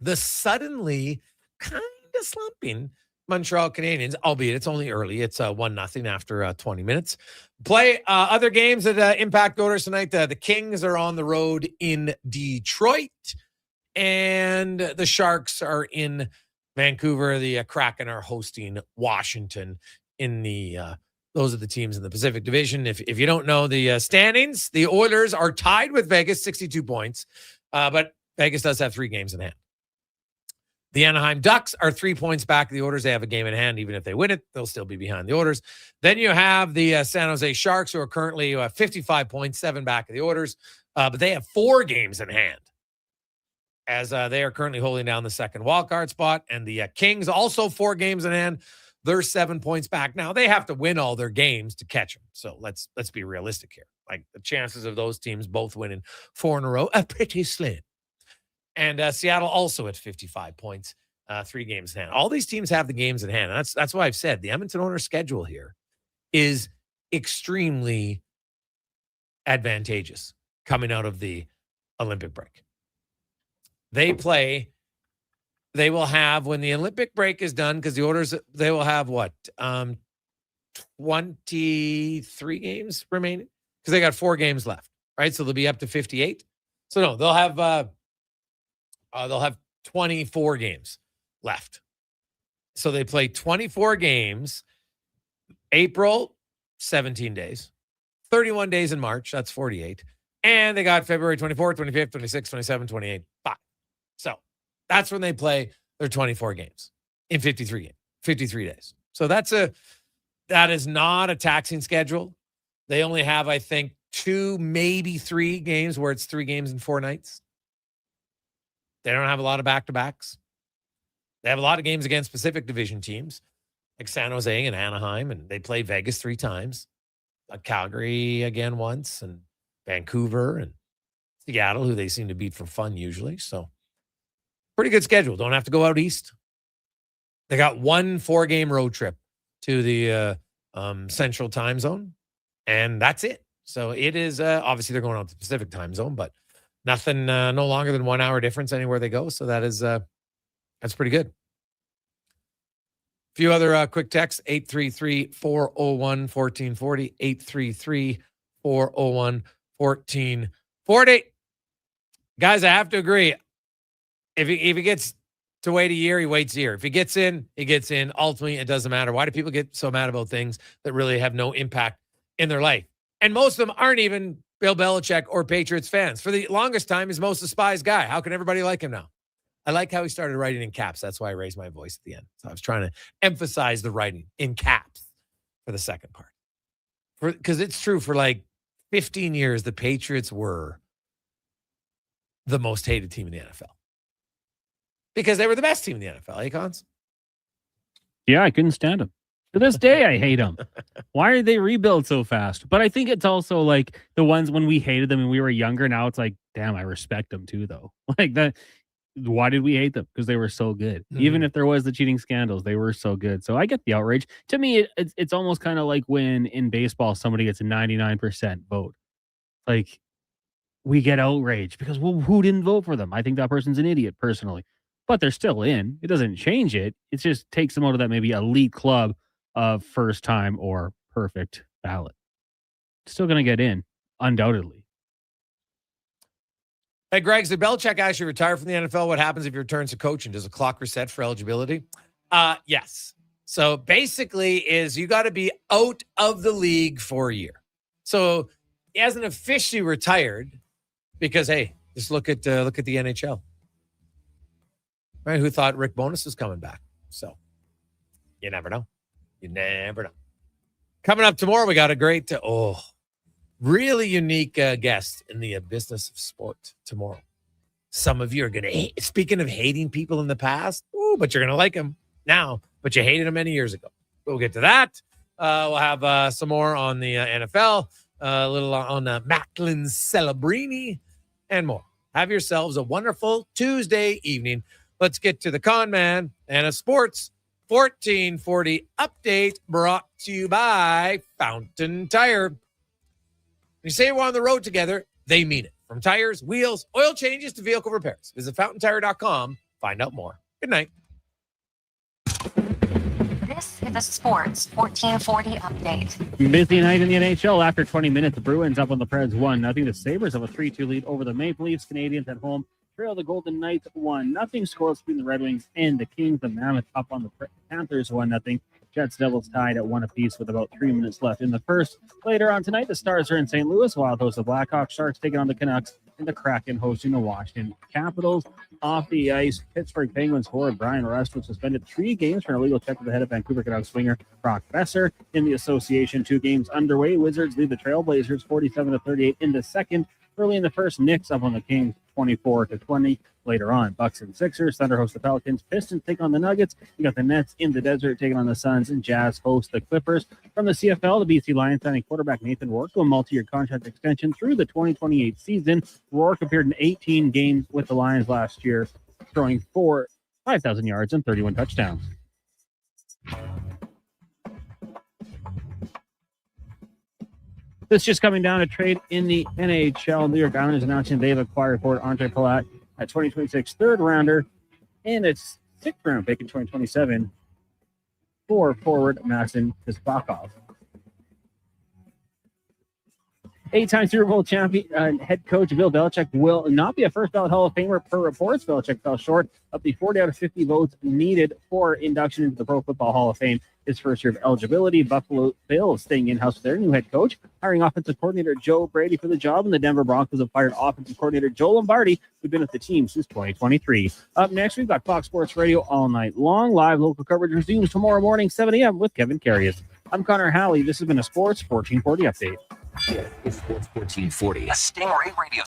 the suddenly kind of slumping Montreal Canadiens, albeit it's only early. It's 1-0 after 20 minutes. Play other games that impact Oilers tonight. The Kings are on the road in Detroit, and the Sharks are in Vancouver. The Kraken are hosting Washington in the those are the teams in the Pacific Division. If you don't know the standings, the Oilers are tied with Vegas, 62 points, but Vegas does have 3 games in hand. The Anaheim Ducks are 3 points back of the Oilers. They have a game in hand. Even if they win it, they'll still be behind the Oilers. Then you have the San Jose Sharks, who are currently 55 points, 7 back of the Oilers, but they have 4 games in hand, as they are currently holding down the second wildcard spot. And the Kings, also 4 games in hand. They're 7 points back. Now, they have to win all their games to catch them. So let's be realistic here. Like, the chances of those teams both winning 4 in a row are pretty slim. And Seattle also at 55 points, 3 games in hand. All these teams have the games in hand. And that's why I've said the Edmonton Oilers schedule here is extremely advantageous coming out of the Olympic break. They will have, when the Olympic break is done, because the Oilers, they will have 23 games remaining, because they got 4 games left, right? So they'll be up to 58. So no, they'll have 24 games left. So they play 24 games. April, 17 days. 31 days in March, that's 48. And they got February 24th, 25th, 26th, 27th, 28th, 5. So that's when they play their 24 games in 53 days. So that is not a taxing schedule. They only have, I think, 2, maybe 3 games where it's 3 games in 4 nights. They don't have a lot of back-to-backs. They have a lot of games against Pacific Division teams like San Jose and Anaheim, and they play Vegas 3 times. Calgary again once, and Vancouver and Seattle, who they seem to beat for fun usually. So pretty good schedule. Don't have to go out east. They got 1 4-game road trip to the Central Time Zone, and that's it. So it is obviously they're going out to the Pacific Time Zone, but nothing, no longer than 1 hour difference anywhere they go. So that is That's pretty good. A few other quick texts, 833-401-1440, 833-401-1440. Guys, I have to agree. If he gets to wait a year, he waits a year. If he gets in, he gets in. Ultimately, it doesn't matter. Why do people get so mad about things that really have no impact in their life? And most of them aren't even Bill Belichick or Patriots fans. For the longest time, he's most despised guy. How can everybody like him now? I like how he started writing in caps. That's why I raised my voice at the end. So I was trying to emphasize the writing in caps for the second part. Because it's true, for like 15 years, the Patriots were the most hated team in the NFL. Because they were the best team in the NFL, eh, Cons? Yeah, I couldn't stand them. To this day, I hate them. Why did they rebuild so fast? But I think it's also like the ones when we hated them and we were younger. Now it's like, damn, I respect them too, though. Like that. Why did we hate them? Because they were so good. Mm-hmm. Even if there was the cheating scandals, they were so good. So I get the outrage. To me, it's almost kind of like when in baseball somebody gets a 99% vote. Like, we get outraged because, well, who didn't vote for them? I think that person's an idiot, personally. But they're still in. It doesn't change it. It just takes them out of that maybe elite club of first time or perfect ballot. Still going to get in, undoubtedly. Hey, Greg, did Belichick actually retire from the NFL? What happens if he returns to coaching? Does a clock reset for eligibility? Yes. So basically is you got to be out of the league for a year. So he hasn't officially retired because, hey, just look at the NHL. Right? Who thought Rick Bowness was coming back? So you never know. You never know. Coming up tomorrow, we got a great, really unique guest in the business of sport tomorrow. Some of you are going to, speaking of hating people in the past, but you're going to like them now, but you hated them many years ago. We'll get to that. We'll have some more on the NFL, a little on Macklin Celebrini, and more. Have yourselves a wonderful Tuesday evening. Let's get to the Con Man and a Sports 1440 update brought to you by Fountain Tire. When you say we're on the road together, they mean it. From tires, wheels, oil changes to vehicle repairs. Visit fountaintire.com. Find out more. Good night. This is the Sports 1440 update. Busy night in the NHL. After 20 minutes, the Bruins up on the Preds 1-0. The Sabres have a 3-2 lead over the Maple Leafs. Canadians at home trail the Golden Knights 1-0. Scores between the Red Wings and the Kings. The Mammoth up on the Panthers 1-0. Jets Devils tied at 1 apiece with about 3 minutes left in the first. Later on tonight, the Stars are in St. Louis. Wild host the Blackhawks. Sharks taking on the Canucks. And the Kraken hosting the Washington Capitals. Off the ice, Pittsburgh Penguins forward Brian Rust was suspended 3 games for an illegal check with the head of Vancouver Canucks winger Brock Besser. In the association, 2 games underway. Wizards lead the Trailblazers 47-38 in the second. Early in the first, Knicks up on the Kings 24-20. Later on, Bucks and Sixers. Thunder host the Pelicans. Pistons take on the Nuggets. You got the Nets in the desert taking on the Suns, and Jazz host the Clippers. From the CFL, the BC Lions signing quarterback Nathan Rourke to a multi-year contract extension through the 2028 season. Rourke appeared in 18 games with the Lions last year, throwing 5,000 yards and 31 touchdowns. This just coming down to trade in the NHL. New York Islanders announcing they've acquired forward Andre Palat, a 2026 third-rounder, and a 6th-round pick in 2027 for forward Maxim Kuzbakov. 8-time Super Bowl champion head coach Bill Belichick will not be a first-ballot Hall of Famer per reports. Belichick fell short of the 40 out of 50 votes needed for induction into the Pro Football Hall of Fame. His first year of eligibility, Buffalo Bills staying in-house with their new head coach, hiring offensive coordinator Joe Brady for the job, and the Denver Broncos have fired offensive coordinator Joe Lombardi, who's been with the team since 2023. Up next, we've got Fox Sports Radio all night long. Live local coverage resumes tomorrow morning, 7 a.m. with Kevin Carius. I'm Connor Halley. This has been a Sports 1440 update. It's Sports 1440, a Stingray radio